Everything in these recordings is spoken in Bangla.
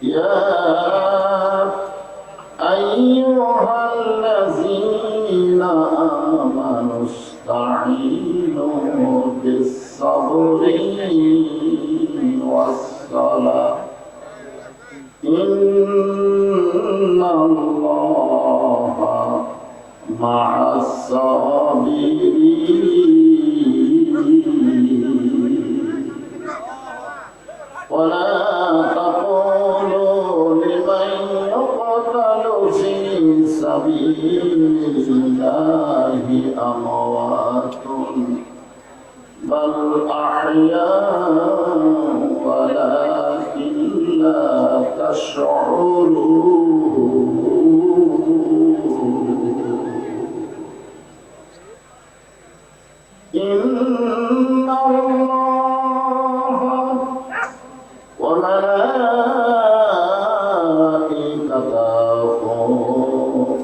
يا أيها الذين آمنوا استعينوا بالصبر والصلاة إن الله مع الصابرين ولا تقولوا لمن يقتل في سبيل الله أموات بل أحياء ولكن لا تشعرون إن الله وملائكته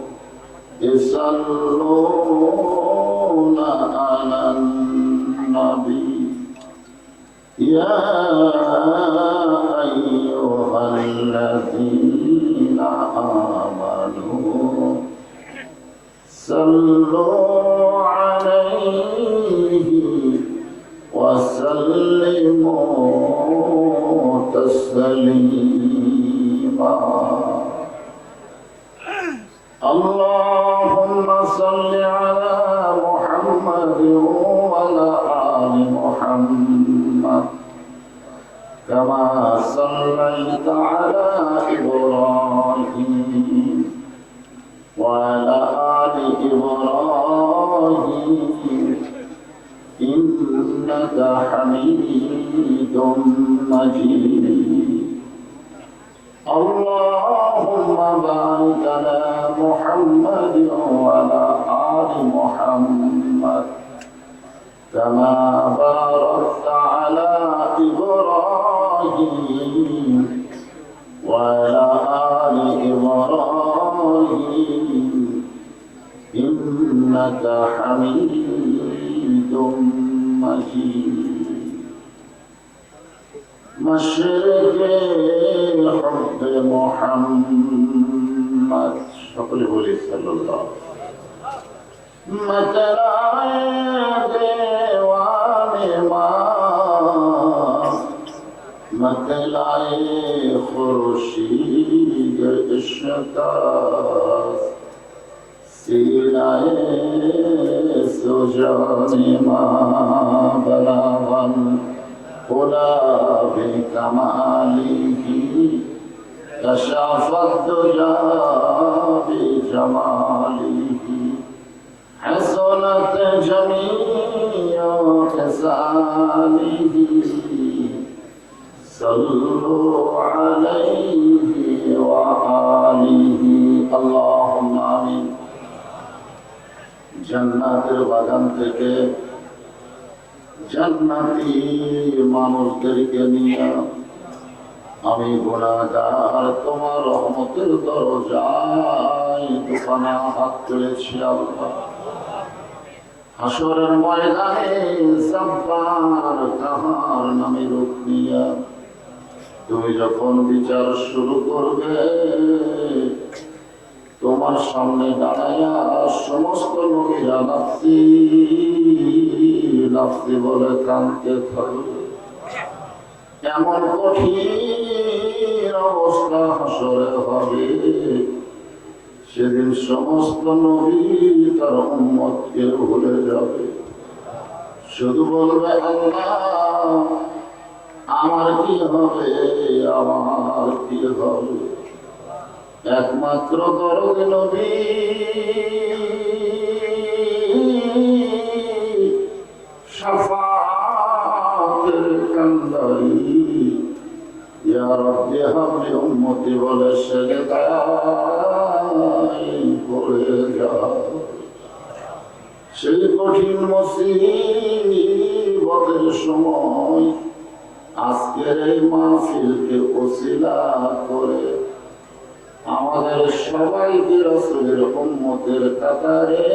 يصلون على النبي يا أيها الذين آمنوا صلوا عليه وسلموا تسليما اللهم صل على محمد وعلى آل محمد كما صليت على إبراهيم وعلى آل إبراهيم إنك حميد مجيد اللهم بارك على محمد وعلى آل محمد كما باركت على إبراهيم وعلى آل إبراهيم إنك حميد مجيد مشرق حب محمد شكرا بولي صلى الله مترائے دیوان ماں متلائے خورشید اشتاق سینائے سجان ماں بلاغن خدا بکماله کشف الدجا بجماله حسنت جميع خصاله صلوا عليه وآله اللهم آمين জান্নাতের বাগান থেকে জান্নাতি মানুষদেরকে নিয়ে আমি গুনাহগার তোমার রহমতের দরজায় দুখানা হাত তুলেছি আল্লাহ হাসরের ময়দানে জব্বার কাহার নামে রূপ নিয়ে তুমি যখন বিচার শুরু করবে তোমার সামনে দাঁড়াইয়া সমস্ত নবীরা নাফসি নাফসি বলে কাঁদতে থাকবে এমন কঠিন অবস্থা হাসরে হবে সেদিন সমস্ত নবী তার উম্মতকে ভুলে যাবে শুধু বলবে আল্লাহ আমার কি হবে আমার কি হবে একমাত্র দরদ নবী শাফাতের কান্দারি ইয়া রাব্বি হাবলি উম্মতি বলে সেজদায় পড়ে যায় সেই কঠিন মুসিবতের সময় আজকের এই মাহফিলকে ওসিলা করে আমাদের সবাইকে রাসূলের উম্মতের কাতারে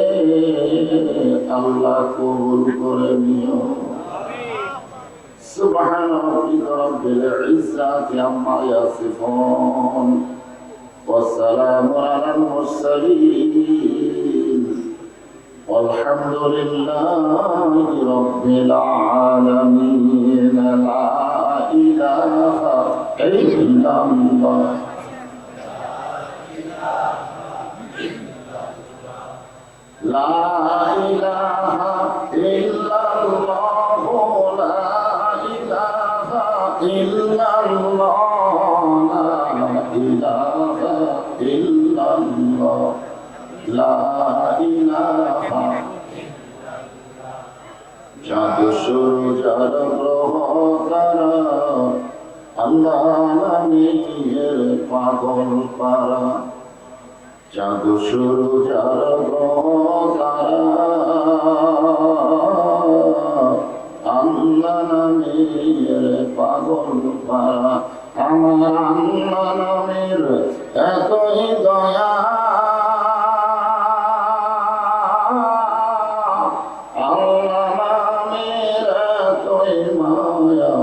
আল্লাহ কবুল করে নিও سبحان ربك رب العزة عما يصفون والسلام على المرسلين والحمد لله رب العالمين لا إله إلا الله لا إله إلا الله لا إله إلا الله لا إله إلا الله لا إله চাঁদ সূর্য গ্রহ তারা আল্লাহ নামের পাগল পারা চাঁদ সূর্য গ্রহ তারা আল্লাহ নামের পাগল পারা আমার আল্লাহ নামের এতই দয়া আল্লাহ নামের এতই মায়া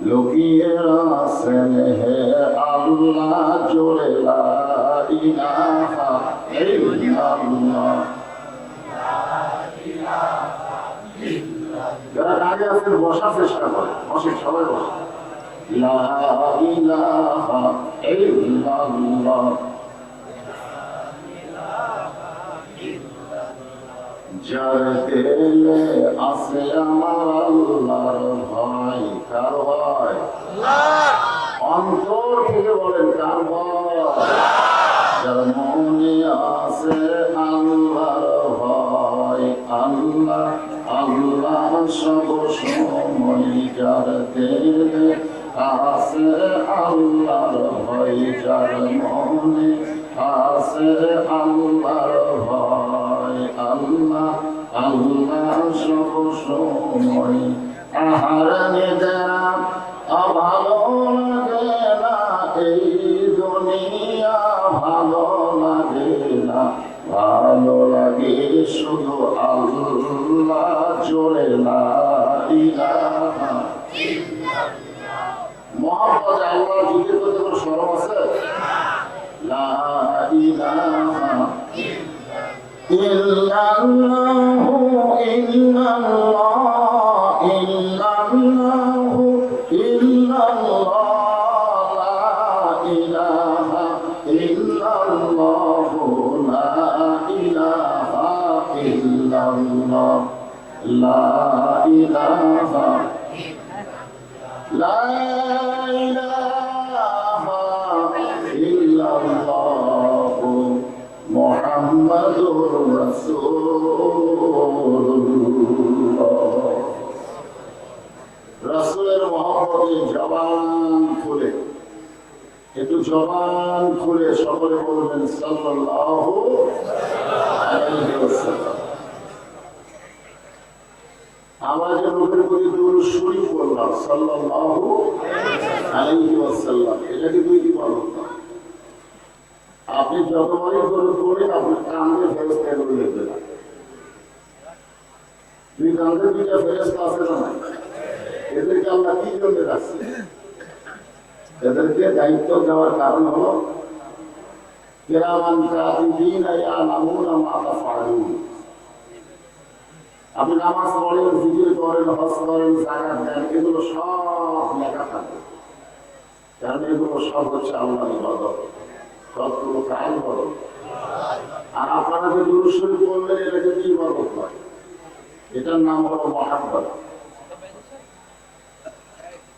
লুকিয়ে আছেন হে আল্লাহ জোরে লা ইলাহা ইল্লাল্লাহ যারা আগে আছেন বসার চেষ্টা করে বসে সবাই বসে লা ইলাহা ইল্লাল্লাহ যার দিলে আছে আমার আল্লাহর ভয় কার ভয় অন্তর থেকে বলেন কার ভয় যার মনে আছে আল্লাহর ভয় আল্লাহ আল্লাহ সব সময় যার দিলে আছে আল্লাহর ভয় যার মনে আছে আল্লাহর ভয় আল্লাহ আল্লাহ সব সময় আহার নিদেরা ভালো লাগে না এই দুনিয়া ভালো লাগে না ভালো লাগে শুধু আল্লাহ জোরে লা ইলাহা মহব্বত আল্লাহ জিকির করতে কোনো শরম আছে লা ইলাহা ইল্লাল্লাহু ইল্লাল্লাহ ইল্লাল্লাহু ইল্লাল্লাহ লা ইলাহা ইল্লাল্লাহু লা ইলাহা ইল্লাল্লাহ লা ইলাহা لا إله إلا الله محمد رسول الله রাসূলের মহব্বতে জবান খুলে একটু জবান খুলে সকলে বলবেন সাল্লাল্লাহু আলাইহি ওয়াসাল্লাম আমরা যে নবীর প্রতি দুরূদ শরীফ পড়লাম সাল্লাল্লাহু আলাইহি ওয়াসাল্লাম এটা কি দুই ইবাদত না আপনি যতবারই দরুদ পড়েন আপনার কানে ফেরেশতা এগুলো লিখবে না দুই কানে দুইটা ফেরেশতা আছে না এদেরকে আল্লাহ কি জন্য রাখছে এদেরকে দায়িত্ব দেওয়ার কারণ হলো কিরামান কাতিবিনা ইয়ালামুনা মা তাফআলুন আপনি নামাজ পড়েন জিকির করেন হজ করেন যাকাত দেন এগুলো সব লেখা থাকবে কারণ এগুলো সব হচ্ছে আল্লাহর ইবাদত সবগুলো কাজ ইবাদত আর আপনারা যে দুরূদ শরীফ পড়লেন এটা কিন্তু ইবাদত নয় এটার নাম হলো মহব্বত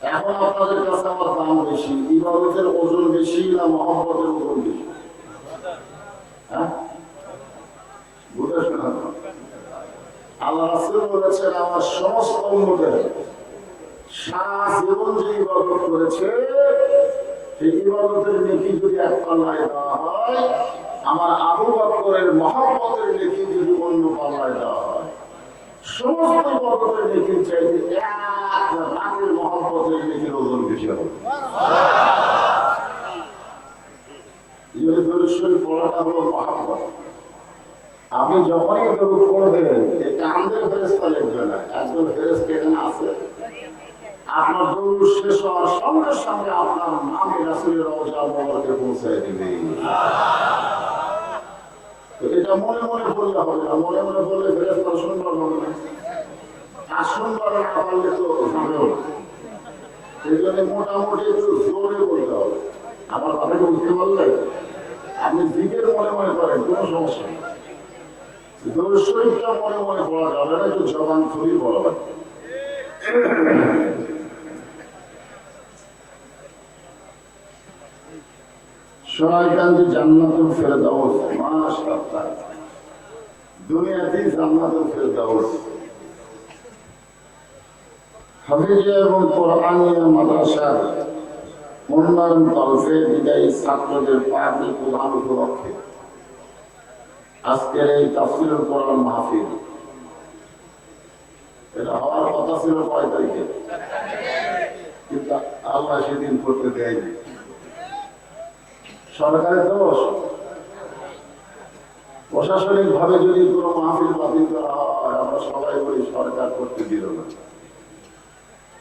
এখন আপনাদের কাছে আমার দাম বেশি ইবাদতের ওজন বেশি না মহব্বতের ওজন বেশি হ্যাঁ বুঝে শোনা আল্লাহ রাসূল বলেছেন আমার সমস্ত উম্মতের সারা জীবন যে ইবাদত করেছে সেই ইবাদতের নেকি যদি এক পাল্লায় দেওয়া হয় আমার আবু বকরের মহব্বতের নেকি যদি অন্য পাল্লায় দেওয়া হয় সমস্ত ইবাদতের নেকির চাইতে এক রাতের মহব্বতের নেকির ওজন বেশি হবে এই দরুদ শরীফ পড়াটা হলো মহব্বত আপনি যখনই দরুদ পড়বেন এই কান্দের ফেরেশতা লিখবে না একজন ফেরেশতা এখানে আছে আপনার দৌড় শেষ হওয়ার সঙ্গে সঙ্গে আপনার নামে রাসূলের রওজা মোবারকে পৌঁছায় দিবে। এটা মনে মনে বললে হবে না, মনে মনে বললে ফেরেশতারা শুনবার হবে না, আর শুনবার না পারলে তো যাবেও না। সেই জন্য মোটামুটি একটু জোরে বলতে হবে। আমার কথাকে বুঝতে পারলে আপনি দিকের মনে মনে করেন, কোনো সমস্যা নেই। দৌড় শরীফটা মনে মনে পড়া যাবে না, একটু জবান খুলি বলা হবে। সোনাইকান্দি জান্নাতুল ফেরদাউস, মাশাআল্লাহ, দুনিয়াতে জান্নাতুল ফেরদাউস। হাফিজিয়া এবং কোরআনিয়া মাদ্রাসার উন্নয়ন তরফে বিদায়ী ছাত্রদের পাঠের প্রধান উপলক্ষে আজকের এই তাফসীরুল কোরআন মাহফিল, এটা হওয়ার কথা ছিল 5 তারিখে, কিন্তু আল্লাহ সেদিন করতে দেয়নি। সরকারের দোষ। প্রশাসনিক ভাবে যদি কোনো মাহফিল বাতিল করা হয়, আমরা সবাই বলি সরকার করতে দিল না।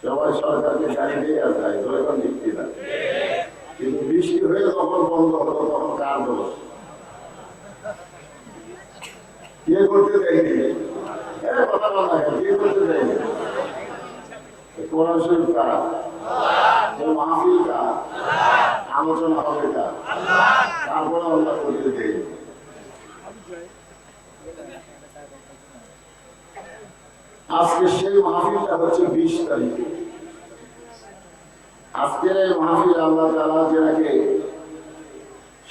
সবাই সরকারকে গাড়ি দিয়ে যায়, দরকার দিচ্ছি না। কিন্তু বৃষ্টি হয়ে যখন বন্ধ হলো তখন কার দোষ? কে করতে দেয়নি? কথা বলা হয়, কে করতে দেয়নি? কোরআন শরীফ কার? মাহফিল কার? আলোচনা হবে কার? তারপরে আল্লাহ করতে দেয়নি। আজকে সেই মাহফিলটা হচ্ছে 20 তারিখে। আজকের এই মাহফিল আল্লাহ তাআলা যাকে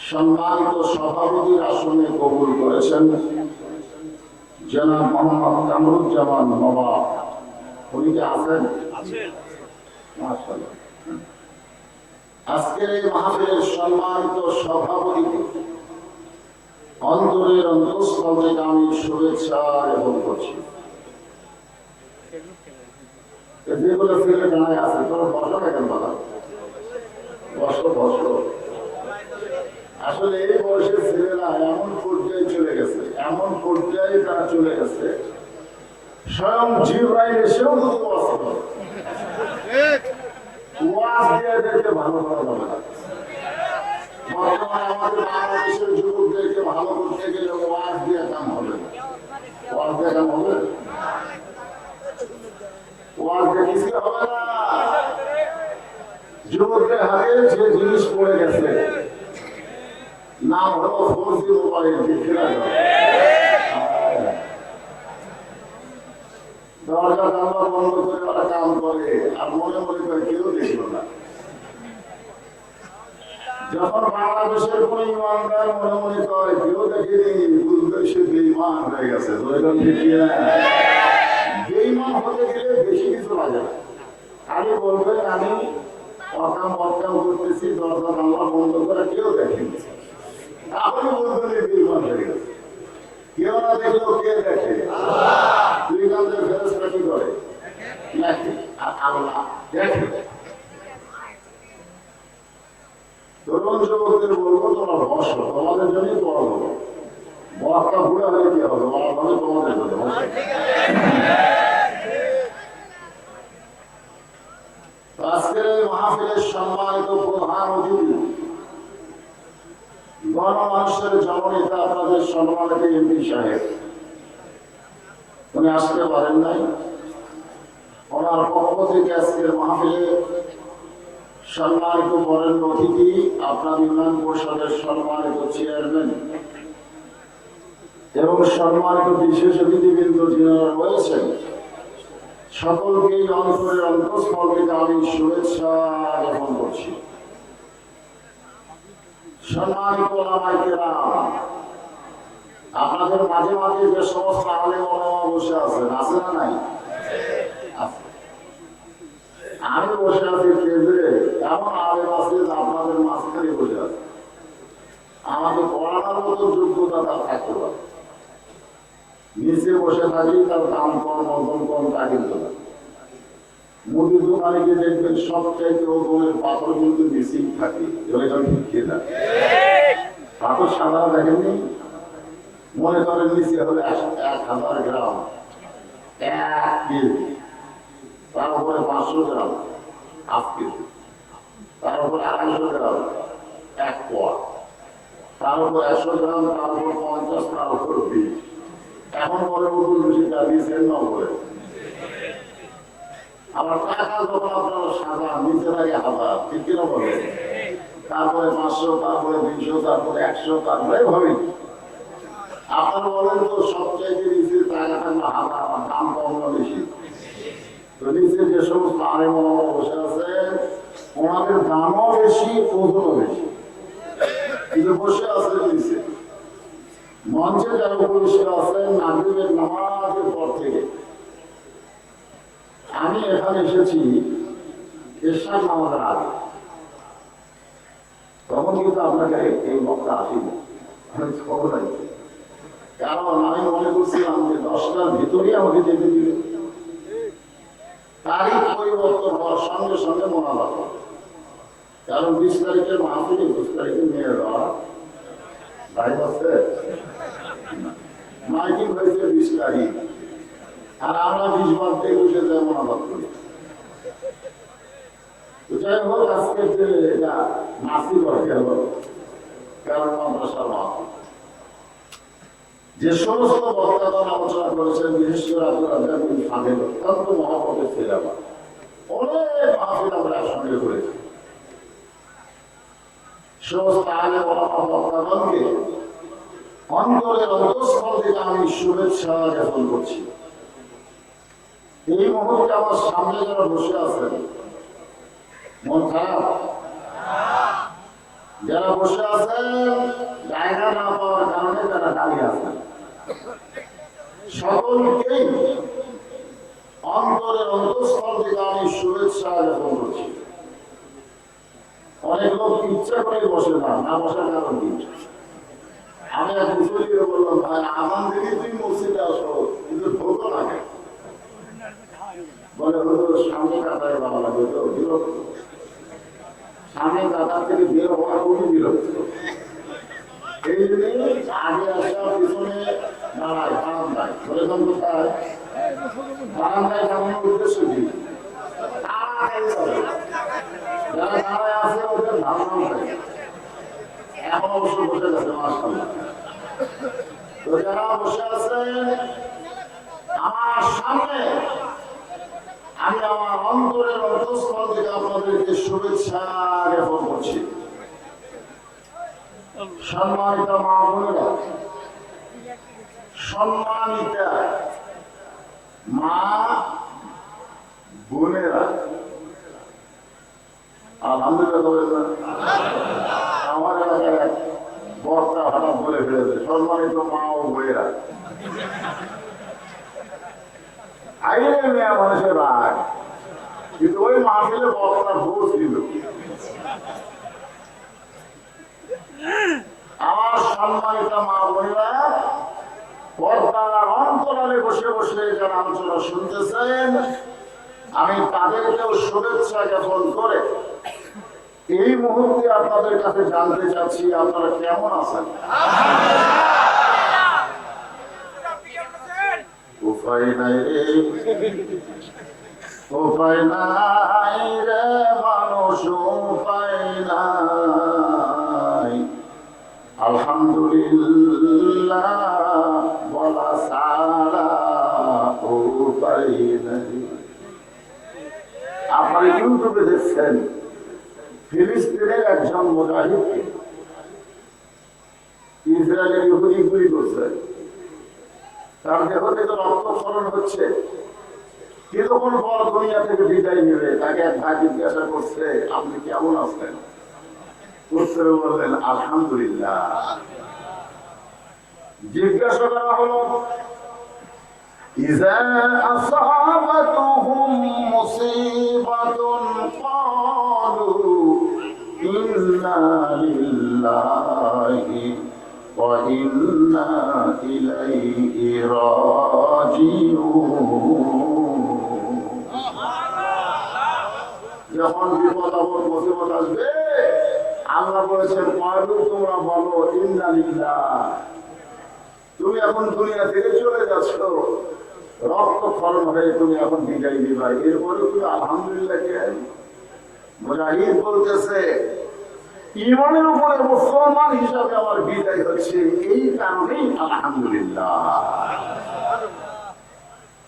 সম্মানিত সভাপতির আসনে কবুল করেছেন, জনাব মোহাম্মদ কামরুজ্জামান নবাব, উনি কি আছেন? মাশাআল্লাহ। আজকের এই মাহফিলের সম্মানিত সভাপতিকে অন্তরের অন্তঃস্থল থেকে আমি শুভেচ্ছা জ্ঞাপন করছি। যেগুলো ছেলে জানায় আছে, তোরা বসো না কেন বাবা? বসো বসো। আসলে এই বয়সের ছেলেরা এমন পর্যায়ে চলে গেছে, এমন পর্যায়ে তারা চলে গেছে, স্বয়ং জিবরাইল এসেও যদি ওয়াজ দিয়ে এদেরকে ভালো করা যাবে না। বর্তমানে আমাদের বাংলাদেশের যুবকদেরকে ভালো করতে গেলে ওয়াজ দিয়ে কাম হবে না। ওয়াজ দিয়ে কাম হবে? ওয়াজ দিয়ে কিছু হবে না। যুবকদের হাতে যে জিনিস পড়ে গেছে, নাম হলো 4G মোবাইল। দরজা জানলা বন্ধ করে ওরা কাম করে, আর মনে মনে করে কেউ দেখলো না। যখন বাংলাদেশের কোন ইমানদার মনে মনে করে কেউ দেখেনি, বুঝবে সে বেঈমান হয়ে গেছে। বেঈমান হতে গেলে বেশি কিছু লাগে না, খালি বলবে আমি অকাম অকাম করতেছি, দরজা জানলা বন্ধ করে কেউ দেখেনি, তাহলে বলবেন বেঈমান হয়ে গেছে। কেউ না দেখলেও কে দেখে? দুই কান্দের ফেরেশতা কি করে? দেখে। আর আল্লাহ দেখে। তরুণ যুবকদের বলবো, তোমরা বসো, তোমাদের জন্যই তোমরা বলো। বক্তা বুড়া হয়ে কি হবে? ওরা বলে তোমাদের জন্য বসো। আজকের এই মাহফিলের সম্মানিত প্রধান অতিথি, গণমানুষের জননেতা, আপনাদের সম্মানিত এমপি সাহেব, উনি আসতে পারেন নাই। ওনার পক্ষ থেকে আজকের মাহফিলে সম্মানিত বরেণ্য অতিথি, আপনার ইউনিয়ন পরিষদের সম্মানিত চেয়ারম্যান এবং সম্মানিত বিশেষ অতিথিবৃন্দ যিনারা রয়েছেন, সকলকেই অন্তরের অন্তঃস্থল থেকে আমি শুভেচ্ছা জ্ঞাপন করছি। সম্মানিত ওলামায়ে কেরাম, আপনাদের মাঝে মাঝে যে সমস্ত আলেম ওলামা বসে আছেন, আছে না নাই? আমি বসে আছি কেন্দ্রে, এমন আলেম আছে যে আপনাদের মাঝখানে বসে আছে। আমাকে পড়ানোর মতো যোগ্যতা তার থাকতে পারে। নিচে বসে থাকি, তার দাম কম, ওজন কম, তা কিন্তু না। মুদির দোকানে গিয়ে দেখবেন সবচাইতে ওজনের পাথর কিন্তু নিচেই থাকে। ঠিক না? পাথর সাধারণ দেখেননি? মনে করেন নিচে হলে 1000 গ্রাম, 1 কেজি, তার উপরে 500 গ্রাম, আজকে তার উপর 250 গ্রাম 1 পোয়া, তার উপর 100 গ্রাম, তার উপর 50, তার উপর 20। এখন পরে নতুন বেশিটা দিয়েছেন নগরে। আবার টাকা যখন আপনারা সাদা নিচে লাগে 1000, ঠিক কিনা বলে, তারপরে 500, তারপরে 200, তারপরে 100, তারপরে ভাবি আপনারা বলেন তো সবচাইতে নিচে টাকা থাকলে 1000, দাম কম না বেশি? তো নিচে যে সমস্ত আরে মনে বসে আছে ওনাদের দামও বেশি, ওজনও বেশি, কিন্তু বসে আছে নিচে। মঞ্চে যারা উপবিষ্ট আছেন মাগরিবের নামাজের পর থেকে, আমি এখানে এসেছি এশার নামাজের আগে, তখন কিন্তু আপনাকে এই বক্তা আসিনি, আমি খবর নাই। কারণ আমি মনে করছিলাম যে 10টার ভিতরেই আমাকে যেতে দিবে। তারিখ পরিবর্তন হওয়ার সঙ্গে সঙ্গে মোনাজাত হবে। কারণ 20 তারিখের মাহফিলে 20 তারিখে মেয়েরা লাইভ আছে, মাইকিং হয়েছে 20 তারিখ, আর আমরা 20 বার 21-এ যাই মোনাজাত করি। যাই হোক, আজকের যে এটা নাসিব হয়ে গেল, কারণ মাদ্রাসার মাহফিল যে সমস্ত বক্তাগণ আলোচনা করেছেন, বিশেষ করে আব্দুল রাজ্জাক বিন ফাদিল অত্যন্ত মহব্বতের ছেলে আমার, অনেক মাহফিল আমরা একসঙ্গে করেছি। সমস্ত আলেম ওলামা বক্তাগণকে অন্তরের অন্তঃস্থল থেকে আমি শুভেচ্ছা জ্ঞাপন করছি। এই মুহূর্তে আমার সামনে যারা বসে আছেন, মন খারাপ? যারা বসে আছেন জায়গা না পাওয়ার কারণে তারা দাঁড়িয়ে আছেন, সকলকেই অন্তরের অন্তঃস্থল থেকে আমি শুভেচ্ছা জ্ঞাপন করছি। অনেক লোক ইচ্ছা করে বসে না, না বসার কারণ কি? আমি এক মুসলিমকে বললাম, ভাই আজান দিকে তুই মসজিদে আসো, কিন্তু ঢোকো লাগে। বলে হলো সামনে কাতারে যাওয়া লাগবে, তো বিরক্ত। সামনে কাতার থেকে বের হওয়া খুবই বিরক্ত। এই জন্য আগে আসা পিছনে দাঁড়ায়, বারান্দায়। বলেছেন কোথায়? বারান্দায় যাওয়ার উদ্দেশ্য কি? যারা দাঁড়ায় আছে ওদের ধারণাও থাকে। এখন অবশ্য বসে গেছে মাশাআল্লাহ। তো যারা বসে আছেন আমার সামনে, আমি আমার অন্তরের অন্তঃস্থল থেকে আপনাদেরকে শুভেচ্ছা জ্ঞাপন করছি। সম্মানিত মা বোনেরা, সম্মানিতা মা বোনেরা, আলহামদুলিল্লাহ। আমার এলাকায় বক্তা হঠাৎ বলে ফেলেছে সম্মানিত মা ও বোনেরা। আইলে মেয়া মানুষের রাগ, কিন্তু ওই মাহফিলে বক্তা ভুল ছিল। আমার সম্মানিত মা বোনেরা, পর্দার অন্তরালে বসে বসে যারা আলোচনা শুনতেছেন, আমি তাদেরকেও শুভেচ্ছা জ্ঞাপন করে এই মুহূর্তে আপনাদের কাছে জানতে চাচ্ছি আপনারা কেমন আছেন। উপায় নাই রে, উপায় নাই রে মানুষ, উপায় নাই। আলহামদুলিল্লাহ বলা সারা উপায় নাই। আপনারা ইউটিউবে দেখছেন ফিলিস্তিনের একজন মুজাহিদকে ইসরায়েলের ইহুদি গুলি করছে, তার দেহ থেকে রক্তক্ষরণ হচ্ছে। কিছুক্ষণ পর দুনিয়া থেকে বিদায় নেবে, তাকে এক ভাই জিজ্ঞাসা করছে আপনি কেমন আছেন? উত্তরে বললেন আলহামদুলিল্লাহ। জিজ্ঞাসা করা হলো ইযা আসাবাতুহুম মুসিবাতুন ক্বালু ইন্না লিল্লাহি ওয়া ইন্না ইলাইহি রাজিউন। যখন বিপদ আপদ মুসিবত আসবে আল্লাহ বলেছেন ক্বালু, তোমরা বলো ইন্না লিল্লাহ। তুমি এখন দুনিয়া থেকে চলে যাচ্ছ, রক্তক্ষরণ হয়ে তুমি এখন বিদায় দিবা, এরপরে তুমি আলহামদুলিল্লাহ কে? মুজাহিদ বলতেছে ঈমানের উপরে মুসলমান হিসাবে আমার বিদায় হচ্ছে, এই কারণেই আলহামদুলিল্লাহ।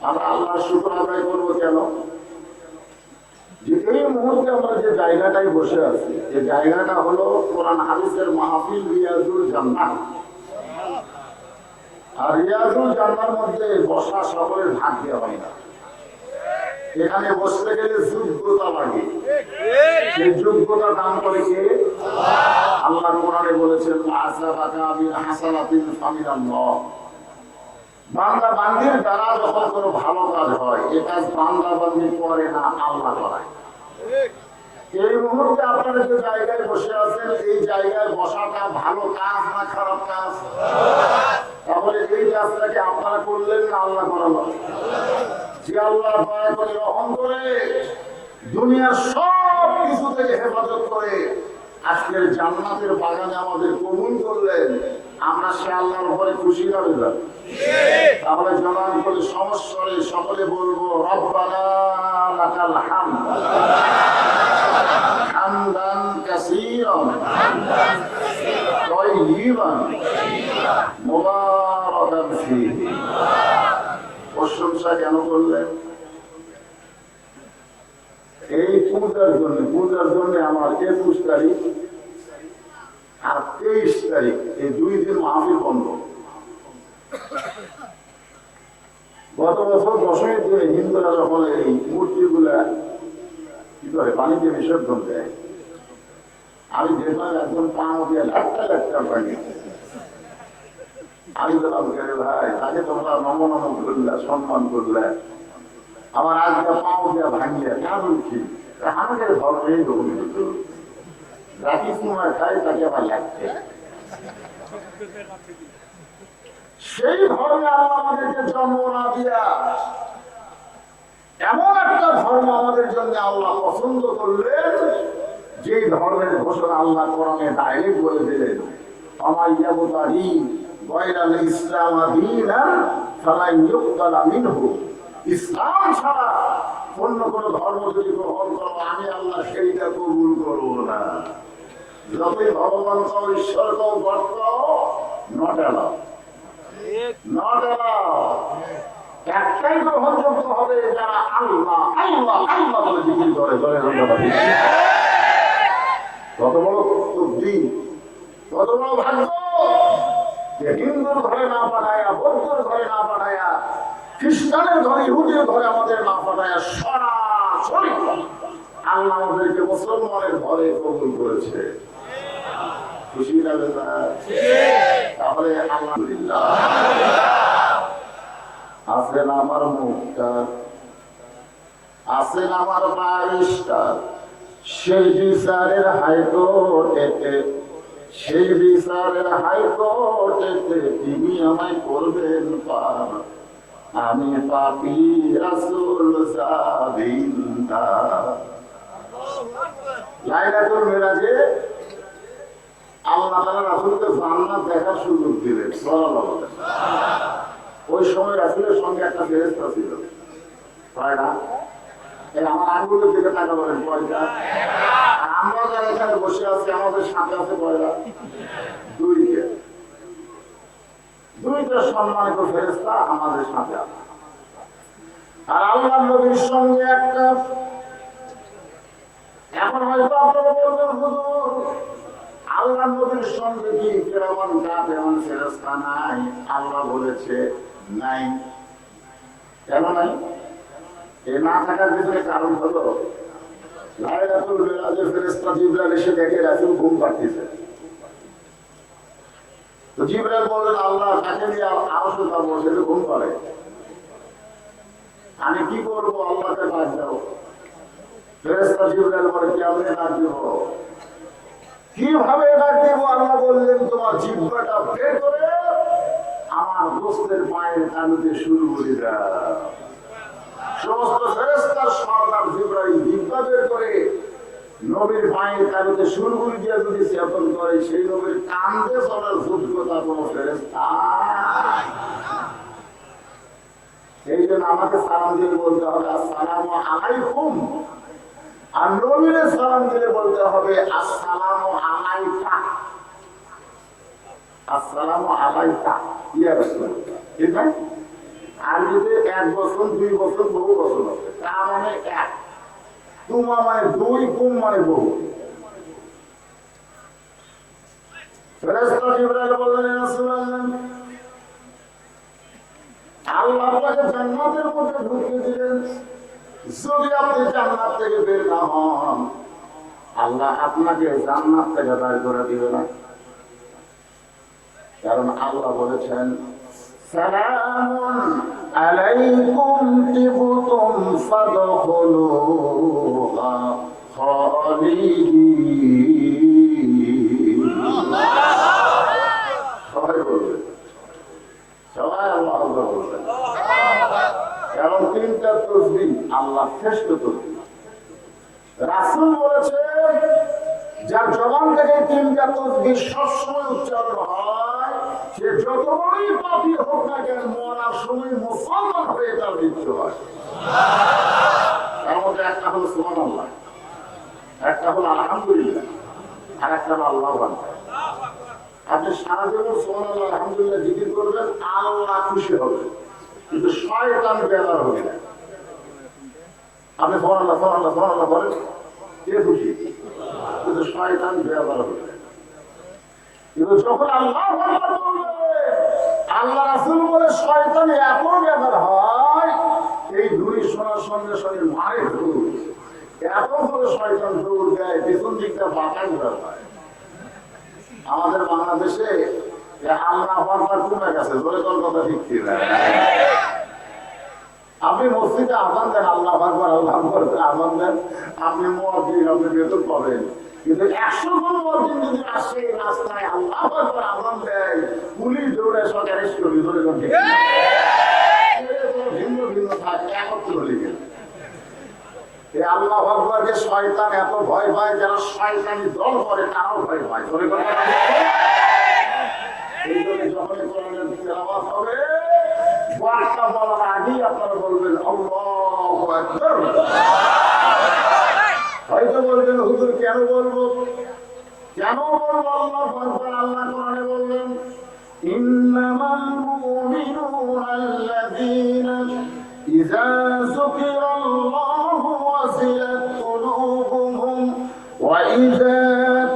আমরা আল্লাহর শুকর আদায় করবো কেন? যে এই মুহূর্তে আমরা যে জায়গাটায় বসে আছি, যে জায়গাটা হলো কোরআন হাদিসের মাহফিল রিয়াজুল জান্নাহ। আর রিয়াজুল জান্নাহর মধ্যে বসা সকলের ভাগ্যে হয় না। এখানে বসতে গেলে যোগ্যতা লাগে। সেই যোগ্যতা দান করে কে? আল্লাহ কোরআনে বলেছেন আসাবাকা মিন হাসানাতিন ফামিনাল্লাহ। বান্দা বান্দির দ্বারা যখন কোনো ভালো কাজ হয়, এ কাজ বান্দা বান্দি করে না, আল্লাহ করায়। এই মুহূর্তে আপনারা যে জায়গায় বসে আছেন, এই জায়গায় বসাটা ভালো কাজ না খারাপ কাজ? তাহলে এই কাজটাকে আপনারা করলেন না আল্লাহ করালো? যে আল্লাহ দয়া করে রহম করে দুনিয়ার সব কিছু থেকে হেফাজত করে আজকের জান্নাতের বাগানে আমাদের কবুল করলেন, আমরা সে আল্লাহর উপরে খুশি না বেজার? তাহলে জবান করে সমস্যারে সকলে বলবো রব্বানা লাকাল হামদ হামদান কাসীরান তাইয়িবান মুবারাকান ফীহি। প্রশংসা কেন করলেন? এই পূজার জন্য আমার 21 তারিখ আর 23 তারিখ এই 2 দিন মাহফিল বন্ধ। গত বছর দশমীর দিনে হিন্দুরা যখন এই মূর্তিগুলা কি করে পানিতে বিসর্জন দেয়, আমি দেখলাম একজন পাও দিয়ে লাট্টা ভাঙে। আমি বললাম কেন ভাই, তাকে তোমরা নম করলে সম্মান করলে, আমার আজকে পাও দিয়ে ভাঙিয়ে কারণ কি? আমাদের ধর্মেই রাখি সময় খায় তাকে আবার লাগছে। সেই ধর্মে আল্লাহ আমাদেরকে জন্ম না দিয়া এমন একটা ধর্ম আমাদের জন্য আল্লাহ পছন্দ করলেন, যে ধর্মের ঘোষণা আল্লাহ কোরআনে ডাইরেক্ট বলে দিলেন আমাইয়াবতারি গায়রাল ইসলাম দীনান ফালা ইউকবালা মিনহু। ইসলাম ছাড়া অন্য কোন ধর্ম যদি গ্রহণ করো, আমি আল্লাহ সেইটা কবুল করবো না। যতই ভগবান কও, ঈশ্বর কও, গড কও, নট অ্যালাউ, নট অ্যালাউ। একটাই গ্রহণযোগ্য হবে যারা আল্লাহ আল্লাহ আল্লাহ বলে জিকির করে। কত বড় দিন, কত বড় ভাগ্য যে হিন্দুর ঘরে না পাঠায়া, বৌদ্ধর ঘরে না পাঠায়া, খ্রিস্টানের ঘরে, ইহুদির ঘরে আমাদের না পাঠায়া সরাসরি আল্লাহ আমাদেরকে মুসলমানের ঘরে কবুল করেছে। খুশি লাগে না? তাহলে আলহামদুলিল্লাহ। আছেন আমার মুক্তার, আছেন আমার বারিস্টার, সেই বিচারের হাইকোর্টেতে, সেই বিচারের হাইকোর্টেতে তিনি আমায় করবেন পার। আমি পাপী রাসূল জাবিন্দার। লাইলাতুল মিরাজে আল্লাহ তাআলা রাসূলকে জান্নাত দেখার সুযোগ দিলেন। সুবহানাল্লাহ। ওই সময় রাসূলের সঙ্গে একটা ফেরেশতা ছিল, কয়টা? এই আমার আঙ্গুলের দিকে তাকা বলেন, কয়টা? আর আমরা যারা এখানে বসে আছি আমাদের সাথে আছে কয়টা? দুইটা সম্মানিত ফেরেশতা আমাদের সাথে আছে। আর আল্লাহর নবীর সঙ্গে একটা। এখন হয়তো আপনারা বলবেন হুজুর, আল্লাহর নবীর সঙ্গে কি কিরামান কাতিবুন ফেরেশতা নাই? আল্লাহ বলেছে নাই। কেন নাই? এই না থাকার পিছনে কারণ হলো লাইলাতুল মিরাজে ফেরেশতা জিবরাইল এসে দেখে রাসূল ঘুম পাড়তেছে। তো জিবরাইল বললেন আল্লাহ তাকে নিয়ে আরশে যাবো, সে ঘুম পাড়ে, আমি কি করবো? আল্লাহকে ডাক দাও। ফেরেশতা জিবরাইল বলে কেমনে ডাক দিব? কিভাবে ডাক দিব? আল্লাহ বললেন তোমার জিহ্বাটা বের করে আমার দোস্তের পায়ের তালুতে শুরু করে দাও। সমস্ত ফেরেশতার সর্দার জিবরাইল জিহ্বা বের করে নবীর পায়ের তালুতে শুরু করে দিয়ে যদি চেতন করে, সেই নবীর কান্দে চলার যোগ্যতা কোন ফেরেশতা। এই জন্য আমাকে সালাম দিয়ে বলতে হবে আসসালামু আলাইকুম আর নবীরে সালাম দিলে বলতে হবে আসসালামু আলাইকা, আসসালামু আলাইকা ইয়া রাসূলুল্লাহ। ঠিক না? আর যদি 1 বছর 2 বছর বহু বছর হবে, তা মানে 1, তুমা মানে 2, কুম মানে বহু। ফেরেশতা জিবরাইল বললেন, ইয়া রাসূলুল্লাহ, আল্লাহ আপনাকে জান্নাতের মধ্যে ঢুকিয়ে দিলেন, যদি আপনি জান্নাত থেকে বের না হন, আল্লাহ আপনাকে জান্নাত থেকে বের করে দিবে না। কারণ আল্লাহ বলেছেন, সালামুন আলাইকুম তিবতুম ফাদখুলুহা খালিদিন। সবাই বলবে, সবাই আল্লাহ আকবার বলবেন। কারণ 3টা তাসবিহ আল্লাহ শ্রেষ্ঠ তাসবিহ। রাসূল বলেছেন, যার জবান থেকে 3টা তাসবিহ সবসময় উচ্চারণ হয়, সে যত বড়ই পাপী হোক না কেন, মরার সময় মুসলমান হয়ে তার মৃত্যু হয়। তার মধ্যে একটা হলো সুবহানাল্লাহ, একটা হলো আলহামদুলিল্লাহ, আর একটা হলো আল্লাহু আকবার। আপনি সারা জীবন সুবহানাল্লাহ আলহামদুলিল্লাহ জিকির করবেন, আল্লাহ খুশি হবে, কিন্তু শয়তান বেজার হবে না। আপনি সুবহানাল্লাহ সুবহানাল্লাহ সুবহানাল্লাহ বলেন, কে খুশি? কিন্তু শয়তান বেজার হবে না। কিন্তু যখন আল্লাহু আকবার বলবে, আল্লাহ রাসূল বলে, শয়তান এত বেজার হয়, এই ধুরি শোনার সঙ্গে সঙ্গে মারে ধুর, এত করে শয়তান দৌড় দেয়, পেছন দিকটা বাতাস বের হয়। আমাদের বাংলাদেশে আল্লাহু আকবার কমে গেছে, জোরে কোন কথা ঠিক কি না? আপনি মসজিদে আযান দেন, আল্লাহু আকবার আল্লাহু আকবার আযান দেন, আপনি মুয়াজ্জিন, আপনি বেতন পাবেন। কিন্তু 100 জন মুয়াজ্জিন যদি আসে রাস্তায় আল্লাহু আকবার আযান দেয়, পুলিশ দৌড়ে সব অ্যারেস্ট করবে, জোরে কোন ঠিক না? ভিন্ন ভিন্ন থাকে, একত্র হয়ে গেল। এই আল্লাহু আকবারকে শয়তান এত ভয় পায়, যারা শয়তানি দল করে তারাও ভয় পায়। জোরে কোন কথা ঠিক না? এই জন্য যখন কোরআনের তেলাওয়াত হবে, ওয়াক্তা বলার আগেই আপনারা বলবেন আল্লাহু আকবার। হয়তো বলবেন, হুজুর কেন বলবো, কেন বলবো আল্লাহু আকবার? আল্লাহ কোরআনে বললেন, ইন্নামাল মুমিনুনা আল্লাযীনা ইযা যুকিরাল্লাহু ওয়াজিলাত কুলুবুহুম ওয়া ইযা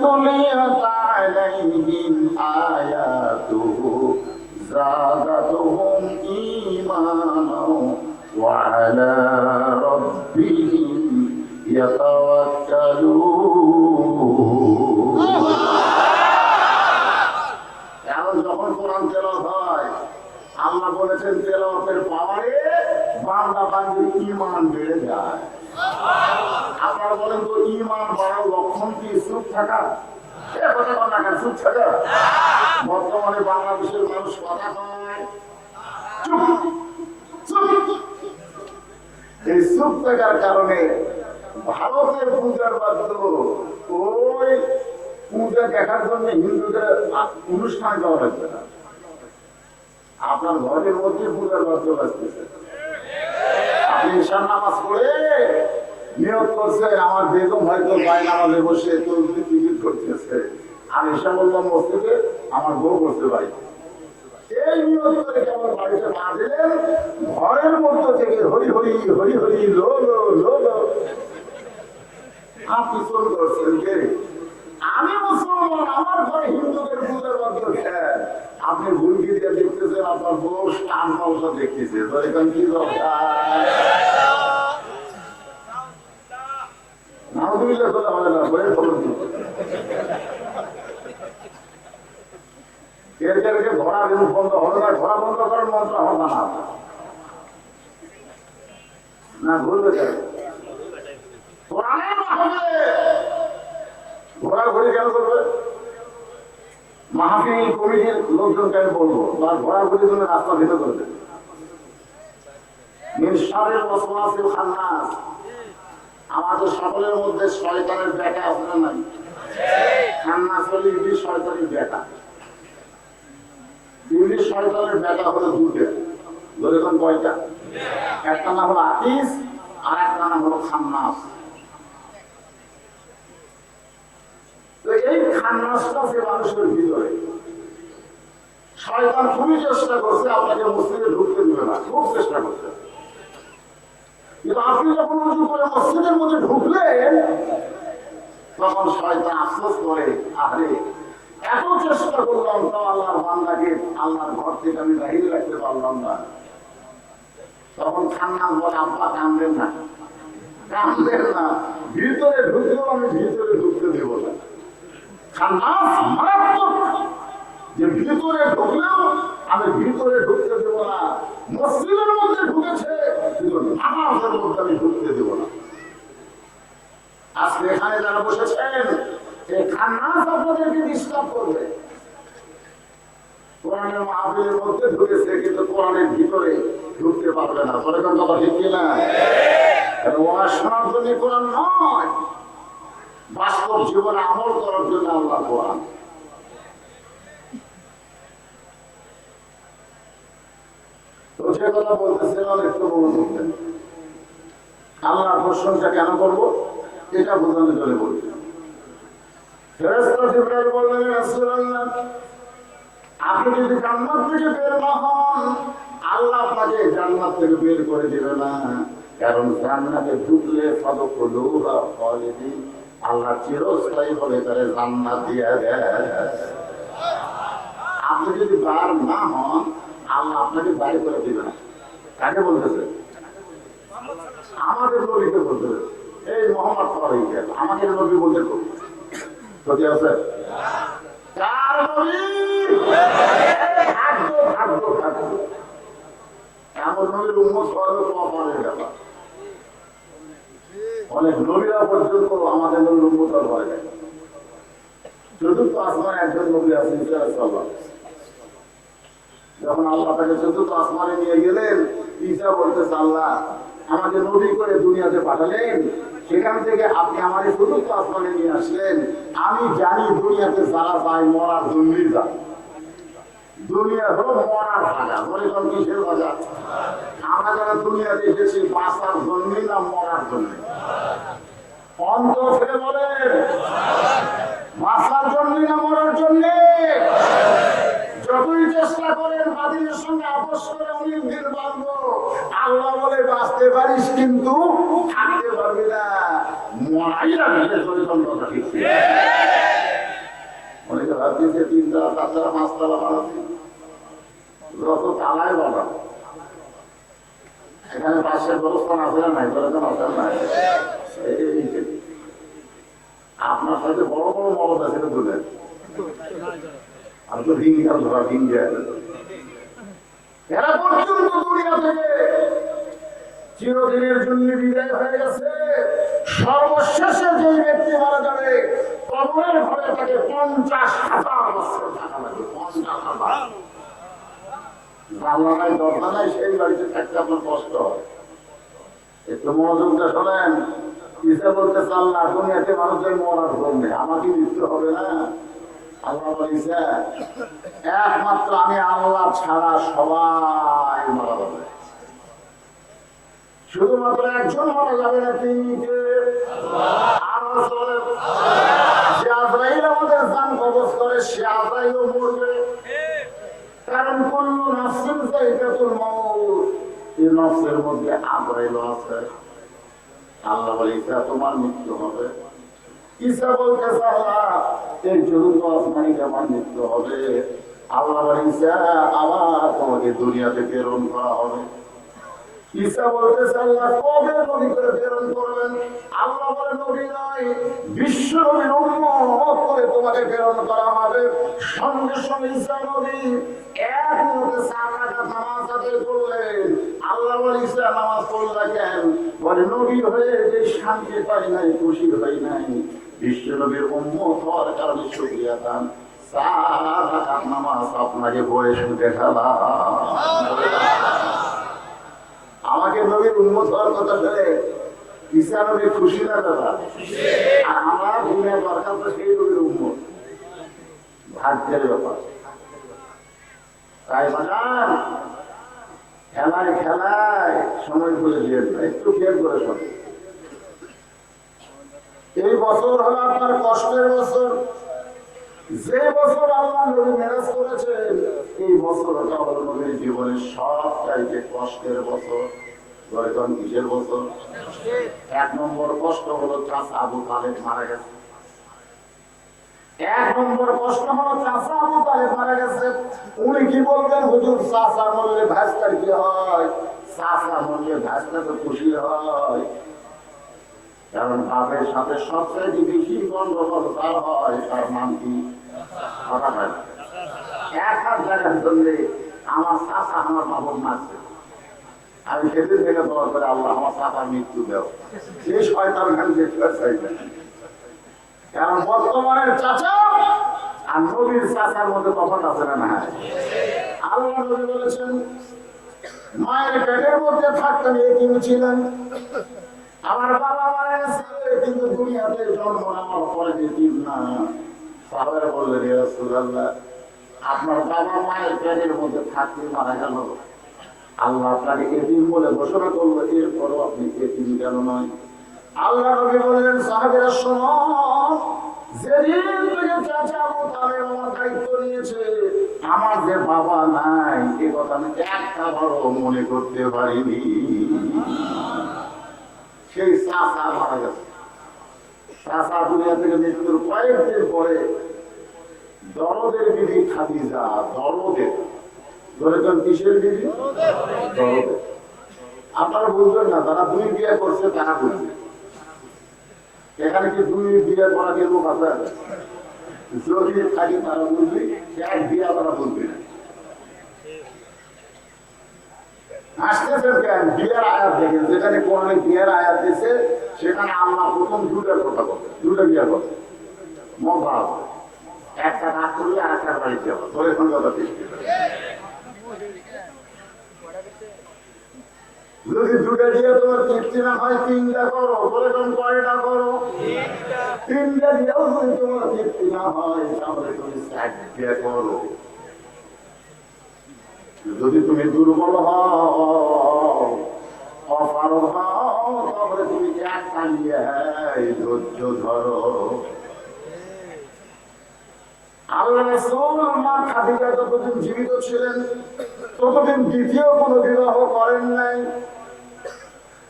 তুলিয়াত আলাইহিম আয়াতুহু زادتهم إيمانا وعلى ربهم يتوكلون. এখন যখন কোরআন তেলাওয়াত হয়, আল্লাহ বলেছেন তেলাওয়াতের পাওয়ারে বান্দা বান্দির ঈমান বেড়ে যায়। আপনারা বলেন তো, ঈমান বাড়ার লক্ষণ কি চুপ থাকা? চুপ থাকা। বর্তমানে বাংলাদেশের মানুষ কথা কয় চুপ চুপ। এই চুপ থাকার কারণে ভারতের পূজার বাদ্য ওই পূজা দেখার জন্য হিন্দুদের অনুষ্ঠান যাওয়া লাগবে না, আপনার ঘরের মধ্যে পূজার বাদ্য বাজতেছে। আপনি ঈশার নামাজ পড়ে নিয়ত করছেন, আমার বেগম হয়তো গায়ে নামাজে বসে তসবিহ জিকির করতেছে, আমি ঈশা বললাম মসজিদে, আমার বউ বসতে বাড়িতে। এই নিয়ত করে কেমন বাড়িতে না দিলেন, ঘরের মধ্য থেকে হরি হরি হরি হরি লো লো লো লো। আপনি চল করছেন কে? আমি মুসলমান, আমার ঘরে হিন্দুদের পূজার মধ্যে খেয়ে আপনি ভুলকি দিয়ে দেখতেছেন, আপনার বউ টান পাল্টা দেখতেছে, তো এখন কি দরকার? নাউযুবিল্লাহ বলা হবে না, বইয়ের খবর দিন। এর ঘোড়া কিন্তু বন্ধ হবে না, ঘোড়া বন্ধ করার মন্ত্র হবে না, না ঘুরবে কেন? ঘোরাঘুরি কেন করবে? মাহফিল কমিটির লোকজনকে আমি বলবো, তার ঘোরাঘুরির জন্য রাস্তা ভেতর করে দেবে। আমাদের সকলের মধ্যে শয়তানের বেটা আপনার নাই, খান্নাস হল ইবলিস শয়তানের বেটা। ইবলিস শয়তানের বেটা হলো দুটো, ধরেছেন কয়টা? একটা নাম হলো আকিস, আর একটা নাম হলো খান্নাস। কাজটা আছে মানুষের ভিতরে। শয়তান খুবই চেষ্টা করছে আপনাকে মসজিদে ঢুকতে দিবে না, খুব চেষ্টা করছে। কিন্তু আপনি যখন উজু করে মসজিদের মধ্যে ঢুকলেন তখন শয়তান আফসোস করে, আরে এত চেষ্টা করলাম তো আল্লাহর বান্দাকে আল্লাহর ঘর থেকে আমি বাহিরে রাখতে পারলাম না। তখন খান্নাস বলে, আব্বা কাঁদবেন না, কাঁদবেন না, ভিতরে ঢুকলেও আমি ভিতরে ঢুকতে দেব না। খান্নাস মারাত্মক, যে ভিতরে ঢুকলেও আমি ভিতরে ঢুকতে দেব না। মসজিদের মধ্যে ঢুকেছে কিন্তু নামাজের মধ্যে আমি ঢুকতে দেব না। আজকে এখানে যারা বসেছেন এই খান্নাস আপনাদেরকে ডিস্টার্ব করবে। কোরআনের মাহফিলের মধ্যে ঢুকেছে কিন্তু কোরআনের ভিতরে ঢুকতে পারবে না। বলে কোন কথা ঠিক কিনা? ওয়াজ শোনার জন্য কোরআন নয়, বাস্তব জীবনে আমল করার জন্য আল্লাহ কোরআন। তো যে কথা বলতেছিলাম একটু মনোযোগ দেন। আল্লাহর প্রশংসা কেন করবো এটা বোঝানোর জন্য বলছি। ফেরেশতা জিবরাইল বললেন, রাসূলুল্লাহ আপনি যদি জান্নাত থেকে বের না হন আল্লাহ আপনাকে জান্নাত থেকে বের করে দিবে না। কারণ জান্নাতে ঢুকলে ফাদখুলুহা খালিদিন, আল্লাহ চিরস্থায়ী ভাবে তারে জান্নাত দিয়ে দেয়। আপনি যদি বার না হন আল্লাহ আপনাকে বাইরে করে দিবে না। কাকে বলতেছে? আমাদের নবীকে বলতেছে। এই মোহাম্মদ পরে আমাকে নবী বলতে সত্যি আছে? কার নবী? ভাগ্য ভাগ্য ভাগ্য, এমন নবীর উম্মত হওয়ার কপালের ব্যাপার। অনেক নবীরা পর্যন্ত আমাদের নবীর উম্মত হয়ে যায়। চতুর্থ আসমানে একজন নবী আছেন ঈসা আলাইহিস সালাম। যখন আল্লাহ তাকে চতুর্থ আসমানে নিয়ে গেলেন, ঈসা বলতেছে, আল্লাহ আমাকে নবী করে দুনিয়াতে পাঠালেন, সেখান থেকে আপনি আমার চতুর্থ আসমানে নিয়ে আসলেন। আমি জানি দুনিয়াতে যারা যায় মরার জন্যই যায়। দুনিয়া হলো মরার জায়গা। মনে করেন কিসের বাজার? আমরা যারা দুনিয়াতে এসেছি বাঁচার জন্যই না মরার জন্য? অন্তর থেকে বলেন, বাঁচার জন্যই না মরার জন্য? যতই চেষ্টা করেন বাতিলের সঙ্গে আপোষ করে অনেক দিন বাঁচবো, আল্লাহ বলে বাঁচতে পারিস কিন্তু থাকতে পারবি না, মরাই লাগবে। কথা ঠিক অনেকে ভাবছে 3 তলা 4 তলা 5 তলা বানাচ্ছি, যত তালায় বানাবো। এখানে পাশের ব্যবস্থা আছে না নাই? প্রয়োজন আছে না? আপনার সাথে বড় বড় মরদ আছে দুধের, আমি তো রিং ধরা রিং এরা পর্যন্ত দুনিয়া থেকে চিরদিনের জন্য বিদায় হয়ে গেছে। সর্বশেষে যে ব্যক্তি মারা যাবে কবরের ঘরে তাকে 50,000 বছর থাকা লাগে। 50,000 জানলা নাই দরজা নাই, সেই বাড়িতে থাকতে আপনার কষ্ট হয়। একটু মনোযোগটা শোনেন। ঈসা বলতেছে, আল্লাহ দুনিয়াতে মানুষের মরার জন্য আমাকে মৃত্যু হবে না? আল্লাহ বলেছে, একমাত্র আমি আল্লাহ ছাড়া সবাই মারা যাবে, শুধুমাত্র একজন মারা যাবে না। তিনি কে? সে আজরাইল আমাদের জান কবজ করে, সে আজরাইলও মরবে। কারণ কুল্লু নাফসিন যায়িকাতুল মাউত, এই নফসের মধ্যে আজরাইলও আছে। আল্লাহ বলে, ঈসা তোমার মৃত্যু হবে। ঈসা বলতেছে, আল্লাহ এই চতুর্থ আসমানে আমার মৃত্যু হবে। আল্লাহ বলে, ঈসা আবার তোমাকে দুনিয়াতে প্রেরণ করা হবে। ঈসা বলতেছে, আল্লাহ কবে নবী করে প্রেরণ করবেন? আল্লাহ বলে, নবী নয়, বিশ্ব নবীর উম্মত করে তোমাকে প্রেরণ করা হবে। সঙ্গে সঙ্গে ঈসা নবী এক মুহূর্তে 4 রাকাত নামাজ আদায় করলেন। আল্লাহ বলে, ঈসা নামাজ পড়লা কেন? বলে, নবী হয়ে যে শান্তি পাই নাই, খুশি হই নাই, বিশ্ব নবীর উম্মত হওয়ার কারণে শুকরিয়া দান। 4 রাকাত নামাজ আপনাকে পড়ে শুনতে খেলাম। আমাকে নবীর উম্মত হওয়ার কথা বলে ঈসা নবী খুশি না দাদা? আর আমরা দুনিয়া দরকার তো সেই নবীর উম্মত। ভাগ্যের ব্যাপার। তাই বাজান খেলায় খেলায় সময় করে দিয়ে একটু খেয়াল করে শোনে। এই বছর হলো আপনার কষ্টের বছর। যে বছর আল্লাহ নবী মেরাজ করেছেন এই বছরটা হলো নবীর জীবনের সবচাইতে কষ্টের বছর। যখন কিসের বছর? এক নম্বর কষ্ট হলো চাচা আবু তালেব মারা গেছে। এক নম্বর কষ্ট হলো চাচা আবু তালেব মারা গেছে। উনি কি বলবেন, হুজুর চাচা মরলে ভাইস্তার কি হয়? চাচা মরলে ভাইস্তা তো খুশি হয়, কারণ বাপের সাথে সবচেয়ে বেশি গন্ডগোল তার হয়, তার নাম কি? কথা হয় এক হাত জায়গার ধরলে আমার চাচা আমার বাবুর মারছে, আমি সেদিন থেকে দোয়া করে আল্লাহ আমার চাচার মৃত্যু দেও। সেই শয়তান খালি দেখতে চাইবে, কারণ বর্তমানের চাচা আর নবীর চাচার মধ্যে তফাৎ আছে না? না, আল্লাহ নবী বলেছেন মায়ের পেটের মধ্যে থাকতেন এতিম ছিলেন, আমার বাবা মারা গেছে কিন্তু দুনিয়াতে জন্ম নেওয়ার পরে এতিম না। সাহাবারা বললেন, ইয়া রাসূলুল্লাহ, আপনার বাবা মায়ের পেটের মধ্যে থাকতে মারা গেল, আল্লাহ আপনাকে এতিম বলে ঘোষণা করলো, এরপরও আপনি এতিম কেন নয়? আল্লাহ নবী বললেন, সাহাবীরা শোনো, যেদিন থেকে চাচা আবু তালেব আমার দায়িত্ব নিয়েছে, আমার যে বাবা নাই এ কথা আমি একটা বারও মনে করতে পারিনি। সেই চাচা মারা গেছে। চাচা দুনিয়া থেকে মৃত্যুর কয়েকদিন পরে দরদের বিধি খাদিজা, দরদের ধরেছেন কিসের বিধি? দরদের। আপনারা বুঝবেন না, যারা দুই বিয়ে করছে তারা বুঝবে। এখানে কি দুই বিয়ে করা কি লোক আছে? যদি থাকি তারা বুঝবি, এক বিয়া তারা বুঝবি না। আসতেছেন কেন? বিয়ের আয়াত দেখেন, যেখানে কোরআনে বিয়ের আয়াত দিয়েছে সেখানে আল্লাহ প্রথম দুটার কথা বলবে, দুটো বিয়ে করবে। মজা হবে, একটা না করলে আর একটা বাড়িতে যাবো, ধরে কোন কথা ঠিক। যদি দুটো দিয়ে তোমার তৃপ্তি না হয় তিনটা করো, বলে কোন কয়টা করো? তিনটা দিয়েও যদি তোমার তৃপ্তি না হয় তাহলে তুমি চারটে করো। যদি তুমি দুর্বল হও, অপারগ হও, তাহলে তুমি একটা নিয়ে ধৈর্য ধরো। আল্লাহ রাসূল মা খাদিজা যতদিন জীবিত ছিলেন ততদিন দ্বিতীয় কোনো বিবাহ করেন নাই,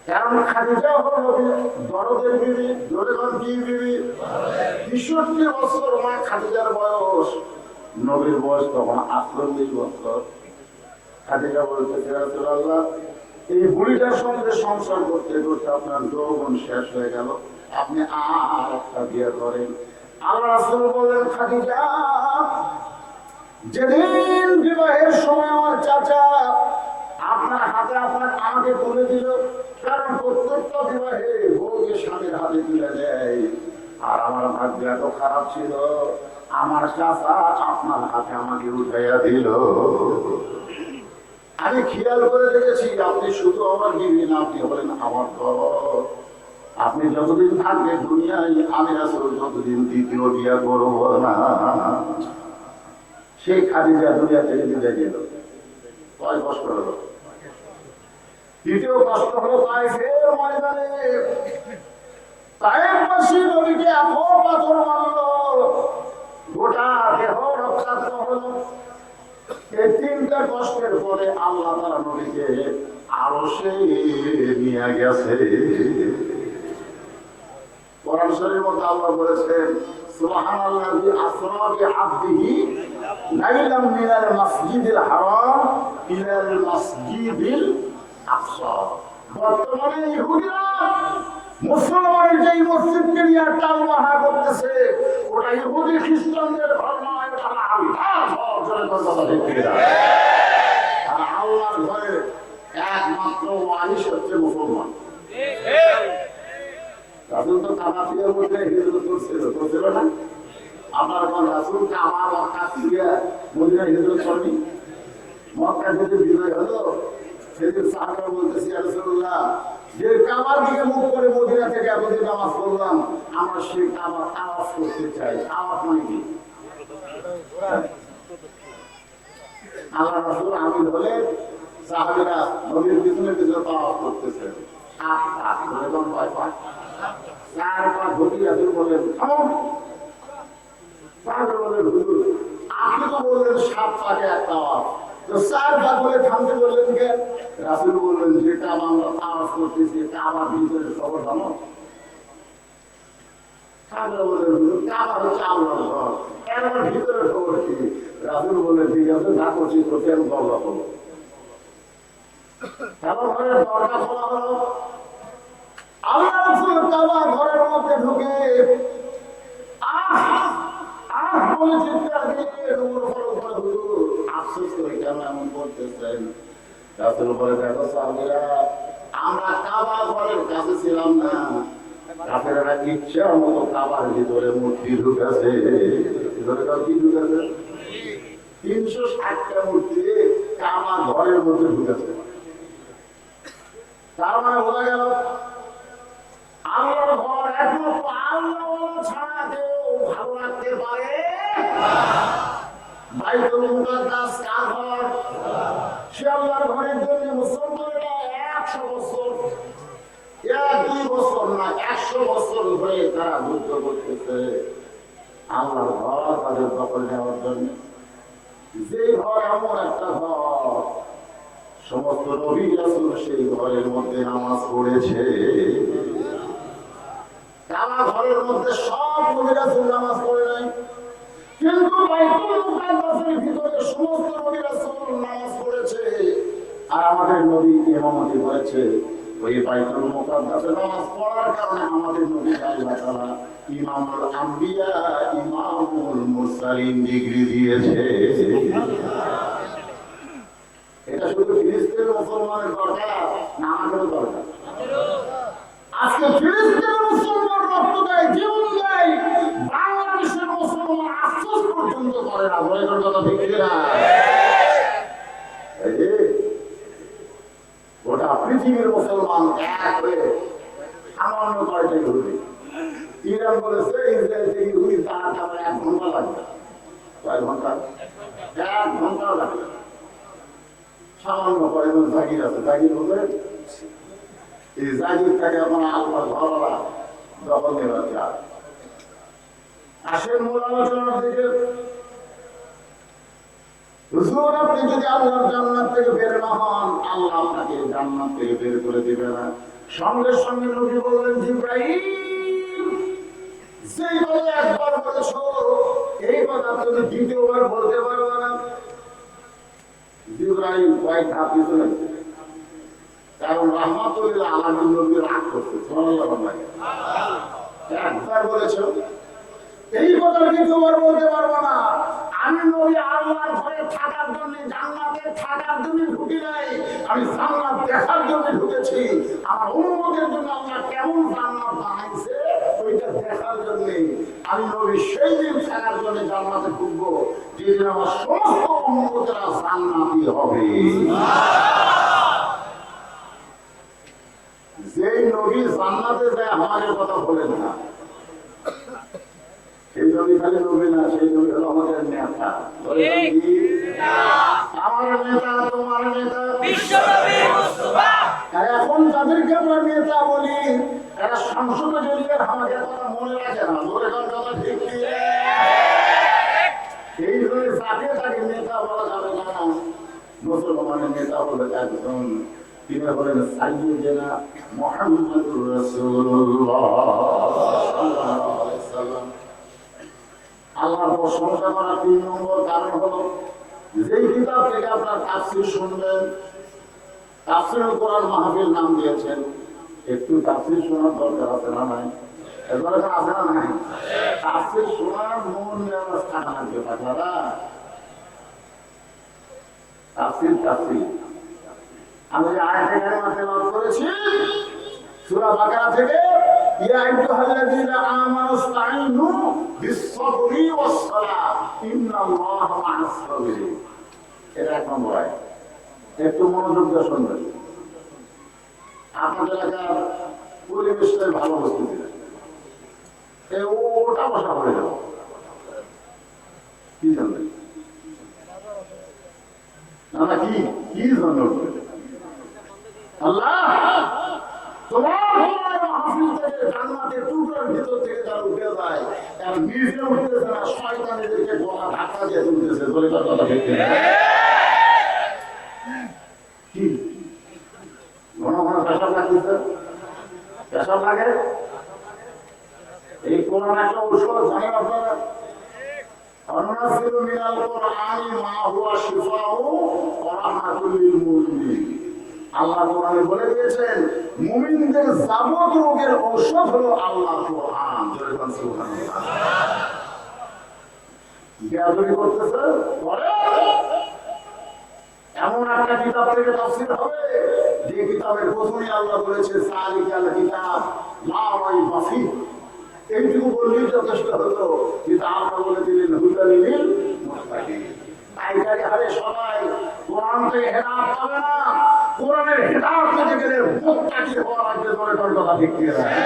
কারণ খাদিজা হল দরদের বিবি। দরদের কি বিবি? ৬৩ বছর মা খাদিজার বয়স, নবীর বয়স তখন ৪৮ বছর। খাদিজা বলতেছে, ইয়া রাসূলুল্লাহ, এই বুড়িটার সঙ্গে সংসার করতে করতে আপনার যৌবন শেষ হয়ে গেল, আপনি আর একটা বিয়ে করেন। আল্লাহ রাসূল বললেন, খাদিজা, যেদিন বিবাহের সময় আমার চাচা আপনার হাতে আমাকে তুলে দিল, কারণ প্রত্যেকটা বিবাহে বউকে স্বামীর হাতে তুলে দেয়, আর আমার ভাগ্য এত খারাপ ছিল, আমার চাচা আপনার হাতে আমাকে উঠাইয়া দিল। আমি খেয়াল করে দেখেছি আপনি শুধু আমার বিবি না, আপনি হলেন আমার ঘর। আপনি যতদিন থাকবেন দুনিয়ায়, আমি রাসূল যতদিন দ্বিতীয় বিয়ে করব না। সেই খাদিজা দুনিয়া থেকে বিদায় গেল। কয় কষ্ট হলো? দ্বিতীয় কষ্ট হলো তায়েফের ময়দানে। তায়েফবাসী নবীকে এত পাথর মারলো, গোটা দেহ রক্তাক্ত হলো। এই তিনটা কষ্টের পরে আল্লাহ তাআলা নবীকে আরশে নিয়ে গেছে। কোরআন শরীফের মধ্যে আল্লাহ বলেছেন, সুবহানাল্লাযী আসরা বিআবদিহি লাইলাম মিনাল মাসজিদিল হারাম ইলাল মাসজিদিল আকসা। বর্তমানে ইহুদিরা মুসলমানের যে মসজিদকে নিয়ে টালমাহা করতেছে, ওটা ইহুদি খ্রিস্টানদের ঘর নয়, ওটা আল্লাহর ঘর। জোরে কথা ঠিক না? আর আল্লাহর ঘরে একমাত্র ওয়ারিশ হচ্ছে মুসলমান। রাসূল তো কাবাতির মধ্যে হিজরত করছিল না? আপনার কোন রাসূল কাবা মক্কা থেকে মদিনা হিজরত করেনি? মক্কা থেকে বিজয় হলো, সেদিন সাহাবারা বলতেছে, ইয়া রাসূলুল্লাহ, যে কাবার দিকে মুখ করে মদিনা থেকে এতদিন নামাজ পড়লাম, আমরা সেই কাবার তাওয়াফ করতে চাই। তাওয়াফ মানে কি? আল্লাহ রাসূল আমির হলে সাহাবীরা নবীর পিছনে পিছনে তাওয়াফ করতেছে। চার পা ধরি রাসূল বলেন, থামো। সাহাবীরা বলেন, বললেন 7 পাকে একটা আওয়াজ, তো 4 পাক বলে থামতে বললেন কে? রাসূল বললেন যে কাবা আমরা আওয়াজ করতেছি, কাবার ভিতরে খবর জানো? সাহাবারা বললেন কাবা হচ্ছে আল্লাহর ঘর, এর ভিতরে খবর কি? রাসূল বললেন ঠিক আছে, যা করছি করছি, আমি দরজা খোলো। কাবা ঘরের দরজা খোলা হলো। আল্লাহ রাসূল কাবা ঘরের মধ্যে ঢুকে বলে চিৎকার দিয়ে দৌড় করে হুজুর আফসোস করে কেন এমন করতেছেন? রাসূল বলে দেখো সাহাবীরা, আমরা কাবা ঘরের কাছে ছিলাম না, কাফেররা ইচ্ছা মতো কাবার ভিতরে মূর্তি ঢুকাছে। ভিতরে কি ঢুকাছে? 360টা মূর্তি কাবা ঘরের মধ্যে ঢুকাছে। তার মানে বোঝা গেল আল্লাহর ঘর একমাত্র আল্লাহ ছাড়া কেউ ভালো রাখতে পারে। বাইতুল মুকাদ্দাস কার ঘর? সে আল্লাহর ঘরের জন্য মুসলমানেরা 100 বছর, 1-2 বছর না 100 বছর ধরে তারা যুদ্ধ করতেছে আল্লাহর ঘর তাদের দখল নেওয়ার জন্য। যে ঘর এমন একটা ঘর, সমস্ত নবী রাসূল সেই ঘরের মধ্যে নামাজ পড়েছে। কাবা ঘরের মধ্যে সব নবী রাসূল নামাজ পড়ে নাই, কিন্তু বাইতুল মুকাদ্দাসের ভিতরে সমস্ত নবী রাসূল নামাজ পড়েছে। আর আমাদের নবী ইমামতি করেছে। ওই বাইতুল মুকাদ্দাসে নামাজ পড়ার কারণে আমাদের নবী আল্লাহ তাআলা ইমামুল আম্বিয়া, ইমামুল মুরসালিন ডিগ্রি দিয়েছে। এটা শুধু ফিলিস্তিনের মুসলমানের দরকার না, আমাদেরও দরকার। আজকে ফিলিস্তিনের মুসলমান রক্ত দেয়, জীবন দেয়, বাংলাদেশের মুসলমান আফসোস পর্যন্ত করে না। বলে কথা ঠিক না? গোটা পৃথিবীর মুসলমান এক হয়ে সামান্য কয়টাই ঘুরবে। ইরান বলেছে ইসরায়েল থেকে ঘুরি তারা 1 ঘন্টা লাগবে। কয় ঘন্টা? 1 ঘন্টাও লাগবে। সামান্য কয়েকজন জাগির আছে, জাগির বলে এই জাগিরটাকে এখন আল্লাহ ঘরওয়ালা দখল নেওয়ার চায়। আসেন মূল আলোচনার দিকে। হুজুর, আপনি যদি আল্লাহর জান্নাত থেকে বের না হন, আল্লাহ আপনাকে জান্নাত থেকে বের করে দিবে না। সঙ্গে সঙ্গে নবী বললেন, জিবরাইল, যেই কথা একবার বলেছো এই কথা তুমি দ্বিতীয়বার বলতে পারবে না। জিবরাইল কয়েক ধাপ পিছনে, কারণ রাহমাতুল আলামিন নবী রাগ করছে। সুবহানাল্লাহ। একবার বলেছো এই কথা দ্বিতীয়বার বলতে পারবো না। আমি নবী আল্লাহর ঘরে থাকার জন্য, জান্নাতে থাকার জন্য ঢুকি নাই, আমি জান্নাত দেখার জন্য ঢুকেছি। আমার উম্মতের জন্য আল্লাহ কেমন জান্নাত বানাইছে ওইটা দেখার জন্য আমি নবী সেই দিন থাকার জন্য জান্নাতে ঢুকবো যেদিন আমার সমস্ত উম্মতেরা জান্নাতি হবে। যেই নবী জান্নাতে যায় আমাদের কথা বলেন না, সেই নবী খালি নবী না, সেই নবী হলো আমাদের নেতা। আমার নেতা, তোমার নেতা বিশ্বনবী মুস্তাফা। আর এখন যাদেরকে আমরা নেতা বলি এরা সংসদে জড়িয়ে আমাদের কথা মনে রাখে না। ধরে কথা ঠিক কি? এই ধরে যাকে তাকে নেতা বলা যাবে না। মুসলমানের নেতা হলো একজন, তিনি হলেন সাইয়্যিদুনা মুহাম্মদুর রাসূলুল্লাহ সাল্লাল্লাহু আলাইহি সাল্লাম। আল্লাহর প্রশংসা করার 3 নম্বর কারণ হলো, যেই কিতাব থেকে আপনার তাফসীর শুনবেন, তাফসীরুল কোরআন মাহফিল নাম দিয়েছেন, একটু তাফসীর শোনার দরকার আছে না নাই? এবারে আছে না নাই? তাফসীর শোনার মন ব্যবস্থা লাগবে বাচ্চারা। তাফসীর আমি যে আয়াতে কারিমা তেলাওয়াত করেছি সূরা বাকারা থেকে, ইয়া আইয়ুহাল্লাযীনা আমানুস্তাঈনু বিস-সাবরি ওয়াস-সালাহ ইন্নাল্লাহা মা'আস-সাবিরিন। এটা 1 নম্বর আয়াত। একটু মনোযোগ দিয়ে শুনবেন। আপনাদের এলাকার পরিবেশটা ভালো বস্তু দিলেন, ওটা বসা হয়ে যাবে। কি জানবেন না? কি জানবেন? আল্লাহ তোমার মাহফিল থেকে জান্নাতের টুকরার ভিতর থেকে যারা উঠে যায়, তারা নিজে উঠতেছে না, শয়তান এদেরকে গলা ধাক্কা টাকা দিয়ে তুলতেছে বলে কথা দেখতে কি ঘন ঘন পেশাব লাগতেছে, পেশাব লাগে। এই কোরআন একটা ঔষধ, জানেন আপনারা? আল্লাহ কোরআনে বলে দিয়েছেন মুমিনদের যাবত রোগের ঔষধ হলো আল্লাহ কোরআন। বেয়াদবি করতেছে, এমন একটা কিতাব থেকে তাফসীর হবে যে কিতাবের প্রথমে আল্লাহ বলেছে সালিকাল কিতাব লা রাইবা ফীহ। এইটুকু বললেই যথেষ্ট হতো, কিন্তু আল্লাহ বলে দিলেন হুদাল লিল মুত্তাকিন। তাই হারে সবাই কোরআন থেকে হেদায়েত পাবে না, কোরআনের হেদায়েত পেতে গেলে মুত্তাকি হওয়া লাগবে। ধরে কথা ঠিক দিয়ে রাখে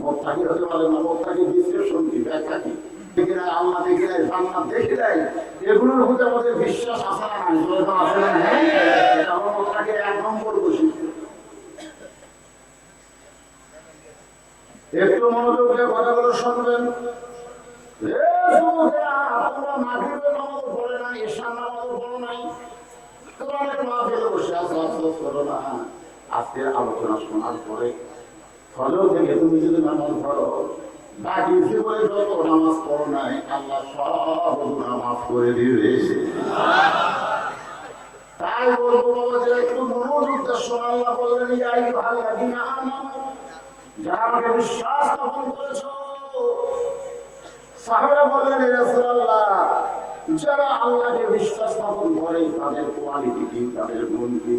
মুত্তাকি হতে পারে না। মুত্তাকি বিশ্লেষণ কি, ব্যাখ্যা কি? দেখে নেয় আল্লাহ, দেখে নেয় জান্নাত, দেখে নেয় এগুলোর প্রতি আমাদের বিশ্বাস আছে না নাই? ধরে তো আছে না? হ্যাঁ, এটা আমার মুত্তাকির 1 নম্বর বৈশিষ্ট্য। একটু মনোযোগ দিয়ে কথাগুলো শুনবেন। তোমরা মাগরিবের নামাজও পড়ে নাই, ঈশার নামাজও পড়ো নাই, কোরআনের মাহফিলে বসে আছো, আফসোস করো না। আজকের আলোচনা শোনার পরে ফজর থেকে তুমি যদি নামাজ পড়ো, বাকি জীবনে যত নামাজ পড়ো নাই আল্লাহ সব গুনাহ মাফ করে দিবে। তাই বলবো বাবা যে একটু মনোযোগ দিয়ে শোনা। আল্লাহ বললেন ইয়া আইয়ুহাল্লাযীনা আমানু, যারা আমাকে বিশ্বাস স্থাপন করেছো। সাহাবারা বললেন ইয়া রাসূলুল্লাহ, যারা আল্লাহকে বিশ্বাস স্থাপন করে তাদের কোয়ালিটি কি, তাদের গুণ কি?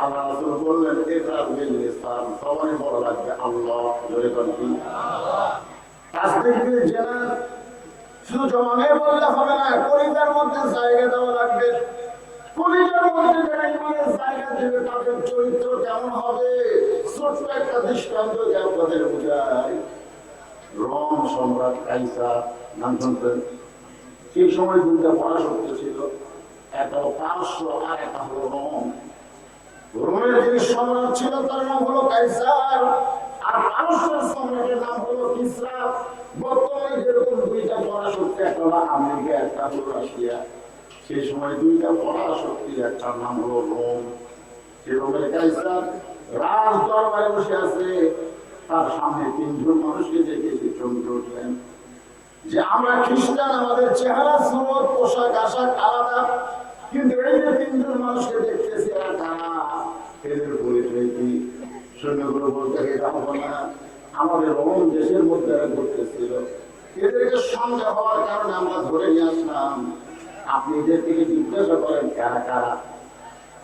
আল্লাহ রাসূল বললেন ইকরার বিল লিসান, সবাই বড় লাগবে আল্লাহ, জোরে করে কি আল্লাহ। তাসদীক বিল জানান, শুধু জবানে বললে হবে না, কলিজার মধ্যে জায়গা দেওয়া লাগবে। কলিজার মধ্যে যারা ইমানের জায়গা দেবে তাদের চরিত্র কেমন হবে? ছোট্ট একটা দৃষ্টান্ত আপনাদের বোঝায়। রোম সম্রাট কাইসার নাম শুনতেন? সেই সময় 2টা পরাশক্তি ছিল, একটা হলো পারস্য আর একটা হলো রোম। রোমের যিনি সম্রাট ছিল তার নাম হলো কাইসার, আর পারস্যের সম্রাটের নাম হলো কিসরা। বর্তমানে যেরকম 2টা পরাশক্তি, একটা হলো আমেরিকা, একটা হলো রাশিয়া, সেই সময় 2টা পরাশক্তির একটার নাম হলো রোম। সেই রোমের কাইসার রাজ দরবারে বসে আছে, তার সামনে 3 জন মানুষকে দেখে চমকে উঠলেন যে আমরা খ্রিস্টান, আমাদের চেহারা, সুরত, পোশাক আশাক আলাদা, কিন্তু এই যে 3 জন মানুষকে দেখতেছি এরা কারা, এদের পরিচয় কি? সৈন্যগুলো বলতে এটা হবে না, আমাদের রোম দেশের মধ্যে এরা ঘুরতেছিল, এদেরকে সঙ্গে হওয়ার কারণে আমরা ধরে নিয়ে আসলাম, আপনি এদের থেকে জিজ্ঞাসা করেন কারা কারা।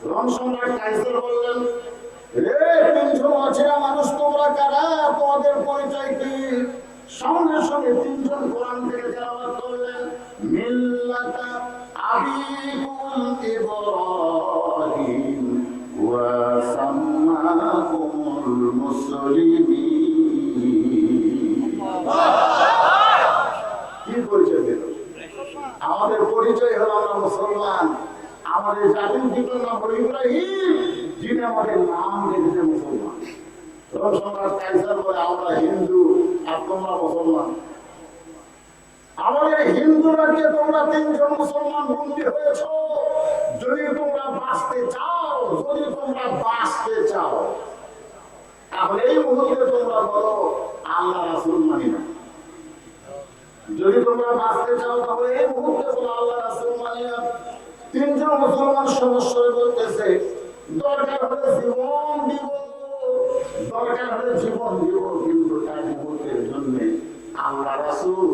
রোম সম্রাট কাইসার বললেন, রে 3 জন অচেনা মানুষ, তোমরা কারা, তোমাদের পরিচয় কি? সঙ্গে সঙ্গে 3 জন কোরআন থেকে তেলাওয়াত করলেন, মিল্লাতা আবিকুম ইব্রাহিম ওয়া সাম্মাকুমুল মুসলিমিন। কি পরিচয় দিল? আমাদের পরিচয় হলো আমরা মুসলমান। আমাদের জাতির পিতার নাম হলো ইব্রাহিম, যিনি আমাদের নাম রেখেছে মুসলমান। রোম সম্রাট কাইসার বলে আমরা হিন্দু আর তোমরা মুসলমান। আমাদের হিন্দু রাজ্যে তোমরা 3 জন মুসলমান বন্দী হয়েছ। যদি তোমরা বাঁচতে চাও, যদি তোমরা বাঁচতে চাও, তাহলে এই মুহূর্তে তোমরা বলো আল্লাহ রাসূল মানি না। যদি তোমরা বাঁচতে চাও তাহলে এই মুহূর্তে বলো আল্লাহ রাসূল মানি না। 3 জন মুসলমান সদস্যরা বলতেছে দরকার হলে জীবন দিব, দরকার হলে জীবন দিব, কিন্তু তাই মুহূর্তের জন্য আল্লাহ রাসূল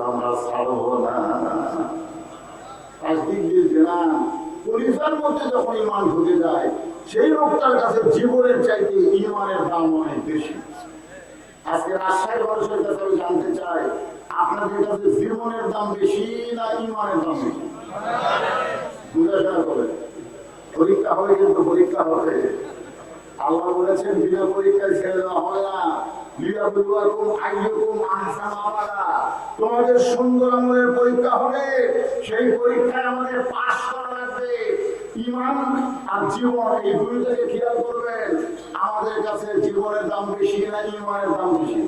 আমরা ছাড়ব না। পরিবার মধ্যে যখন ঈমান ঢুকে যায়, সেই লোকটার কাছে জীবনের চাইতে ঈমানের দাম অনেক বেশি। আজকে রাজশাহীর মানুষের কাছে আমি জানতে চাই, আপনাদের কাছে জীবনের দাম বেশি না ঈমানের দাম বেশি? বুঝাশোনা করে পরীক্ষা হবে, কিন্তু পরীক্ষা হবে। আল্লাহ বলেছেন বিনা পরীক্ষায় ছেড়ে দেওয়া হয় না। তোমাদের সুন্দর আমলের পরীক্ষা হবে, সেই পরীক্ষায় আমাদের পাস করা লাগবে। ঈমান আর জীবন, এই 2টাকে খেয়াল করবেন। আমাদের কাছে জীবনের দাম বেশি না ঈমানের দাম বেশি?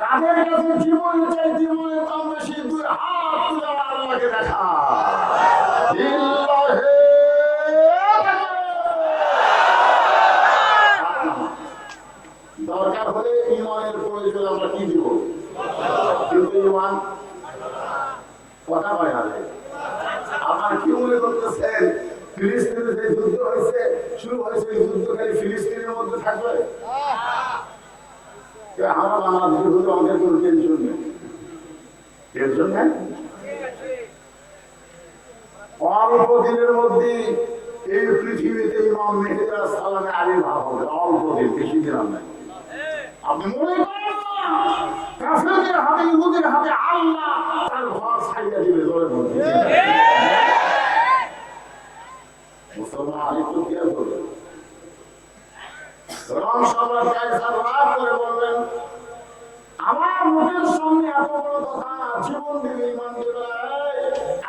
কাদের কাছে জীবন চাই, জীবনের দাম বেশি, দুই হাত তুলে আল্লাহকে দেখা। দরকার হলে ইমানের প্রয়োজন আমরা কি দিব, কিন্তু ইমান কথা হয় না। আপনার কি মনে করতেছেন ফিলিস্তিনে যে যুদ্ধ হয়েছে, শুরু হয়েছে, এই যুদ্ধ খালি ফিলিস্তিনের মধ্যে থাকবে? আমরা বাংলাদেশের যুদ্ধ আমাদের কোনো টেনশন নেই, টেনশন নেই। অল্প দিনের মধ্যে এই পৃথিবীতে ইমাম মেহেদী আলাইহিস সালামের আবির্ভাব হবে, অল্প দিন, বেশি দিন আর নাই। আপনি মনে করেন না কাফেরদের হাতে, ইহুদির হাতে আল্লাহ তার ঘর ছাইয়া দিবে জলের মধ্যে? মুসলমান আরেকটু খেয়াল করবেন। রোম সম্রাট কায়সার রাগ করে বললেন, আমার মুখের সামনে এত বড় কথা, জীবন দিবে ইমান দিবে,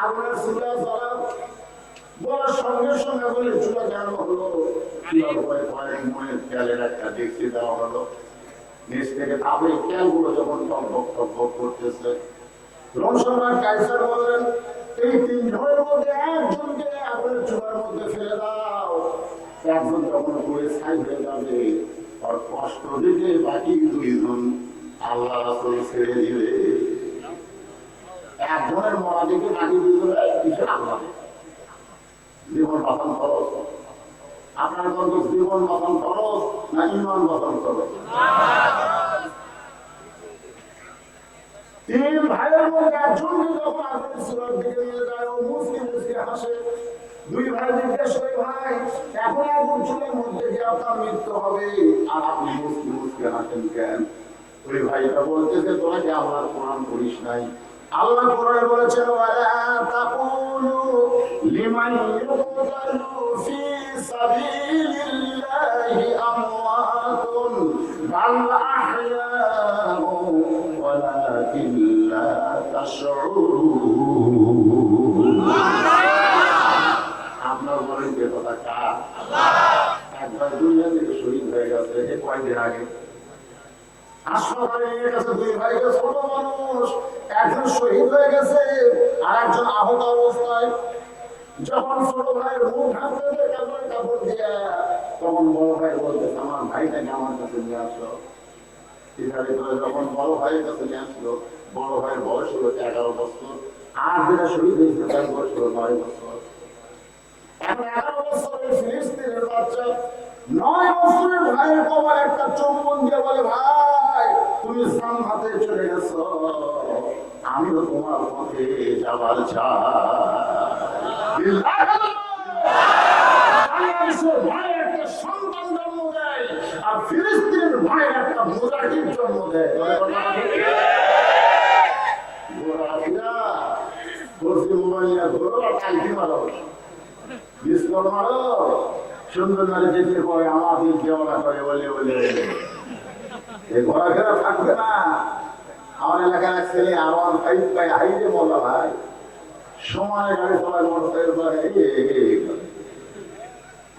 আগুনের চুলা জ্বলা বলার সঙ্গে সঙ্গে বলে চুলা কেন হলো, চুলার ভয়ে কয়েক মনের তেলের একটা ডেকচি দেওয়া হলো, নিচ থেকে তাপে তেলগুলো যখন টকবক টকবক করতেছে, রোম সম্রাট কায়সার বললেন, এই তিনজনের মধ্যে একজনকে আগুনের চুলার মধ্যে ফেলে দাও। একজন যখন পুড়ে ছাই হয়ে যাবে, আর কষ্ট দিকে বাকি দুইজন আল্লাহ রাসূল ছেড়ে দিবে। একজনের মরা দিকে বাকি দুইজনের কিসের আল্লাহ? জীবন বাঁচান খরচ। আপনার কিন্তু জীবন বাঁচান খরচ না ইমান বাঁচান খরচ? তিন ভাইয়ের মধ্যে একজনকে যখন আগুনের চুলার দিকে নিয়ে যায়, ও মুসকি মুসকি হাসে। দুই ভাই জিজ্ঞেস করে, ভাই এখন আগুন চুলার মধ্যে গিয়ে আপনার মৃত্যু হবে, আর আপনি মুসকি মুসকি হাসেন কেন? ওই ভাইটা বলতেছে, তোরা কি আল্লাহর কোরআন পড়িস নাই? আল্লাহ কোরআনে বলেছেন, ওয়ালা তাকুলু লিমান ইউকতালু ফি সাবিলিল্লাহি আমওয়াতুন বাল আহয়াউ ওয়ালাকিন লা তাশউরুন। আপনার বলেন যে কথা কার? একবার দুনিয়া থেকে শহীদ হয়ে গেছে কয়েকদিন আগে, হাসপাতালে নিয়ে গেছে দুই ভাইকে, ছোট মানুষ, একজন শহীদ হয়ে গেছে আর একজন আহত অবস্থায়। যখন ছোট ভাইয়ের মুখ ঢাকতে কাপড় কাপড় দিয়ে, তখন বড় ভাই বলতেছে, আমার ভাইটাকে আমার কাছে নিয়ে আসলো। যখন বড় ভাইয়ের কাছে নিয়ে আসলো, বড় ভাইয়ের বয়স হলো 11 বছর, আর যেটা শহীদ হয়েছে তার বয়স হলো 9 বছর। এখন 11 বছরের ফিলিস্তিনের বাচ্চা 9 বছরের ভাইয়ের কপালে একটা চুম্বন দিয়ে বলে, ভাই তুমি জান্নাতে চলে গেছো, আমিও তোমার পথে যাবার চাই। বাংলাদেশের ভাই একটা সন্তান জন্ম দেয়, আর ফিলিস্তিনের ভাই একটা মুজাহিদ জন্ম দেয়। ঘোরাফেরা করছি, মোবাইল নিয়ে ঘোরো আর টাইপি মারো, বিস্কল মারো, সুন্দর নারী যেতে পরে আমার দিন কেমনা করে বলে বলে এই ঘোরাফেরা থাকবে না। আমার এলাকার এক ছেলে আমার হাইটে মজা ভাই, সময় গাড়ি চলায় মোটরসাইকেল।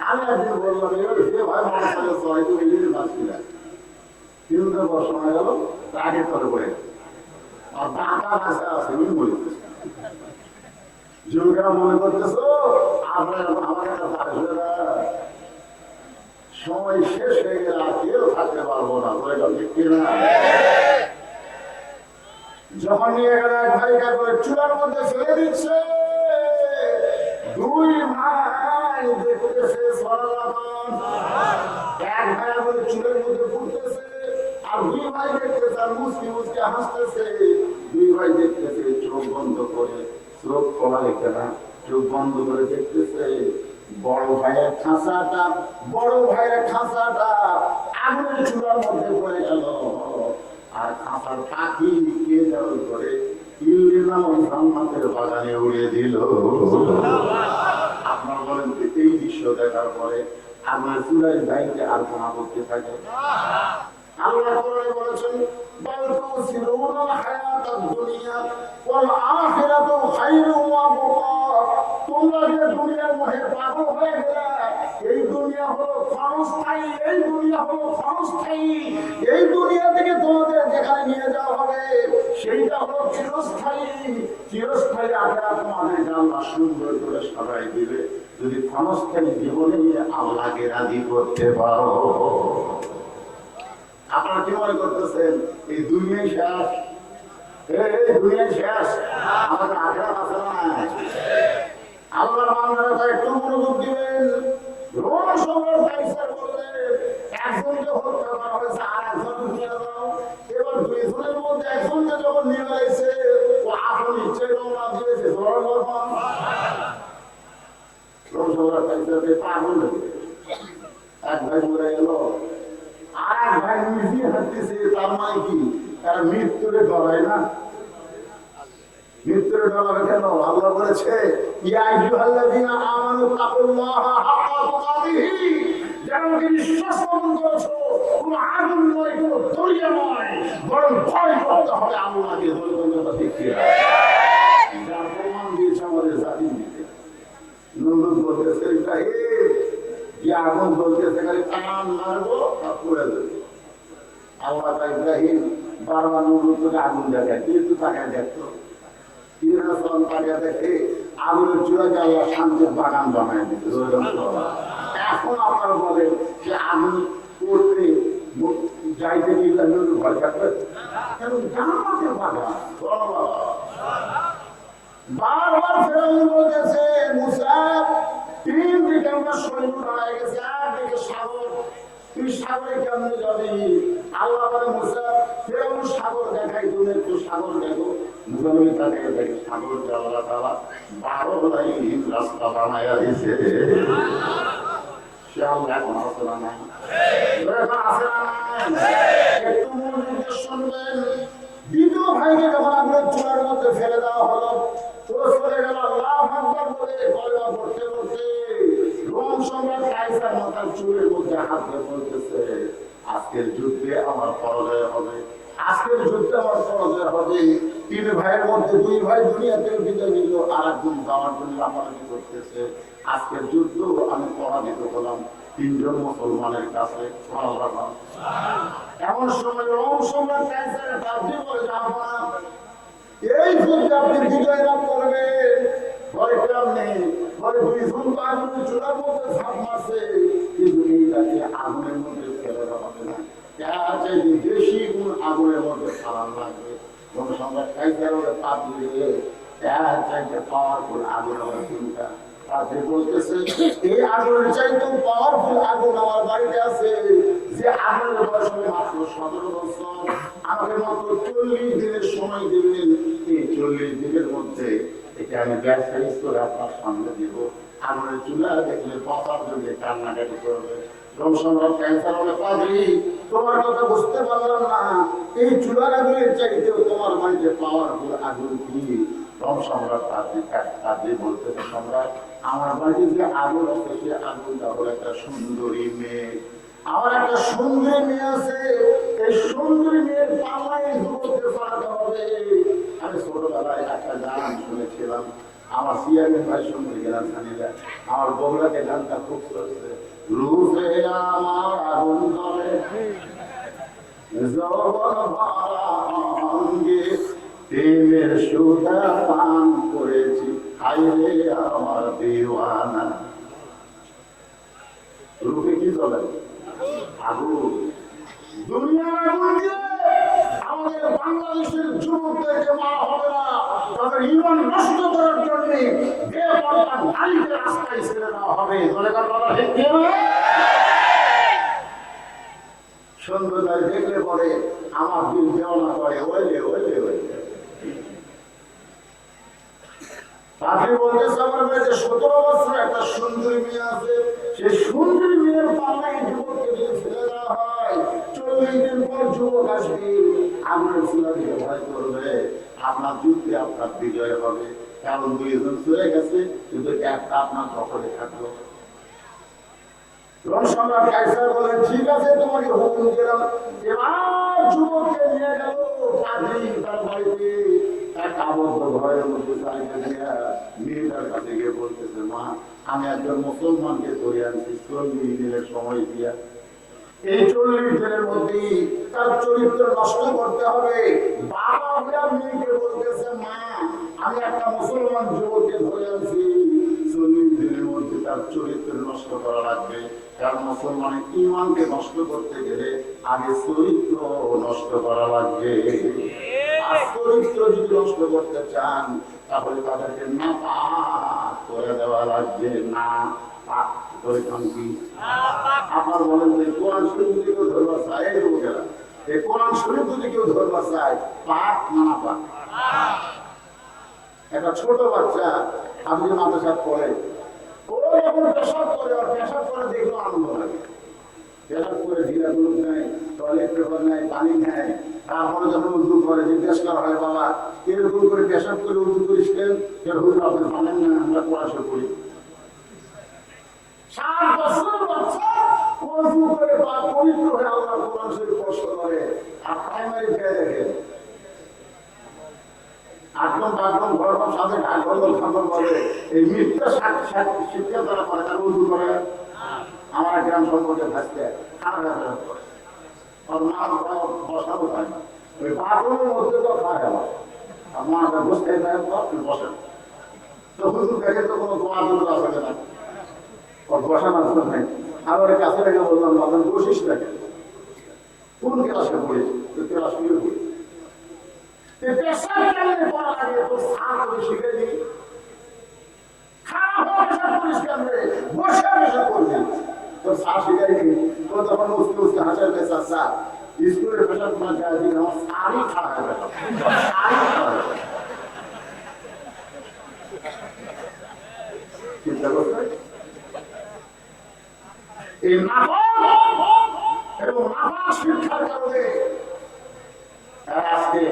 আমি একদিন বললাম, যে ভাই মোটরসাইকেল চলাই তুমি ইলিশ মাছছিলাম, কিন্তু সময় গেল আগে তলে পড়ে গেল, আর টাকা ভাষা আছে আমি বলি, যুবকেরা মনে করতেছো আমরা আমার একটা সময় শেষ হয়ে গেলে আর কেউ থাকতে পারবো না, যখন নিয়ে গেল এক ভাইকে করে চুলার মধ্যে ফেলে দিচ্ছে, দুই ভাই দেখতেছে এক ভাই করে চুলের মধ্যে পুড়তেছে, আর দুই ভাই দেখতেছে আর মুসকি মুসকি হাসতেছে। দুই ভাই দেখতেছে চোখ বন্ধ করে, চোখ খোলা রেখে না, চোখ বন্ধ করে দেখতেছে বড় ভাইয়ের খাঁচাটা আগুনের চুলার মধ্যে পড়ে গেল, আর খাঁচার পাখি কে যাওয়ার করে জান্নাতের বাগানে উড়িয়ে দিল। আপনার বলেন এই দৃশ্য দেখার পরে আপনার চুলাই ভাইকে আর কোনা করতে থাকে? আল্লাহ কোরআনে বলেছেন, বাল তুসিরুনাল হায়াতাদ দুনিয়া ওয়াল আখিরাতু খায়রুন ওয়া আবকা। তোমরা যে দুনিয়ার মোহে পাগল হয়ে গেলে, এই দুনিয়া হলো ক্ষণস্থায়ী, এই দুনিয়া হলো ক্ষণস্থায়ী, এই দুনিয়া দুনিয়া থেকে তোমাদের যেখানে নিয়ে যাওয়া হবে সেইটা হলো চিরস্থায়ী। চিরস্থায়ী আখিরাত তোমাদেরকে আল্লাহ সুন্দর করে সাজাই দিবে যদি ক্ষণস্থায়ী জীবনে আল্লাহকে রাজি করতে পারো। আপনারা কি মনে করতেছেন এই দুনিয়ায় শেষ? এই দুনিয়ায় শেষ, আমাদের আখিরাত আছে না? আল্লাহর বান্দারা একটু মনোযোগ দিবেন। রোম সম্রাট কাইসার বললেন একজনকে হত্যা করা হয়েছে আর একজনকে নিয়ে যাও। এবার দুইজনের মধ্যে একজনকে যখন নিয়ে গেছে ও আপন ইচ্ছে রওনা দিয়েছে। রোম সম্রাট কাইসারকে পাগল লেগে এক ভাই মরে গেল, আর এক ভাই নিজে হাঁটতেছে। তার মানে কি তারা মৃত্যুরে ডরায় না? মৃত্যুরে ডরাবে কেন? আল্লাহ বলেছে ইয়া আইয়ুহাল্লাযীনা আমানু তাকুল্লাহা হাক্কা তুকাতিহি, যারা আমাকে বিশ্বাস স্থাপন করেছো কোন আগুন নয়, কোন দরিয়া নয়, বরং ভয় করতে হবে আল্লাহকে। কথা ঠিক কি? যার প্রমাণ দিয়েছে আমাদের জাতির দিতে। নমরুদ বলতেছে ইব্রাহিম যে আগুন জ্বলতেছে খালি টান মারবো আর পুড়ে দেবে। আল্লাহ তাই ইব্রাহিম বারবার নমরুদকে আগুন দেখায়, কিন্তু তাকায় দেখতো দেখে আগুনের চূড়াকে আল্লাহ শান্তির বাগান বানায় দিতে। এখন আপনারা বলেন সে আগুন করতে যাইতে ভয় থাকবে কেন? জান্নাতের বাগান। বারবার ফেরাউন বলতেছে মুসা তিন দিকে আমরা সৈন্য দাঁড়ায় গেছে, একদিকে সাগর, তুই সাগরে কেমনে যাবি? আল্লাহ বলে মুসা ফেরাউন সাগর দেখাই, তুমি একটু সাগর দেখো। মুসানবী তাকে দেখে সাগর আল্লাহ তাআলা 12 লাইন রাস্তা বানায়া দিয়েছে। সে আল্লাহ এখন আছে না নাই? আছে না নাই? একটু মনোযোগ দিয়ে শুনবেন। দ্বিতীয় ভাইকে যখন আগুনের চুলার মধ্যে ফেলে দেওয়া হলো, ও চলে গেল আল্লাহু আকবার বলে কলেমা পড়তে পড়তে। রোম সম্রাট কাইসার মাথার চুলের মধ্যে হাত দিয়ে বলতেছে আজকের যুদ্ধে আমার পরাজয় হবে, আজকের যুদ্ধে আমার পরাজয় হবে। তিন ভাইয়ের মধ্যে দুই ভাই দুনিয়া থেকে বিদায় নিল, আর একজন যাওয়ার জন্য লাফালাফি করতেছে। আজকের যুদ্ধ আমি পরাজিত হলাম তিনজন মুসলমানের কাছে। এমন সময় রোম সম্রাট কাইসার দাবি করে যাবো না, এই যুদ্ধে আপনি বিজয় লাভ করবেন। ভয় কেমনে? ভয় দুইজন আগুনের চূড়ার মধ্যে ঝাঁপ মারছে, কিন্তু এইটাকে আগুনের মধ্যে ফেলে দেওয়া হবে না। বেশি গুণ আগুনের মধ্যে ফালান লাগবে। রোম সম্রাট কাইসার পাপ দিয়ে চাইতে পাওয়ারফুল আগুন আমার চিন্তা তাদের বলতেছে এই আগুনের চাইতে পাওয়ারফুল আগুন আমার বাড়িতে আছে। যে আগুনের বয়স হবে মাত্র 17 বছর, আমাকে মাত্র 40 দিনের সময় দেবেন। এই 40 দিনের মধ্যে এটা আমি ব্যবসায়ী করে আপনার সামনে দিব। আগুনের চুলা দেখলে বাঁচার জন্য কান্নাকাটি করবে। রোম সম্রাট কাইসার বলে পাদ্রী তোমার কথা বুঝতে পারলাম না, এই চুলার আগুনের চাইতেও তোমার বাড়িতে পাওয়ারফুল আগুন কি? রোম সম্রাট পাদ্রী বলতেছে সম্রাট আমার বাড়িতে যে আগুন আছে সে আগুনটা হলো একটা সুন্দরী মেয়ে। আমার একটা সুন্দরী মেয়ে আছে, এই সুন্দরী মেয়ের পাল্লায় যুবককে পাঠাতে হবে। আমি ছোটবেলায় একটা গান শুনেছিলাম, আমার সিয়ারের ভাই শুনতে গেলাম জানিলা, আমার বগুড়াতে গানটা খুব চলছে। রূপে আমার আগুন জ্বলে যৌবন ভরা অঙ্গে, প্রেমের সুধা পান করেছি হায়রে আমার দিওয়ানা। রূপে কি জ্বলে? আগুন। দুনিয়ার আগুন দিয়ে আমাদের বাংলাদেশের যুবকদেরকে মারা হবে না, তাদের জীবন নষ্ট করার জন্য বেপরোয়া নারীকে রাস্তায় ছেড়ে দেওয়া হবে। সুন্দর দেখলে পরে আমার দিন দেওয়া করে ওইলে ওইলে ওইলে। পাখি বলতেছে আমার কাছে 17 বছর একটা সুন্দরী মেয়ে আছে, সে সুন্দরী মেয়ের পাল্লায় যুবককে যদি ফেলে দেওয়া হয় 40 দিন পর যুবক আসবে, আগুনের চুলা দিকে ভয় করবে। আপনার যুদ্ধে আপনার বিজয় হবে, কারণ দুইজন চলে গেছে কিন্তু একটা আপনার দখলে থাকলো। রোম সম্রাট কাইসার বলেন ঠিক আছে তোমাকে হুকুম দিলাম। এবার যুবককে নিয়ে গেল পাদ্রী তার বাড়িতে, এক আবদ্ধ ঘরের মধ্যে মেয়েটার কাছে গিয়ে বলতেছে মা আমি একজন মুসলমানকে ধরে আনছি 40 দিনের সময় দিয়া, এই 40 দিনের মধ্যেই তার চরিত্র নষ্ট করতে হবে। বাবা হয়ে মেয়েকে বলতেছে, মা আমি একটা মুসলমান যুবককে ধরে আনছি, 40 দিনের মধ্যে তার চরিত্র নষ্ট করা লাগবে। কারণ মুসলমানের ঈমানকে নষ্ট করতে গেলে আগে চরিত্র নষ্ট করা লাগবে। আর চরিত্র যদি নষ্ট করতে চান তাহলে তাদেরকে না পাক করে দেওয়া লাগবে। না পাক করে কি আপনার বলেন যে কোরআন শরীফ যদি কেউ ধরবা চায়, এই লোকেরা এই কোরআন শরীফ যদি কেউ ধরবা চায়, পাক না পাক? একটা ছোট বাচ্চা আপনি মাদ্রাসায় পড়ে, ও যখন পেশাব করে, আর পেশাব করে দেখলেও আনন্দ লাগে। পেশাব করে ঢিলা গুলো নেয়, টয়লেট পেপার নেয়, পানি নেয়, তারপরে যখন উদ্যোগ করে জিজ্ঞাসা হয়, বাবা এরকম করে পেশাব করে উদ্যোগ করিস কেন? হুজুর আপনি জানেন না আমরা পড়াশোনা করি। 7 বছর বাচ্চা ওযু করে পাক পবিত্র হয়ে আল্লাহর কোরআন শরীফ কষ্ট করে, আর প্রাইমারি খেয়ে দেখেন একদম গরম সাথে ঢাকল খাবার করে, এই মিথ্যা শিক্ষা তারা করে, তারা উজু করে। আমার গ্রাম সম্পর্কে ভাসতে খারাপ করে, বসানো হয় না, ওই বাথরুমের মধ্যে তো খায় আমার আমার বসতে বসেন তো হুজুর দেখে তো কোনো দোয়া দুটো আসবে না, ওর বসানো আসবে নাই। আমার কাছে রেখে বললাম, বাবা বসিস দেখে কোন ক্লাসে পড়েছি, ক্লাস শুরু করি স্কুলের পেশা তোমার সারি খাওয়া চিন্তা করতে এই এবং নাপাক শিক্ষার কারণে আজকে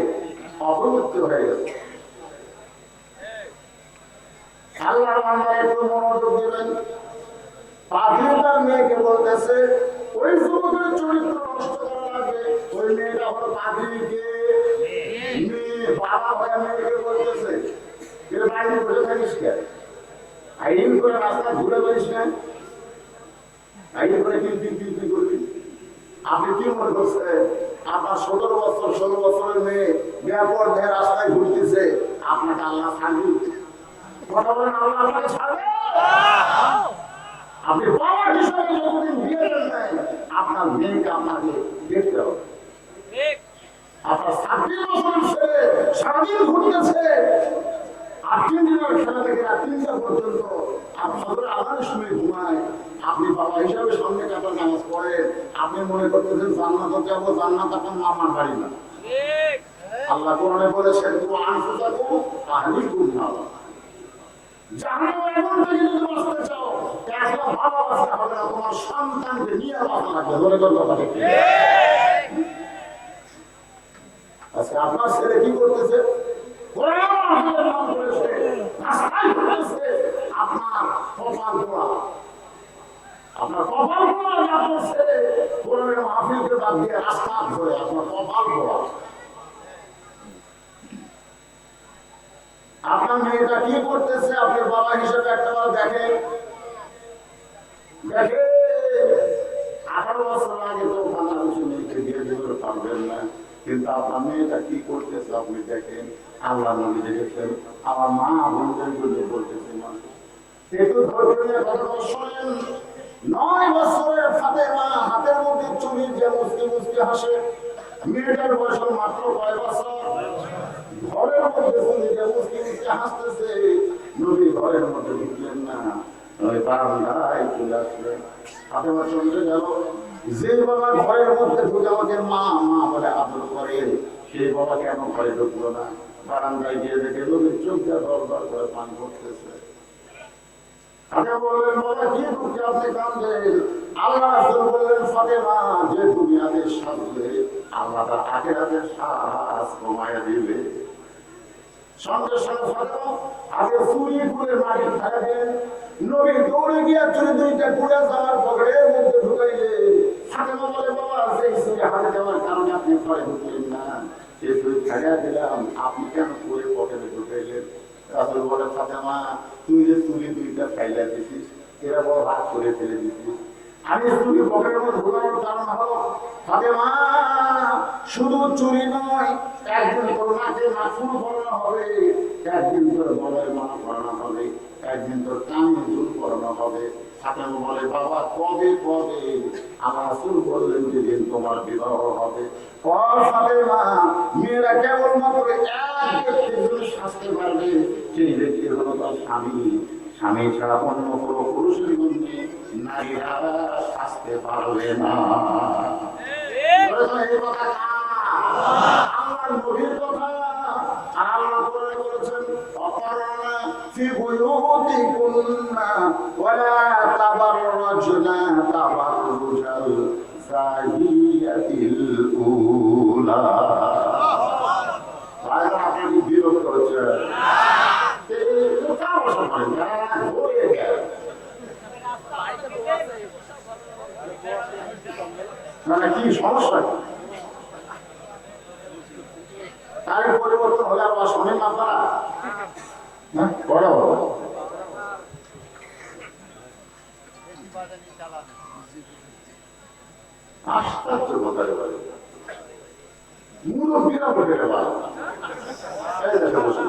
অপবিত্র হয়ে গেছে। আল্লাহর বান্দারা একটু মনোযোগ দেবেন। পাদ্রী তার মেয়েকে বলতেছে, ওই যুবকের চরিত্র নষ্ট করা লাগবে। ওই মেয়েটা হলো পাদ্রীকে মেয়ে, বাবা হয়ে মেয়েকে বলতেছে, এর বাইরে বসে থাকিস কেন? আইন করে রাস্তা ঘুরে বেড়িস না, আইন করে কি করবি? আপনি কি মনে করছেন আপনার 17 বছর 16 বছরের মেয়ে ব্যাপর দেহে রাস্তায় ঘুরতেছে, আপনাকে আল্লাহ ছাড়বে? কথা বলেন, আল্লাহ আপনাকে ছাড়বে? আপনি বাবা হিসাবে যতদিন বিয়ে দেন নাই, আপনার মেয়েকে আপনাকে দেখতে হবে। আপনার 26 বছরের ছেলে সারাদিন ঘুরতেছে, আর 3 দিনের খেলা থেকে রাত 3টা পর্যন্ত আপনাদের আদানের সময় ঘুমায়। আপনি বাবা হিসাবে সামনে কাতার নামাজ পড়েন, আপনি মনে করতেছেন জান্নাতে যাবো, জান্নাত আপনার মামার বাড়ি না। আল্লাহ কোরআনে বলেছেন, তো আনফুসাকুম আহলিকুম নারা। জাহান্নামের আগুন থেকে যদি বাঁচতে চাও, একলা বাবা বাঁচতে হবে না, তোমার সন্তানকে নিয়ে বাঁচা লাগবে। ধরে ধরে কথা ঠিক। আজকে আপনার ছেলে কি করতেছে? আপনার কপাল পোড়া, আপনার কপাল পোড়া। আপনার ছেলে কোরআনের মাহফিলকে বাদ দিয়ে রাস্তা ধরে, আপনার কপাল পোড়া। আপনার মেয়েটা কি করতেছে আপনি বাবা হিসেবে একটা বার দেখেন। 18 বছর আগে তো বাংলাদেশে মেয়েকে বিয়ে দিতে পারবেন না, কিন্তু আপনার মেয়েটা কি করতেছে আপনি দেখেন। আল্লাহ নবী দেখেছেন, আমার মা বোনদের জন্য বলতেছে, না একটু ধৈর্য নিয়ে কথা শোনেন। 9 বছরের ফাতেমা হাতের মধ্যে চুরি যে মুসকি মুসকি হাসে, মেয়েটার বয়স মাত্র কয় বছর, ঘরের মধ্যে চুরি যে মুসকি মুসকি হাসতেছে। নবী ঘরের মধ্যে ঢুকলেন না, ওই বারান্দায় চলে আসলেন। ফাতেমা চলে গেল। যে বাবা ঘরের মধ্যে ঢুকে আমাকে মা মা বলে আদর করে, সেই বাবা কেন ঘরে ঢুকলো না? বারান্দায় গিয়ে দেখে নবীর চোখ দিয়ে দর দর করে পান করতেছে। আগে বললেন, বাবা কি ঢুকে আপনি কাঁদলেন? আল্লাহ রাসূল বললেন, ফাতেমা যে দুনিয়াতে সাজলে আল্লাহ তার আখিরাতের শ্বাস কমায়া দিবে। সঙ্গে সঙ্গে ফাতেমা আগে চুরি করে মাটি ফেলে দেন। নবী দৌড়ে গিয়ে চুরি দুইটা পুড়ে যাওয়ার পকেটের মধ্যে ঢুকাইলে। ফাতেমা বলে, বাবা সেই চুরি হাতে দেওয়ার কারণে আপনি ঘরে ঢুকলেন না, সে চুরি ফেলে দিলাম, আপনি কেন পুরে পকেটে ঢুকাইলেন? রাসূল বলে, ফাতেমা তুই যে চুরি দুইটা ফাইলা দিছিস, এরা বড় ভাগ করে ফেলে দিছিস। আমি চুরি পকেটের মধ্যে ঢুকানোর কারণ হলো ফাতেমা শুধু চুরি নয়, একদিন তোর নাকে নাখুন করানো হবে, একদিন তোর গলায় মালা করানো হবে, একদিন তোর কানে চুল করানো হবে। হাকিম বলে বাবা কবে কবে? আমার রাসূল বললেন যেদিন তোমার বিবাহ হবে। ফাতেমা, মেয়েরা কেবলমাত্র এক ব্যক্তির জন্য শাস্তি পারবে, সেই ব্যক্তি হলো তার স্বামী। স্বামী ছাড়া অন্য কোনো পুরুষের জন্য নারীরা শাস্তি পারবে না। এই কথা আল্লাহর নবীর কথা। আল্লাহ কোরআনে বলেছেন অকারনা ফি বুয়ুতিকুন্না ওয়ালা তাবাররাজনা তাবাররুজাল জাহিলিয়াতিল উলা। বাইরে আপনি বিরক্ত হচ্ছেন, এই কথা বসা করেন না, হয়ে গেল মানে কি সমস্যা? তার পরিবর্তন হলে আবার শোনেন আপনারা না? বড় আশ্চর্য কথা বলে মুরব্বীরা বলে রে বাবা, এই দেখে বসে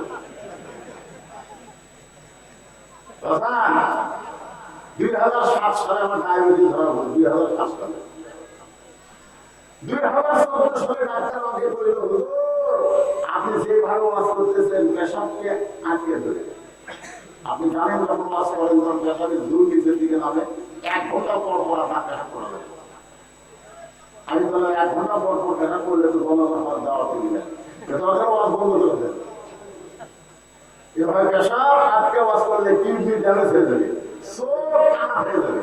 2007 সালে আমার ডায়াবেটিস ধরা হলো। 2007 সালে 2014 সালে ডাক্তার আমাকে বলল, আপনি যেভাবে ওয়াজ করতেছেন পেশাবকে আটকে ধরে। আপনি জানেন যখন ওয়াজ করেন তখন পেশাবের দূর নিচের দিকে নামে 1 ঘন্টা পর পর আপনার পেশাব করা যাবে। আমি বললাম 1 ঘন্টা পর পর পেশাব করলে তো গণনা দেওয়া ঠিক না, দরকার ওয়াজ বন্ধ করে দেন। এভাবে পেশাব আটকে ওয়াজ করলে কিডনি ড্যামেজ হয়ে যাবে, সব কানা হয়ে যাবে।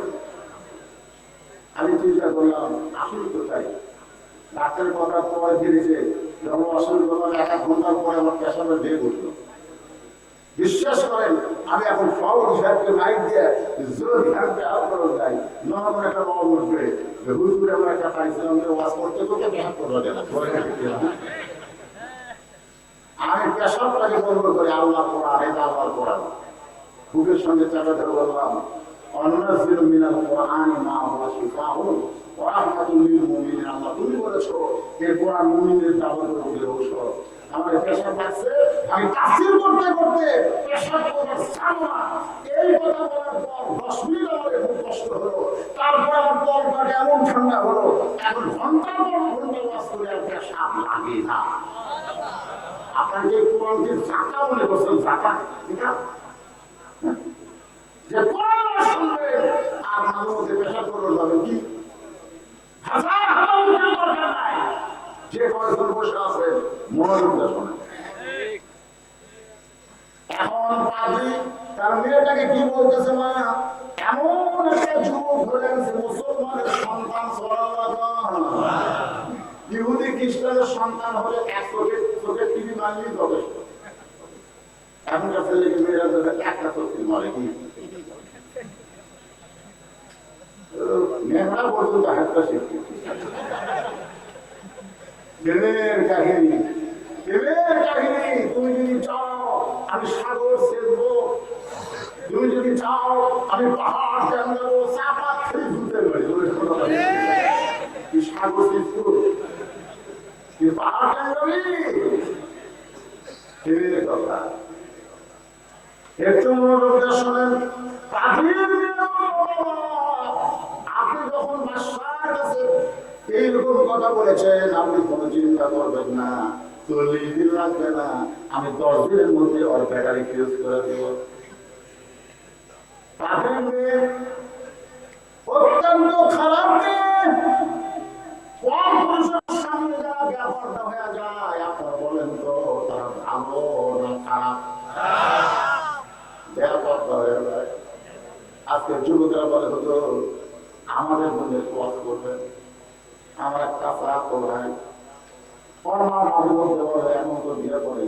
আমি চিন্তা করলাম আসলে তো তাই। ডাক্তারের কথা পরে ফিরেছে, যখন আসলে করলাম 1 ঘন্টার পরে আমার পেশাবের বেগ উঠলো। বিশ্বাস করেন আমি এখন ফাউল সাহেবকে লাইট দিয়ে জোর ধ্যানকে আউট করে যাই, নরম একটা বাবা বসবে হুজুরে আমরা একটা পাইছিলাম ওয়াজ করতে তোকে ব্যায়াম করবো না। আমি পেশাবটাকে বন্ধ করে আল্লাহ কোরআন, এটা আল্লাহর কোরআন বুকের সঙ্গে চাপা ধরে বললাম অন্নাযিলু মিনাল কোরআনি মা হুয়া শিফাউন ওয়া রাহমাতুল লিল মুমিনিন। আল্লাহ তুমি বলেছো এই কোরআন মুমিনদের যাবতীয় ঔষধ। আমার পেশাব লাগছে, আমি তাফসীর করতে করতে পেশাব করার সামনা এই কথা বলার পর 10 মিনিট আমার খুব কষ্ট হলো। তারপর আমার কলটা এমন ঠান্ডা হলো, এখন ঘন্টার পর ঘন্টা ওয়াজ করে আর পেশাব লাগে না। আপনার যে কোরআনকে জাকা মনে করছেন, জাকা এটা যে কোরআন শুনবে আর মাঝে মধ্যে পেশাব করে যাবে কি হাজার হাজার উঠে দরকার নাই, যে কয়েকজন বসে আছে মনোযোগ দিয়ে শোনে। এখন পাজি তার মেয়েটাকে কি বলতেছে, মা এমন একটা যুবক হয়ে গেছে মুসলমানের সন্তান, ইহুদি খ্রিস্টানের সন্তান হলে এক চোখে টিভি মারলেই যথেষ্ট। এখনকার ছেলেকে মেয়েরা একটা চোখে মারে কি মেঘনা পর্যন্ত হাতটা শিখছে। প্রেমের কাহিনী, প্রেমের কাহিনী। তুমি যদি চাও আমি সাগর সেচবো, তুমি যদি চাও আমি পাহাড় জানবো, চাপা খেয়ে ঘুরতে পারি। সাগর সেচবো, পাহাড় জানবি, প্রেমের কথা। একটু মনোযোগ দিয়ে শোনেন। আপনি যখন বাদশার কাছে এইরকম কথা বলেছেন, আপনি কোনো চিন্তা করবেন না, 40 দিন লাগবে না, আমি 10 দিনের মধ্যে ওর ব্যাটারি ফিউজ করে দেব। অত্যন্ত খারাপ সামনে যারা ব্যাপারটা হয়ে যায়, আপনারা বলেন তো তারা ভালো না খারাপ? ব্যাপারটা হয়ে যায়। আজকে যুবকরা বলে হতো আমাদের মধ্যে ওয়াজ করবেন, আমার একটা চাচা ভাই ওর মা মাঝে মধ্যে বলে এমন তো বিয়ে করে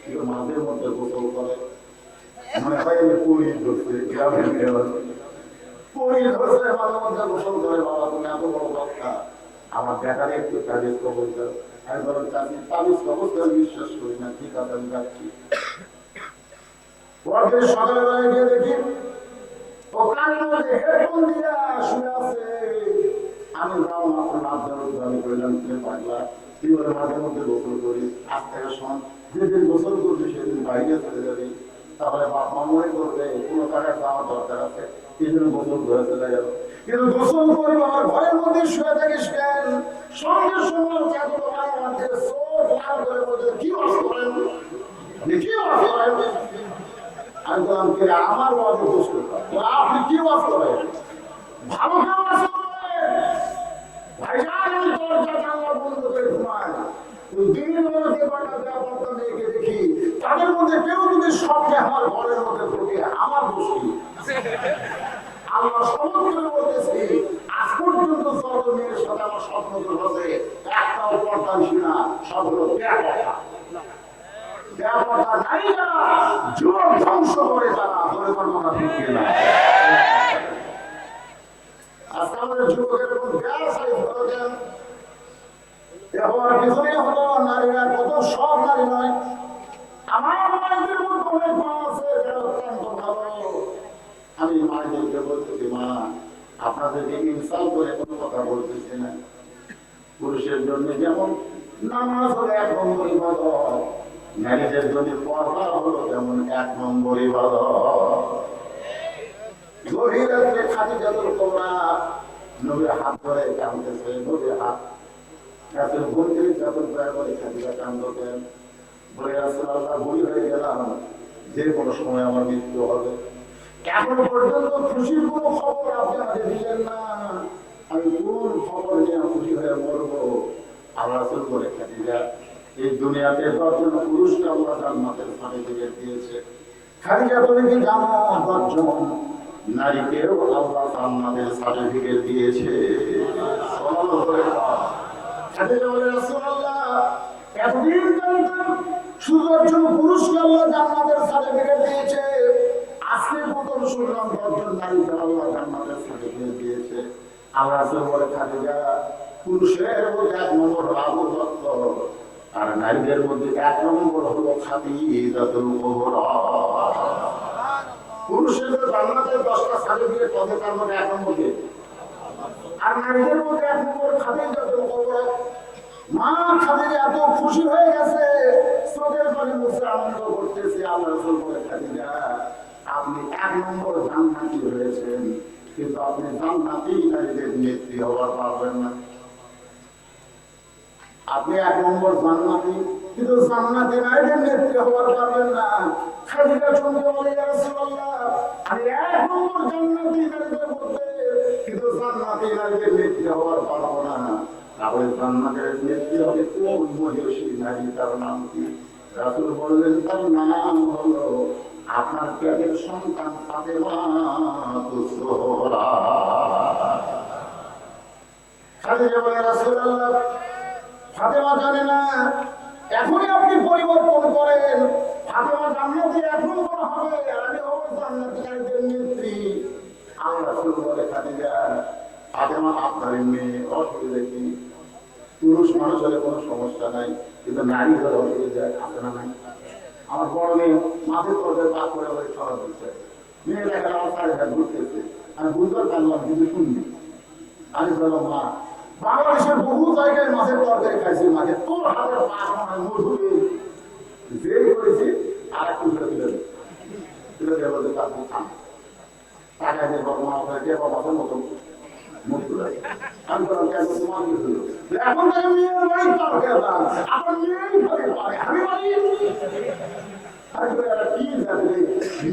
কিন্তু মাঝে মধ্যে গোসল করে, মনে হয় পুরী ধরছে, গ্রামের মেয়ে পুরী ধরছে, মাঝে মধ্যে গোসল করে। বাবা তুমি এত বড় কথা, আমার ব্যাটারে একটু তাবিজ কবজ দাও। আমি বলেন চাচি তাবিজ কবজ করে বিশ্বাস করি না, ঠিক আছে আমি যাচ্ছি। সকালবেলায় গিয়ে দেখি ওখানে হেডফোন দিয়ে শুনে আছে। আমি আমি করলাম তুমি পাগলা, জীবনে মাঝে মধ্যে গোসল করি, আজ থেকে শোন যেদিন গোসল করবি সেদিন বাইরে চলে যাবি, তাহলে বাপ মা মনে করবে কোনো টাকার দেওয়ার দরকার আছে, এই জন্য গোসল করে চলে গেল। কিন্তু গোসল করবো আমার ঘরের মধ্যে শুয়ে থাকিস কেন? সঙ্গে সঙ্গে চাদর আমাকে চোখ লাল করে বলছে কি বাস করেন, কি বাস করেন? আমি বললাম কি আমার বাজে দোষ করতাম, আপনি কি বাস করেন? ভালো কেউ বাস করবেন ভাইজান, আমি দরজা জানলা বন্ধ করে ঘুমাই। দিনের মধ্যে কয়টা ব্যাপারটা মেয়েকে দেখি, তাদের মধ্যে কেউ যদি স্বপ্নে আমার ঘরের মধ্যে ঢুকে, আমার দোষ কি? আল্লাহ শপথ করে বলতেছি, আজ পর্যন্ত যত মেয়ের সাথে আমার স্বপ্ন হচ্ছে একটাও পর্দানশী না, সব হলো ব্যাপারটা। ব্যাপারটা নাই যারা যুবক ধ্বংস করে, যারা ধরে কর্মটা ঢুকিয়ে না। আজকে আমাদের যুবকের এরকম ব্যবসায়ী ধরেছেন, হওয়ার পিছনে হলো নারীরা, কত সব নারী নয়, আমার মায়েদের মধ্যে অনেক মা আছে যারা অত্যন্ত ভালো। আমি মায়েদেরকে বলতেছি, মা আপনাদেরকে ইনসাল্ট করে কোনো কথা বলতেছি না। পুরুষের জন্য যেমন নামাজ হলো 1 নম্বর ইবাদত, নারীদের জন্য পর্দা হলো যেমন 1 নম্বর ইবাদত। গভীর রাত্রে খাদিজাতুল কুবরা নবীর হাত ধরে কাঁদতেছে, নবীর হাত কাছে ঘুরতে যখন প্রায় করে খাদিজা কাঁদতেন, বলে রাসূলুল্লাহ ভুল হয়ে গেলাম, যে কোনো সময় আমার মৃত্যু হবে। এখনো পর্যন্ত খুশির কোনো খবর আপনি আমাকে দিলেন না, আমি কোন খবর নিয়ে খুশি হয়ে মরবো? আল্লাহ রাসূল বলে খাদিজা, এই দুনিয়াতে 10 জন পুরুষকে আল্লাহ জান্নাতের সার্টিফিকেট দিয়েছে। খাদিজা তুমি কি জানো 10 জন নারীকেও আল্লাহ জান্নাতের সার্টিফিকেট দিয়েছে? সুবহানাল্লাহ। খাদিজা বলে রাসূলুল্লাহ এতদিন জানতাম শুধু 1 জন পুরুষকে আল্লাহ জান্নাতের সার্টিফিকেট দিয়েছে, আজকে প্রথম শুনলাম 10 জন নারীকে আল্লাহ জান্নাতের সার্টিফিকেট দিয়েছে। আল্লাহ রাসূল বলে খাদিজা, পুরুষের মধ্যে 1 নম্বর হলো আবু বকর, আর নারীদের মধ্যে 1 নম্বর হলো খাদিজাতুল কুবরা। পুরুষের জান্নাতের 10টা সার্টিফিকেট হবে, তার মধ্যে 1 নম্বর কে? আর নারীদের মধ্যে 1 নম্বর খাদিজাতুল কুবরা। মা খাদিজা এত খুশি হয়ে গেছে, চোখের পানি মুছে আনন্দ করতেছে। আল্লাহ রাসূল বলে খাদিজা, আপনি 1 নম্বর জান্নাতি হয়েছেন, কিন্তু আপনি জান্নাতি নারীদের নেত্রী হওয়ার পারবেন না। আপনি 1 নম্বর জান্নাতি, কিন্তু জান্নাতি নারীদের নেত্রী হওয়ার পারবেন না। খাদিজা শুনতে বলে ইয়া রাসূলুল্লাহ, আমি 1 নম্বর জান্নাতি নারীদের মধ্যে, কিন্তু জান্নাতি নারীদের নেত্রী হওয়ার পারবো না। তাহলে জান্নাতের নেত্রী হবে কোন মহিষী নারী, তার নাম কি? রাসূল বললেন তার নাম হলো আপনার পেটের সন্তান ফাতেমা তুস যোহরা। খাদিজা বলে রাসূলুল্লাহ ফাতেমা জানে না, এখনই আপনি পরিবর্তন করেন, ফাতেমা জান্নাতি 1 নম্বর হবে, আমি হব জান্নাতি নারীদের নেত্রী। আল্লাহ রাসূল বলে খাদিজা, ফাতেমা আপনার মেয়ে, অসুবিধা কি? পুরুষ মানুষ হলে কোনো সমস্যা নাই, কিন্তু নারী হলে অসুবিধা আছে না নাই? আমার বড় মেয়ে মাথায় তরকারি পাক করে বলে সরা দিচ্ছে, মেয়ে দেখা আমার সাড়ে ঘাট ঘুরতেছে, আমি বুঝতে পারলাম কিন্তু শুনবি। আমি বললাম মা, বাংলাদেশের বহু জায়গায় মাছের তরকারি খাইছি, মাকে তোর হাতের পাক মনে মধুরে যে করেছি আর একটু তুলে দেবে, তুলে দেবে বলতে তারপর খান টাকা দিয়ে বাবা মা দিয়ে বাবার মতো মুখ তুলে। আমি বললাম কেন তোমার কি হলো? এখন থেকে মেয়ের বাড়ি তরকারি আপনার মেয়েই খাবে পারে, আমি বাড়ি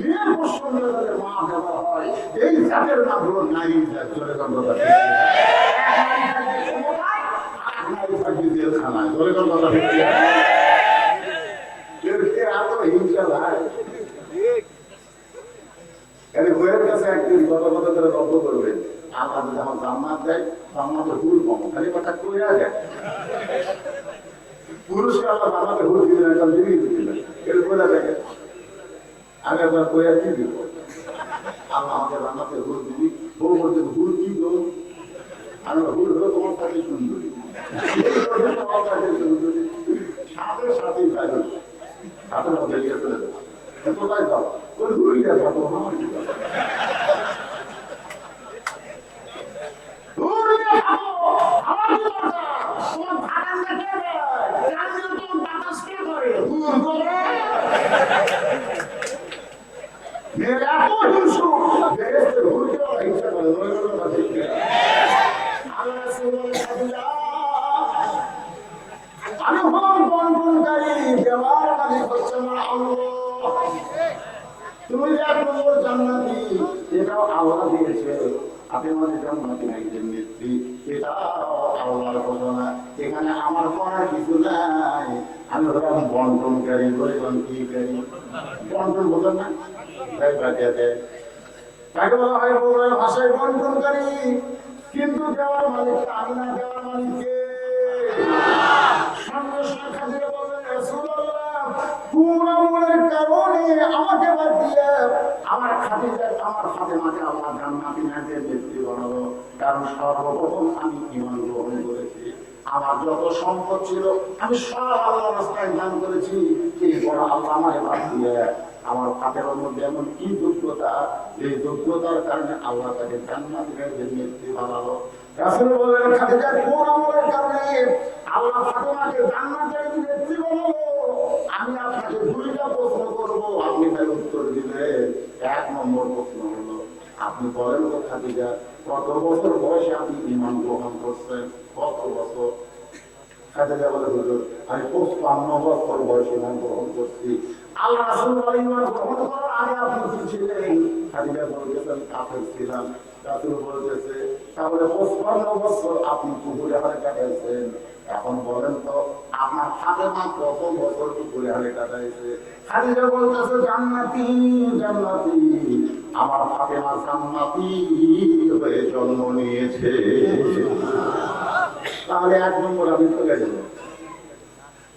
মেয়ের পছন্দ মা দেওয়া হয়, এই জাতের নাম হলো নারী জাত। চলে গেল জেলখানায়, চলে গেল হিংসা ভাই। বইয়ের কাছে একদিন কত কত করে গল্প করবেন, আল্লাহ যদি আমার জান্নাত দেয়, জান্নাতে হুল পাবো, খালি কথা কইরা দেয়। পুরুষকে আল্লাহ জান্নাতে হুল দিবেন, একটা জিনিস দিবেন, এটা কইরা দেখে। আমি একবার কইরা কি দিব, আল্লাহ আমাকে জান্নাতে হুল দিবি। বউ বলতে হুল কি গো? আমি হুল হলো তোমার সাথে সুন্দরী, সাথে সাথেই ভাইরো হাতের মধ্যে গিয়ে চলে যাবে, কোথায় যাও ওই হুল দিয়ে থাকো আমার কি আমার কি দরকার? তোমার ভাগান দেখে মেয়ের এত হিংসু বেহেশতে ঘুরতে ওরা হিংসা করে আল্লাহ রাসূল বলেন খাদিজা আমি হলাম বন্টনকারী দেওয়ার মালিক হচ্ছে আমার আল্লাহ তুমি যে 1 নম্বর জান্নাতি এটাও আল্লাহ দিয়েছে আপনি আমাদের জান্নাতি নাই যেমনি এটাও আল্লাহর ঘোষণা এখানে আমার করার কিছু নাই আমি হলাম বন্টনকারী বললাম কি করি বন্টন বোঝেন না তাই বাকিয়াতে তাকে বলা হয় বগুড়ার ভাষায় বন্টনকারী কিন্তু দেওয়ার মালিক আমি না দেওয়ার মালিককে সঙ্গে সঙ্গে খাদিজা বললেন রাসূলুল্লাহ কোন আমলের কারণে আমাকে বাদ দিয়ে আমার খাদিজা আমার ফাতেমাকে আল্লাহ জান্নাতি নাজের ব্যক্তি বানালো কারণ সর্বপ্রথম আমি ঈমান গ্রহণ করেছি আমার যত সম্পদ ছিল আমি সব আল্লাহর রাস্তায় দান করেছি এরপর আল্লাহ আমাকে বাদ দিয়ে আমার ফাতেমার মধ্যে এমন কি যোগ্যতা এই যোগ্যতার কারণে আল্লাহ তাকে জান্নাতি নাজের ব্যক্তি বানালো রাসূল বললেন খাদিজা কোন আমলের কারণে আল্লাহ ফাতেমাকে জান্নাতের ব্যক্তি বানালো আমি আপনাকে দুইটা প্রশ্ন করব আপনি তার উত্তর দিবেন 1 নম্বর প্রশ্ন হলো আপনি বলেন তো খাদিজা কত বছর বয়সে আপনি ঈমান গ্রহণ করছেন কত বছর খাদিজা বলে হুজুর আমি 55 বছর বয়সে ঈমান গ্রহণ করছি আল্লাহ রাসূল বলেন ঈমান গ্রহণ করার আগে আপনি কি ছিলেন খাদিজা বলতেছেন কাফের ছিলাম রাসূল বলতেছে তাহলে 55 বছর আপনি কুফরে হালে কাটাইছেন এখন বলেন তো আপনার ফাতেমা কত বছর কুফরে হালে কাটাইছে খাদিজা বলতেছে জান্নাতি জান্নাতি আমার ফাতেমা জান্নাতি হয়ে জন্ম নিয়েছে তাহলে 1 নম্বর আমি চলে গেল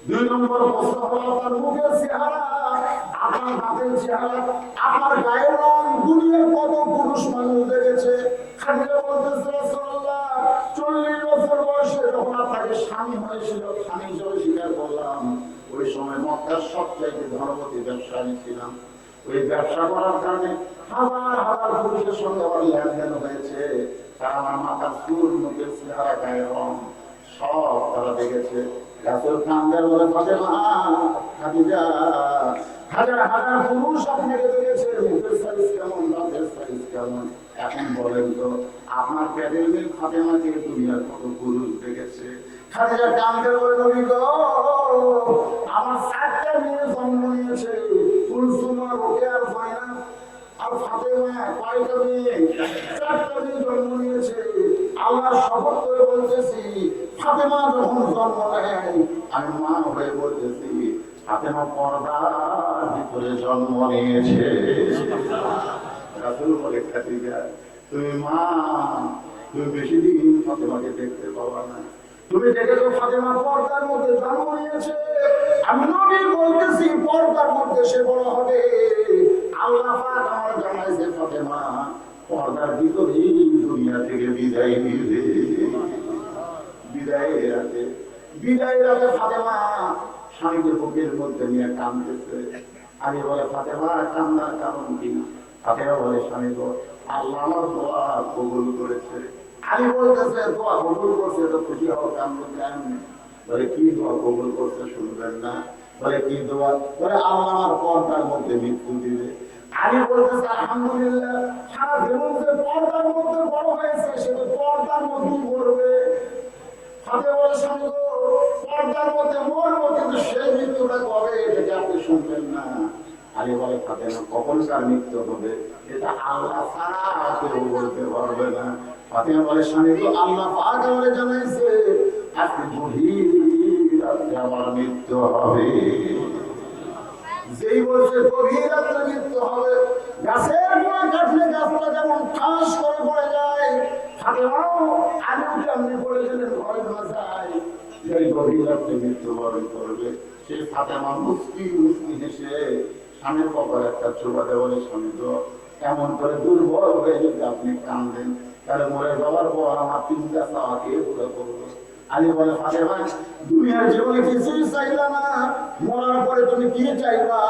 2 নম্বর প্রশ্ন হলো আপনার মুখের চেহারা আপনার দাঁতের চেহারা আপনার গায়ের রং দুনিয়ার কত পুরুষ মানুষ দেখেছে খাদিজা বলতেছে রাসূলুল্লাহ 40 বছর বয়সে যখন আপনাকে স্বামী হয়েছিল স্বামী হিসেবে স্বীকার করলাম ওই সময় মক্কার সবচাইতে ধনবতী ব্যবসায়ী ছিলাম ওই ব্যবসা করার কারণে হাজার হাজার পুরুষের সঙ্গে আমার লেনদেন হয়েছে তারা আমার মাথার চুল মুখের চেহারা গায়ের রং সব তারা দেখেছে রাসূল কান্দার বলে ফাতেমা খাদিজা হাজার হাজার পুরুষ আপনাকে দেখেছে মুখের সাইজ কেমন দাঁতের সাইজ কেমন এখন বলেন তো আপনার পেটের মেয়ে ফাতেমাকে দুনিয়ার কত পুরুষ দেখেছে খাদিজা কান্দার বলে নবী গো আমার 4টা মেয়ে জন্ম নিয়েছে কুলসুমা রোকেয়া জায়না আর ফাতেমা কয়টা মেয়ে 4টা মেয়ে জন্ম নিয়েছে আল্লাহর শপথ করে বলতেছি ফাতেমা যখন জন্ম নেয় আমি মা হয়ে বলতেছি ফাতেমা পর্দার ভিতরে জন্ম নিয়েছে রাসূল বলে খাদিজা তুমি মা তুমি বেশি দিন ফাতেমাকে দেখতে পাবা না তুমি দেখেছো ফাতেমা পর্দার মধ্যে জন্ম নিয়েছে আমি নবী বলতেছি পর্দার মধ্যে সে বড় হবে আল্লাহ পাক আমার জানাইছে ফাতেমা পর্দার ভিতরেই দুনিয়া থেকে বিদায় নিবে বিদায়ের রাতে ফাতেমা স্বামীকে বুকের মধ্যে নিয়ে কাঁদতেছে আমি বলে ফাতেমা কান্নার কারণ কি ফাতেমা বলে স্বামী গো আল্লাহ আমার দোয়া কবুল করেছে আমি বলতেছে দোয়া কবুল করছে তো খুশি হও কান্দেন বলে কি দোয়া কবুল করছে শুনবেন না বলে কি দোয়া বলে আল্লাহ আমার পর্দার মধ্যে মৃত্যু দিবে আমি বলতেছে আলহামদুলিল্লাহ সারা জীবন যে পর্দার মধ্যে বড় হয়েছে সে তো পর্দার মধ্যেই মরবে ফাতেমা বলে স্বামী গো পর্দার মধ্যে মরবো কিন্তু সেই মৃত্যুটা কবে এটা আপনি শুনবেন না আলী বলে ফাতেমা কখনকার মৃত্যু হবে এটা আল্লাহ ছাড়া কেউ বলতে পারবে না ফাতেমা বলে স্বামী গো আল্লাহ পাক আমারে জানাইছে আজকে গভীর রাতে আমার মৃত্যু হবে যেই বলছে গভীর রাতে মৃত্যু হবে গাছের গোড়া কাটলে গাছটা যেমন ঠাস করে পড়ে যায় ফাতেমাও আমিও কেমনি পড়ে গেলেন ঘরে না যায় সেই গভীর রাতে মৃত্যুবরণ করবে সেই ফাতেমা মুস্কি মুস্কি হেসে স্বামীর কপালে একটা চোপা দেয় বলে স্বামী তো এমন করে দুর্বল হয়ে যদি আপনি কান্দেন তাহলে মরে যাওয়ার পর আমার 3টা চাওয়া কে পুরো করবে আলী বলে ফাতেমা দুনিয়ার জীবনে কিছুই চাইলা না মরার পরে তুমি কি চাইবা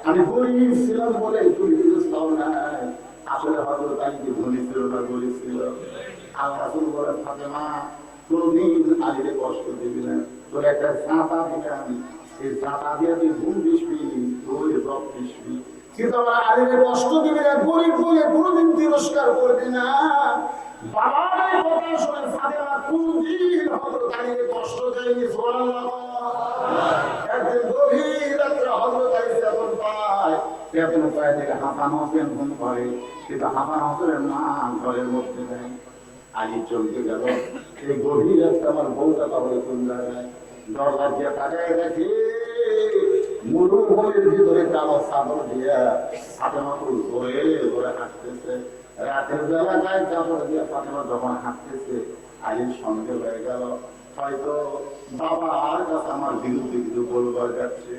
আমি গরিব ছিলাম বলে তুমি কিছু চাও না আসলে হযরত আলী কি ধনী ছিল না গরিব ছিল আল্লাহ রাসূল বলে ফাতেমা কোনদিন আলীকে কষ্ট দিবি না তোর একটা ছাতা দিলাম এই জাতা দিয়ে তুই ঘুম দিসবি, তুই রব দিসবি, কিন্তু আমার আলীকে কষ্ট দিবি না, গরিব বলে কোনোদিন তিরস্কার করবি না। বাবার এই কথা শুনে ফাতেমা কোনদিন হযরত আলীকে কষ্ট দেয়নি। সুবহানাল্লাহ। একদিন গভীর রাত্রে হযরত আলী যখন পায়, পেছনে পায়ে থেকে হাসান হোসেন ঘুম করে, কিন্তু হাসান হোসেনের মা ঘরের মধ্যে নেই। আলী চলতে গেল, এই গভীর রাত্রে আমার বউটা তাহলে কোন জায়গায়, দরজা দিয়ে তাকায় দেখে মরুভূমির ভিতরে কালো চাদর দিয়ে ফাতেমা ঘুরে ঘুরে হাঁটতেছে। রাতের বেলা গায়ে চাদর দিয়ে ফাতেমা যখন হাঁটতেছে, আলীর সঙ্গে হয়ে গেল, হয়তো বাবার কাছে আমার বিরুদ্ধে কিছু বলবার যাচ্ছে।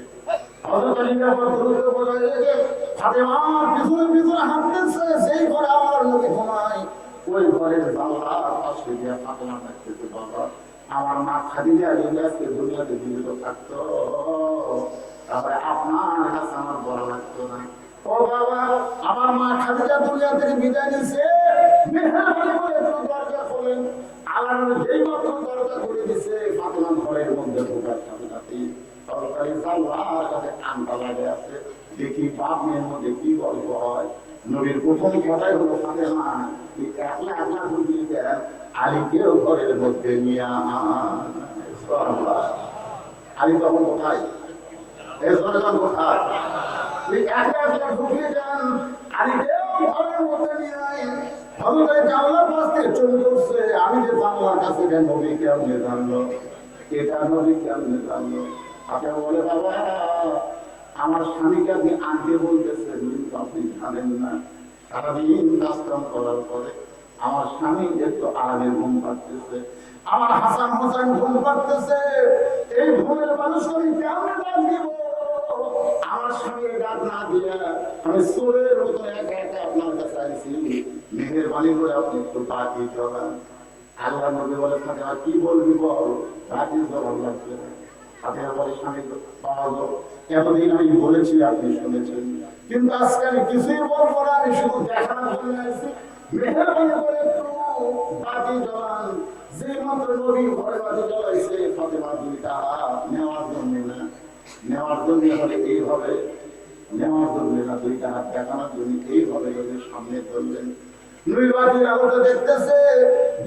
ফাতেমার পিছনে পিছনে হাঁটতেছে, সেই ঘরে আমার লোকে ঘুমায়, ওই ঘরের জানলার পাশে দিয়ে ফাতেমা থাকতেছে, বাবা আমার মা খাদিজা যদি আজকে দুনিয়াতে জীবিত থাকতো, তারপরে আপনার কাছে আমার বড় লাগতো না। ও বাবা, আমার মা খাদিজা দুনিয়া থেকে বিদায় নিছে, মেহেরবানি করে একটু দরজা খোলেন। আল্লাহ যেই মাত্র দরজা খুলে দিছে, ফাতেমা ঘরের মধ্যে ঢোকার সাথে সাথে সরকারি জানলার কাছে কানটা লাগে আছে, দেখি বাপ মেয়ের মধ্যে কি গল্প হয়। নবীর প্রথম কথাই হলো, ফাতেমা একলা একলা ঢুকিয়ে দেন, আলীকেও ঘরের মধ্যে নিয়ে আলী তখন কোথায়, কোথায় একলা একলা ঢুকিয়ে দেন, আলীকেও ঘরের মধ্যে নিয়ে আয়। জানলার পাশ থেকে চলে উঠছে, আমি যে জানলার কাছে নবী কেমনে জানলো, এটা নবী কেমনে জানলো। আপনার বলে, বাবা আমার স্বামীকে আপনি আনতে বলতেছেন, কিন্তু আপনি জানেন না, সারাদিন কাজকাম করার পরে আমার স্বামী একটু আরামে ঘুম পাড়তেছে, আমার হাসান হোসেন ঘুম পাড়তেছে, এই ঘুমের মানুষ আমি কেমনে ডাক দিব? আমার স্বামীর ডাক না দিয়া আমি চোরের মতো একা একা আপনার কাছে আসছি, মেহেরবানি করে আপনি একটু বাকি চলান। আল্লাহ নবী বলে, ফাতেমা কি বলবি বল, বাকি চলান লাগবে না। ফাতেমা বলে, স্বামী পাওয়া গেল, এতদিন আমি বলেছি আপনি শুনেছেন, কিন্তু আজকে আমি কিছুই বলবো না, আমি শুধু দেখানোর জন্য আসছি, মেহেরবানি করে একটু বাতি জ্বালান। যে মাত্র নবী ঘরে বাতি জ্বালাইছে, ফাতেমা দুইটা হাত নেওয়ার জন্য না, নেওয়ার জন্য হলে এইভাবে, নেওয়ার জন্য না, দুইটা হাত দেখানোর জন্য এইভাবে যদি সামনে ধরলেন, নবীর বাতির আলোতে দেখতেছে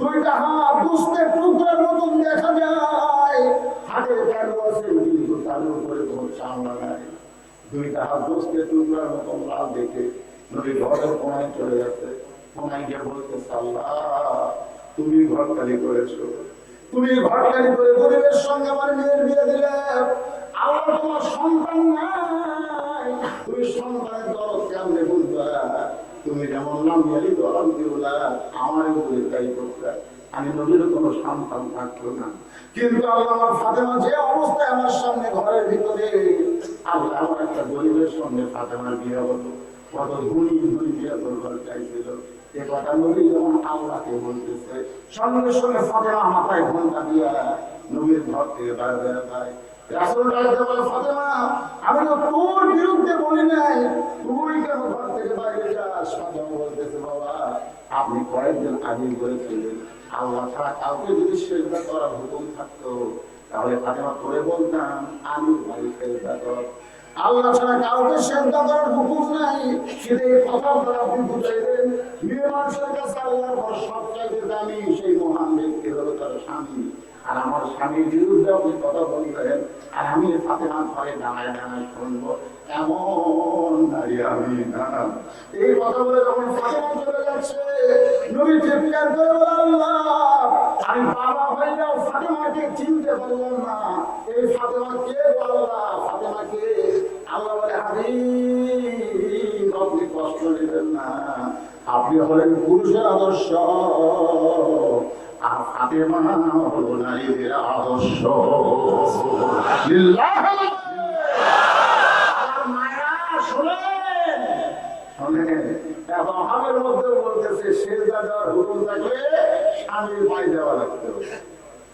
দুইটা হাত দুষ্টের টুকরার মতন দেখা যায়, হাতের চালু আছে কিন্তু তার উপরে কোনো চামড়া নাই। দুইটা হাত দুষ্টের টুকরার মতন লাল দেখে নবী ঘরের কোনায় চলে যাচ্ছে, কোনায় গিয়ে বলতেছে, আল্লাহ তুমি ঘরখালি করেছো, তুমি ঘরখালি করে গরিবের সঙ্গে আমার মেয়ের বিয়ে দিলে, আল্লাহ তোমার সন্তান নাই, তুমি সন্তানের দরদ কেমনে বুঝবা? তুমি যেমন নাম জানি দরদ দিওলা, আমার উপরে তাই করতে, আমি নবীর কোনো সন্তান থাকতো না। কিন্তু আল্লাহ আমার ফাতেমা যে অবস্থায় আমার সামনে ঘরের ভিতরে, আল্লাহ আমার একটা গরিবের সঙ্গে ফাতেমার বিয়ে হলো, কত ধনী ধনী বিয়ে করবার চাইছিল, এ কথা নবী যখন আল্লাহকে বলতেছে, সঙ্গে সঙ্গে ফাতেমা মাথায় ঘন্টা দিয়া নবীর ঘর থেকে বাইরে বেরোয়। রাসূল ডাকতে বলে, ফাতেমা আমি তো তোর বিরুদ্ধে বলি নাই, তুই কেন ঘর থেকে বাইরে যাস? ফাতেমা বলতেছে, বাবা আপনি কয়েকদিন আগে বলেছিলেন আল্লাহ ছাড়া কাউকে যদি সেজদা করার হুকুম থাকতো, তাহলে ফাতেমা করে বলতাম আমি ভাই সেজদা কর, আল্লাহ ছাড়া কাউকে সেজদা করার হুকুম নাই। সেটা এই কথাটা আপনি বুঝাইলেন, মেয়ে মানুষের কাছে আল্লাহর ঘর সবচাইতে দামি সেই মহান ব্যক্তি হলো তার স্বামী, আর আমার স্বামীর বিরুদ্ধে আপনি কথা বললেন, আর আমি ফাতেমা ঘরে দাঁড়ায় দাঁড়ায় শুনবো, এমন নারী আমি না। এই কথা বলে যখন ফাতেমা চলে যাচ্ছে, নবী চিৎকার করে বলে, আল্লাহ আমি বাবা হইলেও ফাতেমাকে চিনতে পারলাম না, এই ফাতেমা কে? আল্লাহ ফাতেমা কে? আল্লাহ বলে, হাবিব আপনি কষ্ট নেবেন না, আপনি হলেন পুরুষের আদর্শ, আর ফাতেমা হলো নারীদের আদর্শ। রহমের মধ্যে বলতেছে সেজদা দেওয়ার হুকুম থাকলে স্বামীর পায়ে দেওয়া লাগতে হবে,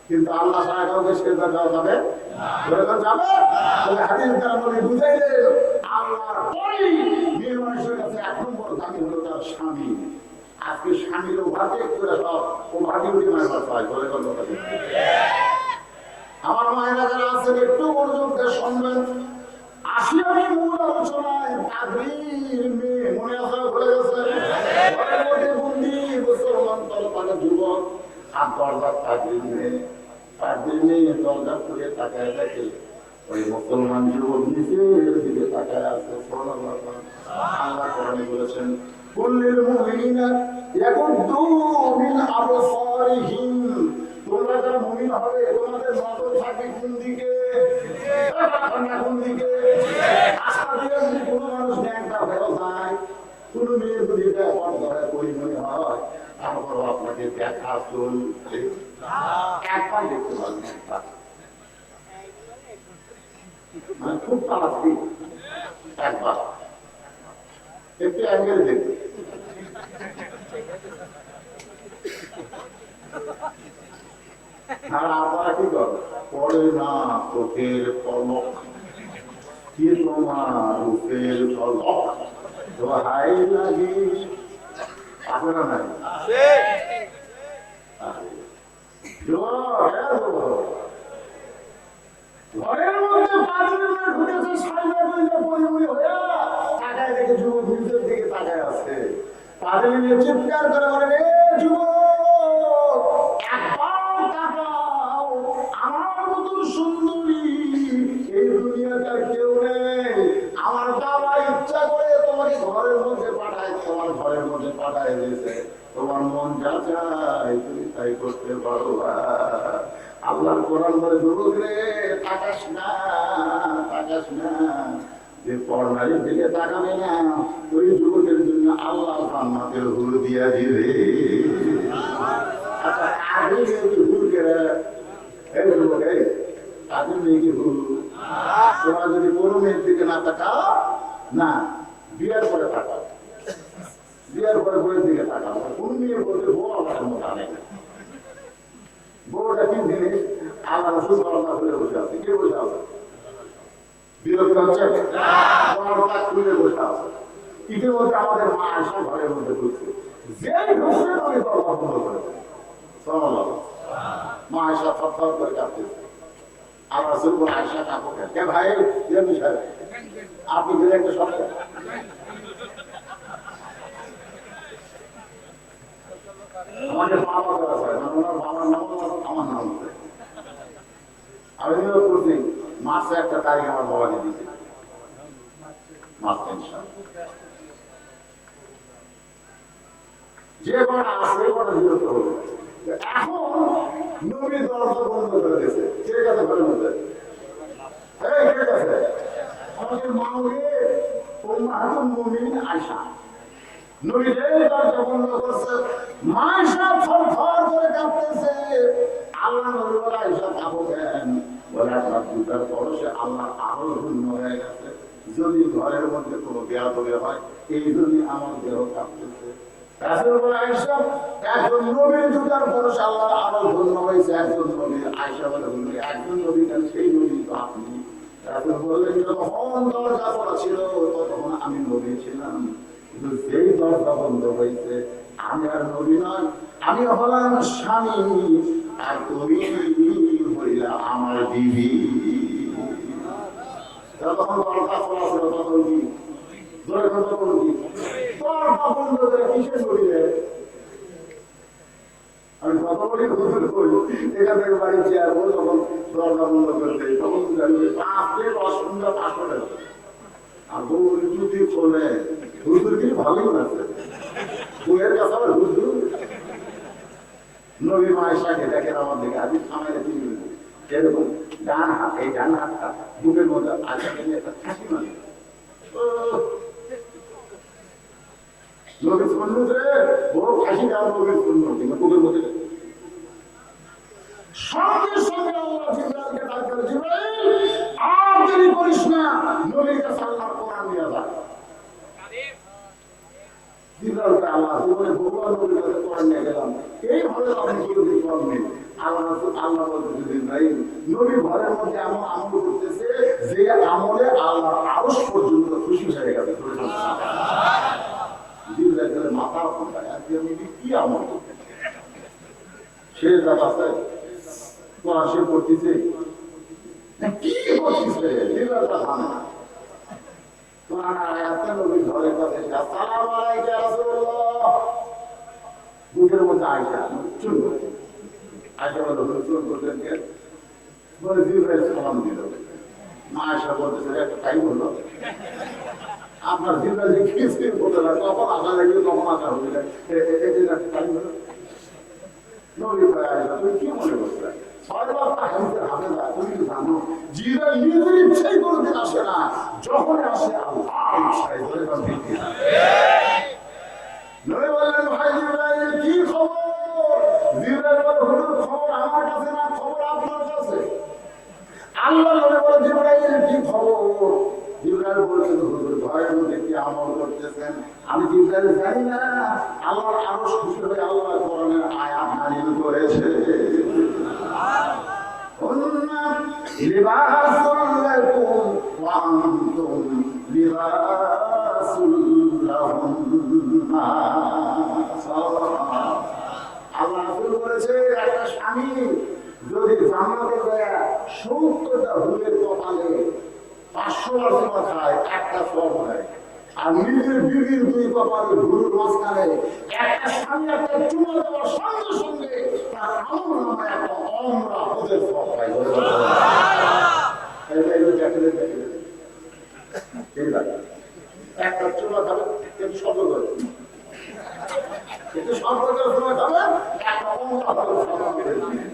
কিন্তু আল্লাহ ছাড়া কাউকে সেজদা দেওয়া যাবে যাবে। হাদিস দ্বারা নবী বুঝাইলেন, আল্লাহর পরেই মেয়ে মানুষের কাছে এক নম্বর দামি হলো তার স্বামী। আজকে স্বামীর ওভারটেক করে সব ওভারটি উঠে মায়ের বাসায় বলে গল্প। আমার মায়েরা যারা আছেন একটু মনোযোগ দিয়ে শুনবেন, তাকায় দেখে ওই মুসলমান যুবক নিচের দিকে তাকায় আছে। আল্লাহ কোরআনে বলেছেন, কুল্লিল মুমিনিনা ইয়াকুদ্দু মিন আবসারিহিম, তোমরা যারা মুমিন হবে তোমাদের নজর থাকবে কোন দিকে? কোন দিকে? রাস্তা দিয়ে যদি কোনো মানুষ ন্যাংটা হয়ে যায়, কোন মেয়ের যদি ব্যাপার ধরে পরিমণি হয়, তারপরও আপনাকে দেখা চলছে, একবার দেখতে পারবেন, মানে খুব তাড়াতাড়ি একবার একটু অ্যাঙ্গেল দেখবে। আর আপনারা কি করেন? পড়ে না চোখের পলক, কি তোমার রূপের ঝলক দোহাই লাগি, আপনারা নাই ঘরের মধ্যে পাঁচজনের ঢুকেছে, সাইডে বইলে পরিমণি হইয়া তাকায় দেখে যুবক নিচের দিকে তাকায় আছে। পাঁচজনে নিয়ে চিৎকার করে বলে, রে যুবক, একবার তাকাও, আমার মতন সুন্দরী এই দুনিয়াটার কেউ নেই। আমার বাবা ইচ্ছা করে তোমাকে ঘরের মধ্যে পাঠায়, তোমার ঘরের মধ্যে পাঠায় দিয়েছে, তোমার মন যা চায় তুমি তাই করতে পারো। আল্লাহর কোরআন বলে, যুবক রে তাকাস না, তাকাস না, যে পর্নারীর দিকে তাকাবে না ওই যুবকের জন্য আল্লাহ জান্নাতের হুর দিয়া দিবে। আচ্ছা, আগে হুর করে এই যুবক, এই তাদের মেয়ে কি হুর? তোমরা যদি কোনো মেয়ের দিকে না তাকাও না, বিয়ের পরে তাকাও, বিয়ের পরে বইয়ের দিকে তাকাও। কোন মেয়ে বলতে বউ আমার মতো আনে না, বউটা কি জিনিস আল্লাহ রাসূল সাল্লাল্লাহু আলাইহি ওয়াসাল্লাম বসে আছে, কে বসে আছে? বিরক্ত হচ্ছে না, খুলে বসে আছে। ইতিমধ্যে আমাদের মা আয়েশা ঘরের মধ্যে ঢুকছে, যেই ঢুকছে আমি দরজা বন্ধ করে সাল্লাল্লাহু মা আয়েশা থরথর করে কাঁপতেছে। আল্লাহ রাসূল বলে, আয়েশা কাঁপো কেন? কে ভাই জিয়ামি সাহেব, আপনি দিলে একটা শব্দ, আমাকে বাবা করা হয়, ওনার বাবার নাম আমার নাম, আমি নিয়োগ করছি মাসে একটা তারিখ আমার বাবাকে দিতে, মাস টেনশন যে কটা আছে কটা বিরক্ত হলো। এখন নবী দরজা বন্ধ করে দিয়েছে, কে গেছে ঘরের মধ্যে? এই কে গেছে? আমাদের মাওয়ে উম্মাহাতুল মুমিনিন আয়েশা। নবী যেই দরজা বন্ধ করছে, মা আয়েশা থরথর করে কাঁপতেছে। আল্লাহ নবী বলে, আয়েশা কাঁপো কেন? বলে, আপনার দুটার পরশে আল্লাহ আরো ধন্য হয়ে গেছে, যদি ঘরের মধ্যে কোনো বেয়াদবি হয় এই জন্য আমার দেহ কাঁপতেছে। রাসূল বলে, আয়েশা একজন নবীর জুতার পরশে আল্লাহ আরো ধন্য হয়েছে, একজন নবীর। আয়েশা বলে, একজন নবী কেন? সেই নবী তো আপনি। রাসূল বললেন, যখন দরজা খোলা ছিল তখন আমি নবী ছিলাম, কিন্তু যেই দরজা বন্ধ হয়েছে আমি আর নবী নয়, আমি হলাম স্বামী, আর তুমি হইলা আমার বিবি। যখন দরজা খোলা ছিল তখন কি দরজা বন্ধ করে কিসের নবীরে? আমি কথা বলি হুজুর কই, এখান থেকে বাড়ি চেয়ার বল, যখন দরজা বন্ধ করে দেয় তখন 500 টাকা। আর বউ যদি খোলে হুজুর কি ভালোই আছে, বউয়ের কাছে আবার হুজুর। নবী মা আয়েশাকে দেখেন আমার দিকে, আজ সামনে তিনি এরকম ডান হাত, এই ডান হাতটা বুকের মধ্যে আয়েশাকে নিয়ে একটা হাসি মারে। নবী সুন্নত রে, বড় হাসি দেওয়া নবীর সুন্নত, কিন্তু বুকের মধ্যে সঙ্গে সঙ্গে আল্লাহ জিবরাইলকে ডাক করে, জিবরাইল আর দেরি করিস না, নবীর কাছে আল্লাহর কোরআন নিয়ে যা। জিবরাইলকে আল্লাহ বলে, ভগবান নবীর কাছে কোরআন নিয়ে গেলাম, এইভাবে আপনি যদি কোরআন নেই। আল্লাহ বলতেছে, জিবরাইল নবী ঘরের মধ্যে এমন আমল করতেছে যে আমলে আল্লাহ আরশ পর্যন্ত খুশি হয়ে গেছে। জিবরাইল মাথা ফোটায়, আর কি আমল করতেছে? সে যা আছে কোরআন সে পড়তেছে, কি করতেছে? জিবরাইল জানে না। কোরআন আয়াতে নবীর ঘরের কাছে এসে, আসসালামু আলাইকা ইয়া রাসূলুল্লাহ, বুকের মধ্যে আয়েশা চুন, আয়েশা বলে, চুন করলেন কে? বলে জিব্রাইল সালাম দিল। মা এসে বলতেছে একটা টাইম হলো, আপনার জিব্রাইল কিছুই বলতে না, কখন আসা লাগবে কখন আসা হবে একটা টাইম হলো। নবী ভাই আয়েশা, তুমি কি মনে করছো? ছয়বার হাদিসের হাফেজা, তুমি কি জানো জিব্রাইল নিজের ইচ্ছাই কোনোদিন আসে না, যখন আসে আল্লাহর ইচ্ছায়। ধরে কারণ ঠিক কিনা? নবী বললেন, ভাই জিব্রাইল কি খবর? জিব্রাইল বলে, হুজুর খবর আমার কাছে না, খবর আপনার কাছে। আল্লাহ নবী বলে, জিব্রাইল কি খবর? জিব্রাইল বলছেন, হুজুর ঘরের মধ্যে কি আমল করতেছেন? আমি জিব্রাইল জানি না। আল্লাহর আরশ খুশি হয়ে আল্লাহ কোরআনের আয়াত নাযিল করেছে, কুন্না লিবাসুল লাকুম ওয়া আনতুম লিবাসুল লাহুন্না। আল্লাহ রাসূল বলেছে, একটা স্বামী যদি জান্নাতে যায় ৭০টা হুলের কপালে ৫০০ বার চুমা খায়, একটা সওয়াব হয়। আর নিজের বিবির ২ কপালে হুলুর মাঝখানে একটা স্বামী একটা চুমা দেওয়ার সঙ্গে সঙ্গে তার আমল নামায় একটা অমরা হজের সওয়াব পায়। একটা চুমা খাবে কিন্তু শব্দ করে, কিন্তু সম্পর্কের সময় খাবেন একটা অমরা হজের সওয়াব।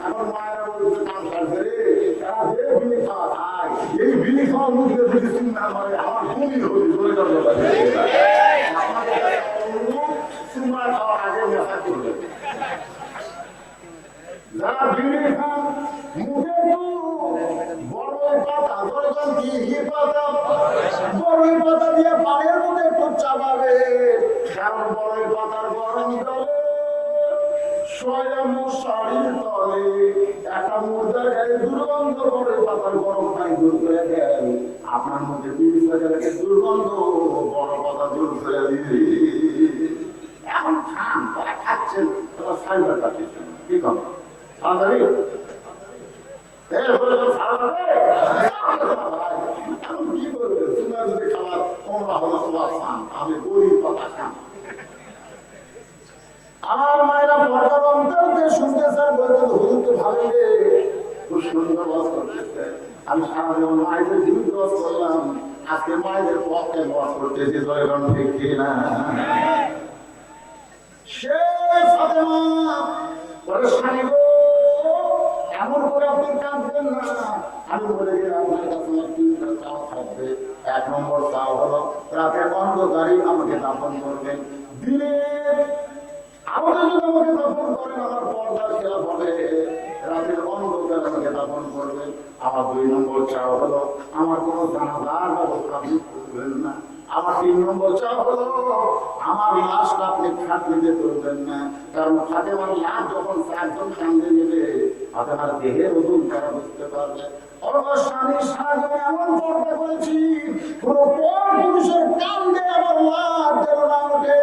এখন মায়েরা বলছে, কাম সারছে রে, তারা যে বিনি খাওয়া খায়, এই বিনি খাওয়ার মধ্যে যদি চিন্তা করে আমার বমি হবে, ধরে যাবে। চুমার খাওয়ার আগে নেশা করবে। যারা বিনি খান মুখে বড়ই পাতা, ধরেছেন কি পাতা, বড়ই পাতা দিয়ে পানের মধ্যে একটু চাপাবে, কারণ বড়ই পাতার গরম জলে সোয়া মশারির তলে একটা মুর্দার গায়ে দুর্গন্ধ বড়ই পাতার গরম পানি দূর করে দেন। আপনার মধ্যে ২০ হাজারের দুর্গন্ধ বড় পাতা দূর করে দিবি। এখন খান, তারা খাচ্ছেন, তারা সাইবার কাটছেন, কি করেন? আমার মায়েরা পর্দার অন্তরতে শুনতে চান, বলতে হুজুর তো ভালোই রে, খুব সুন্দর ওয়াজ করতেছে। আমি সারা জীবন মায়েদের বিরুদ্ধে ওয়াজ করলাম, আজকে মায়েদের পক্ষে ওয়াজ করতেছি। জয়গণ ঠিক কিনা? সে ফাতেমা বলে, স্বামী গো, এমন করে আপনি কাঁদবেন না। আমি বলে গেলে আপনার কাছে ৩টা চাওয়া থাকবে। ১ নম্বর চাওয়া হলো রাতের অন্ধকারে আমাকে দাফন করবেন। দিনে আমাকে যদি আমাকে দাফন করেন, আমার পর্দার খেলা হবে, রাতের অন্ধকারে আমাকে দাফন করবেন। আমার ২ নম্বর চাওয়া হলো আমার কোনো জানাজার ব্যবস্থা আপনি করবেন না। আমার ৩ নম্বর চাওয়া হলো আমার লাশটা আপনি খাটনিতে তুলবেন না, কারণ ফাতেমার লাশ যখন ৪ জন কান্দে নেবে, ফাতেমার দেহের ওজন তারা বুঝতে পারবে। স্বামী সারা জীবন এমন পর্দা করেছি, কোন পর পুরুষের কান্দে আমার লাশ যেন না ওঠে।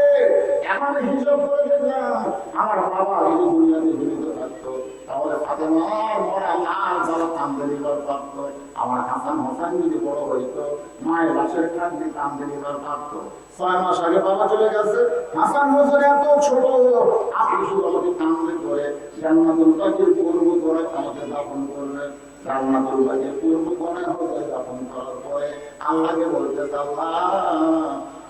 এখন হিসাব করে দেখলাম, আমার বাবা যদি দুনিয়াতে জীবিত থাকতো, তাহলে ফাতেমার মরা লাশ যারা কান্দে নিবার পারত, আমার হাসান হোসেন যদি বড় হইতো, মায়ের লাশের কান্দে কান্দে নিবার পারত। ৬ মাস আগে বাবা চলে গেছে, হাসান হোসেন এত ছোট, আপনি শুধু আমাকে কান্দে করে জান্নাতুল বাকির পূর্ব করে আমাকে দাফন করলেন। জান্নাতুল বাকির পূর্ব করে হতে দাফন করার পরে আল্লাহকে বলতে, আল্লাহ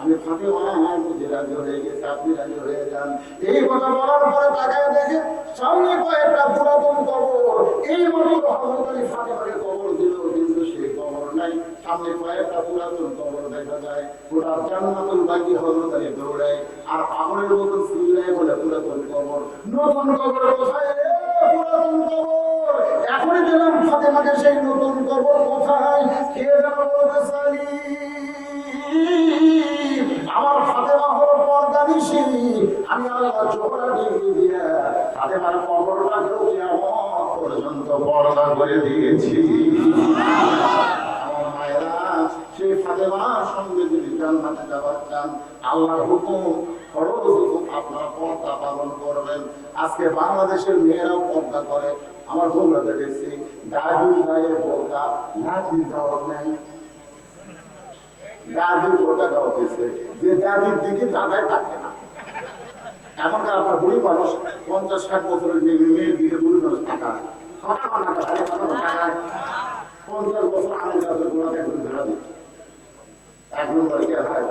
আমি ফাতেমার বুঝে রাজি হয়ে গেছি, আপনি রাজি হয়ে যান। এই কথা বলার পরে তাকায় দেখে সামনে কয়েকটা পুরাতন কবর। এই মাত্র হযরত আলী ফাতেমাকে কবর দিল, কিন্তু সেই কবর নাই। সামনে কয়েকটা পুরাতন কবর দেখা যায়। পুরা জান্নাতুল বাকি হযরত আলী দৌড়ায় আর পাগলের মতো চিল্লায় বলে, পুরাতন কবর, নতুন কবর কোথায়? পুরাতন কবর এখনই দিলাম ফাতেমাকে, সেই নতুন কবর কোথায়? কে যেন বলতে চাই, আমার ফাতেমা হলো পর্দানিশী। আমি আল্লাহ চোখটা ডিগ্রি দিয়ে ফাতেমার কবরটাকেও কিয়ামত পর্যন্ত পর্দা করে দিয়েছি। আমার মায়েরা, সেই ফাতেমার সঙ্গে যদি জান্নাতে যাওয়ার চান, আল্লাহর হুকুম, ফরজ হুকুম, আপনারা পর্দা পালন করবেন। আজকে বাংলাদেশের মেয়েরাও পর্দা করে। আমার বন্ধুরা দেখেছি দাদুর গায়ে বোরকা, নাতির দাওয়াত নেই, দাদির বোরকা দেওয়া হয়েছে, যে দাদির দিকে দাদায় থাকে না। এখনকার আপনার বুড়ি মানুষ ৫০-৬০ বছরের মেয়ের দিকে বুড়ি মানুষ থাকা কথা বলা কথা বলা 50 বছর আমি গাছের গোড়াতে এখন ধরা দিচ্ছি এখন দরকার হয়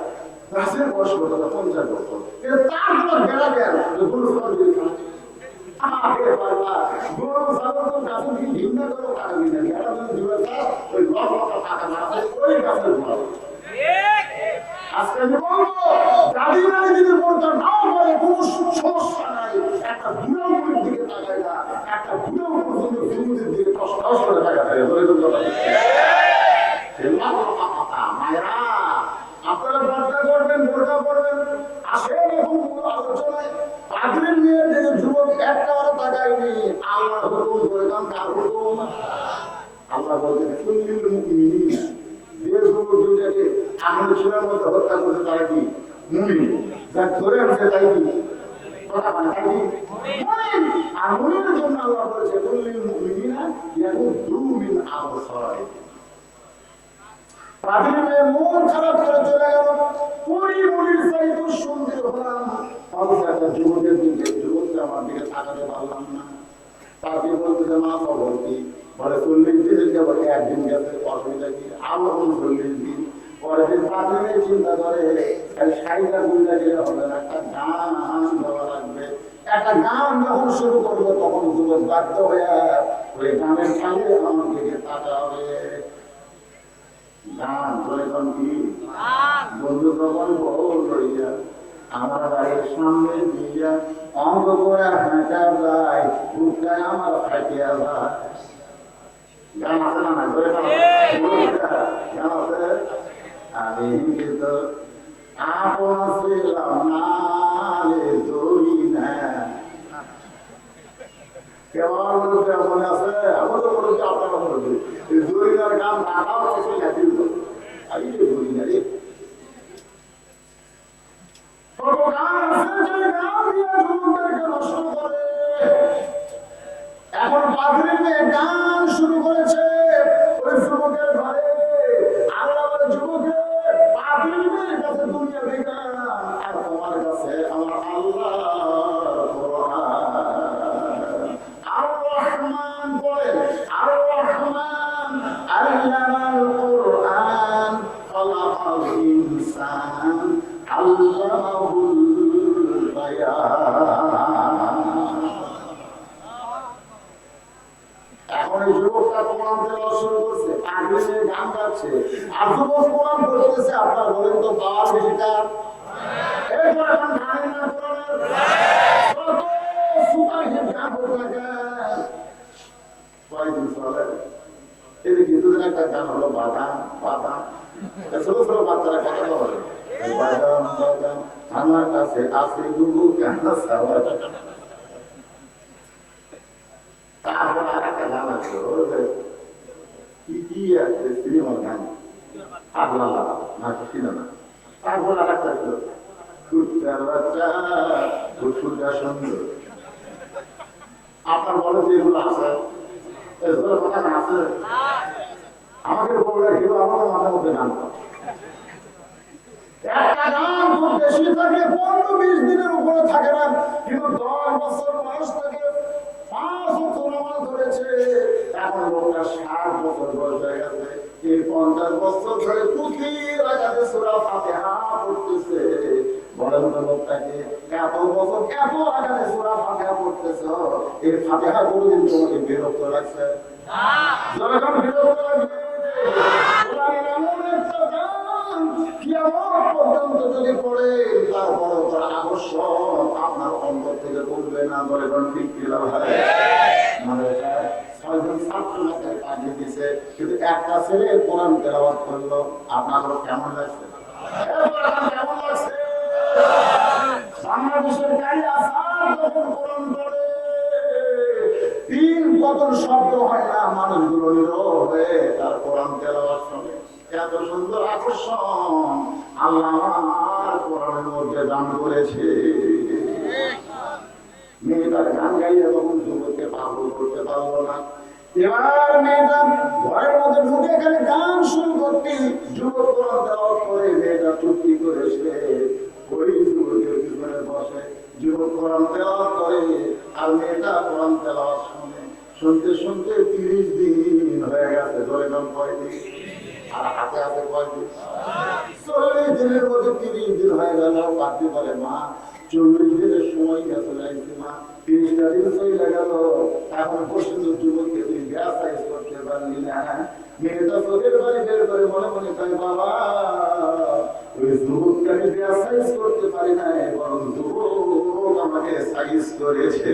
গাছের বয়স কত 50 বছর কিন্তু তারপর বেড়া দেন গরু ছাগল আরে বাবা গরু ছাগল তো গাছের দিকে ঘৃণা করে পারবি না বেড়া যদি জুড়ে যায় ওই লক লক টাকা না ওই গাছের গোড়া আজকে আমি বলবো দাদি নানি যদি বলতো নাও বলে কোনো সমস্যা নাই একটা বুড়ো বুড়ির দিকে তাকায় না একটা বুড়ো পর্যন্ত জুমুদের দিকে কষ্ট করে তাকায় মায়েরা আপনারা বর্ষা করবেন বোরকা করবেন আসেন এখন আলোচনায় পাগড়ির মেয়ের দিকে যুবক একটা ওরা তাকায়নি আল্লাহ হুকুম করে কারণ কার হুকুম আল্লাহ বলতে কুল্লিল মুমিনিন যে যুবক দুইটাকে আহলে সুন্নাহর মধ্যে হত্যা করতে তারা কি মুমিন যা ধরে আছে তাই কি কথা বলে তাই কি মুমিন আর মুমিনের জন্য আল্লাহ বলেছে কুল্লিল মুমিনিনা ইয়াকুদু মিন আবসারিহিম পাগড়ির মেয়ে মন খারাপ করে চলে গেল পুরি মুড়ির চাইতে সুন্দর হলাম অবশ্য একটা যুবকের দিকে যুবককে আমার দিকে তাকাতে পারলাম না তাকে বলতে মা খবর কি বলে 40 দিনের কেবল একদিন গেছে অসুবিধা কি আবার 40 দিন পরের দিন পাগড়ি চিন্তা করে শাড়িটা গুন্ডা গেলে হবে না একটা গান দেওয়া লাগবে একটা গান যখন শুরু করবো তখন যুবক বাধ্য হয়ে ওই গানের সামনে আমার দিকে তাকাবে গান ধরে কোন কি বন্ধু তখন বল রইয়া আমার বাড়ির সামনে দিয়া অঙ্গ করে হাঁটা যায় বুকটায় আমার ফাটিয়া যায় গান আছে না না ধরে গান আছে আমি কিন্তু আপন ছিলাম না রে ধরি না কেমন মনে আছে আমাদের মনে হচ্ছে আপনারা মনে করি এই জরিনার গান নাটাও কিছু লেখিল আমি যে জরিনা রে কত গান আছে যে গান দিয়ে যুবকদেরকে নষ্ট করে এখন পাগড়ি মেয়ে গান শুরু করেছে ওই যুবকের ঘরে আল্লাহ বলে যুবকের পাগড়ি মেয়ের কাছে দুনিয়া বিজ্ঞান আর তোমার কাছে আমার আল্লাহ আর-রহমান বলেন আর-রহমান আল্লামাল কুরআন খালাকাল ইনসান আল্লামাহুল বায়ান এখন এই যুবকটা কোরআন তেলাওয়াত শুরু করছে আগে গান গাচ্ছে আর যুবক কোরআন পড়তেছে আপনারা বলেন তো পাওয়ার বেশি কার এই তো এখন গানের না কোরআনের কত সুপারহিট গান পড়তে কয়েকদিন চলে এই কিছুদিন একটা গান হলো বাদাম বাদাম ছোট ছোট বাচ্চারা কথা বলে বাদাম বাদাম আমার কাছে আছে গুগু কেন সাওয়া তারপর আর একটা গান আছে কি কি আছে সিনেমার গান আল্লাহ না ছিল না তারপর আর একটা ছিল কুত্তার বাচ্চা ফুটফুটটা সুন্দর আপনার বলে যে এগুলো আছে এগুলো কথা না আছে আমাদের বলে এগুলো আমাদের মাথার মধ্যে গান একটা গান খুব বেশি থাকে 15-20 দিনের উপরে থাকে না কিন্তু 10 বছর বয়স থেকে 5 বছর নামাজ ধরেছে এখন লোকটা 60 বছর বয়স হয়ে গেছে এই 50 বছর ধরে প্রতি রাকাতে সূরা ফাতিহা পড়তেছে বলেন তো লোকটাকে এত বছর এত রাকাতে সূরা ফাতিহা পড়তেছে এই ফাতিহা কোনদিন তোমাকে বিরক্ত লাগছে না যখন বিরক্ত লাগবে কোরআনের এমন একটা গান কিয়ামত পর্যন্ত যদি পড়ে তারপরে তার আকর্ষণ আপনার অন্তর থেকে করবে না বলে কোন ঠিক কি হয় মানে 6 জন ছাত্র মাথায় পাঠিয়ে দিয়েছে কিন্তু একটা ছেলে কোরআন তেলাওয়াত করলো আপনার কেমন লাগছে কেমন লাগছে বাংলাদেশের গাড়ি আসার যখন কোরআন পড়ে 3 বছর শব্দ হয় না মানুষগুলো নীরব হয়ে তার কোরআন তেলাওয়াত শুনে এত সুন্দর আকর্ষণ আল্লাহ আমার কোরআনের মধ্যে দান করেছে মেয়েটার গান গাইয়ে তখন যুবককে পাগল করতে পারলো না এবার মেয়েটা ঘরের মধ্যে ঢুকে গেলে গান শুরু করতে যুবক কোরআন তেলাওয়াত করে মেয়েটা চুক্তি করে সে ওই যুবকের পিছনে বসে যুবক কোরআন তেলাওয়াত করে আর মেয়েটা কোরআন তেলাওয়াত শুনে শুনতে শুনতে কয়দিন? আর হাতে হাতে কয়দিন? 40 দিনের মধ্যে 30 দিন হয়ে গেল। বাকি বলে মা 40 দিনের সময় গেছে লাগছে মা, 30টা দিন চলে গেল, এখন পর্যন্ত যুবককে তুই ব্যবসায় করতে পারলি না। মেয়েটা চোখের বাড়ি বের করে মনে মনে কয় বাবা ওই যুবককে আমি ব্যবসায় করতে পারি না, বরং যুবক আমাকে সাইজ করেছে।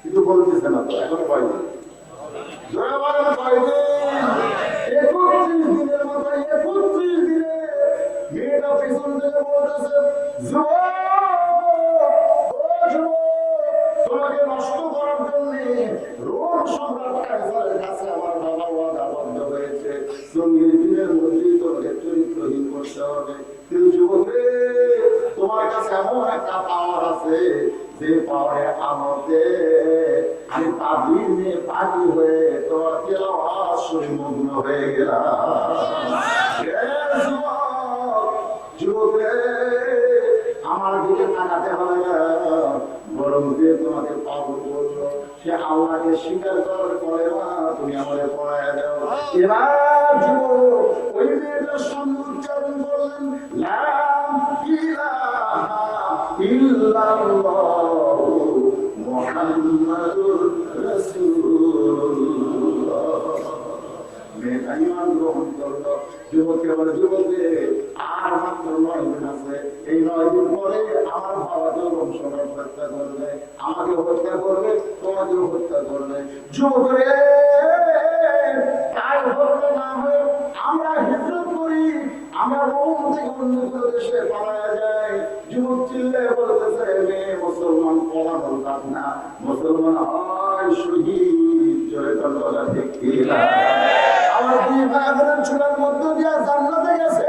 কিন্তু বলতেছে না তো, এখন কয়দিন? 31 দিনের মাথায় 31 দিনে মেয়েটা পেছন থেকে বলতেছে তোমাকে নষ্ট করার জন্য রোম সম্রাট কায়সারের কাছে আমার বাবা ওয়াদাবদ্ধ হয়েছে, 40 দিনের মধ্যেই তোমাকে চরিত্রহীন করতে হবে। কিন্তু যুবকে তোমার কাছে এমন একটা পাওয়ার আছে যে পাওয়ারে আমাকে আমি পাবলিক নিয়ে পাগি হয়ে তোমার তেলাওয়াত শুনে মগ্ন হয়ে গেলাম। যুবকে আমার দিকে তাকাতে হবে না, বরং যে তোমাকে পাগল করলো সে আল্লাহকে স্বীকার করার পরে না তুমি আমাকে পড়ায় দাও। এবার যুবক ওই মেয়েটার সামনে উচ্চারণ করলেন লা ইলাহা ইল্লাল্লাহু মুহাম্মাদুর রাসূলুল্লাহ। মেয়েটা ঈমান গ্রহণ করলো। যুবককে বলে যুবকে আর মাত্র 9 দিন আছে, এই 9 দিন পরে আমার বাবাকেও বংশধর হত্যা করবে, আমাকে হত্যা করবে, তোমাকেও হত্যা করবে। যুবকরে তাই হত্যা না হয়ে আমরা হিজরত করি, আমরা রোম থেকে অন্য কোনো দেশে পালায়া যাই। যুবক চিল্লায় বলতেছে মেয়ে মুসলমান পলানো যাক না, মুসলমান হয় শহীদ। জোরে বলা ঠিক কিনা? আমার 2 ভাইয়ের চুলার মধ্য দিয়ে জান্নাতে গেছে,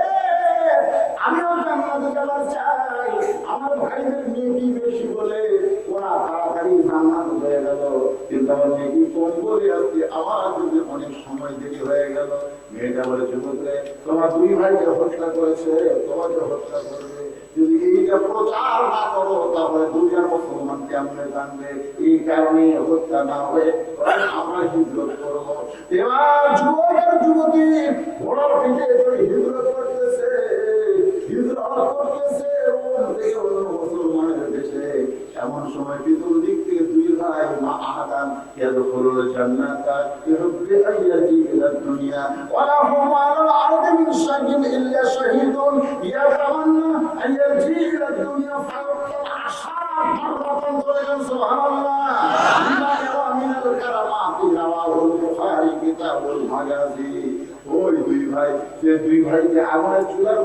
আমিও জান্নাতে যাবার চাই। আমার ভাইদের নেকি বেশি বলে ওরা তাড়াতাড়ি জান্নাত হয়ে গেল, কিন্তু আমার নেকি কম বলে আজকে আমার যদি অনেক সময় দেরি হয়ে গেল। মেয়েটা বলে যুবকরে তোমার 2 ভাইকে হত্যা করেছে, তোমাকে হত্যা করবে। যদি এইটা প্রচার না করো তাহলে দুনিয়ার মুসলমান কেমনে জানবে? এই কারণে হত্যা না হয়ে আমরা হিজরত করবো। এবার যুবক আর যুবতী ঘোড়ার পিঠে চড়ে হিজরত করতেছে, হিজরত করতেছে রোম থেকে অন্য মুসলমানের দেশে। এমন সময় পিছন দিক থেকে 2 ভাই মা আহাদান ইয়াদখুলুল জান্নাতা বিহুব্বি আইয়াতি ইলা দুনিয়া ওয়া লাহুম আলাল আরদি মিন শাইইন ইল্লা শাহীদুন ইয়াতামান্না আইয়াতি ইলা দুনিয়া ফায়াক্তুল আশারা মাররাতান। সুবহানাল্লাহ। লিমা ইয়ারা মিনাল কারামাতি রাওয়াহুল বুখারী কিতাবুল মাগাজি। ওই 2 ভাই, যে 2 ভাই যে আগুনের চুলার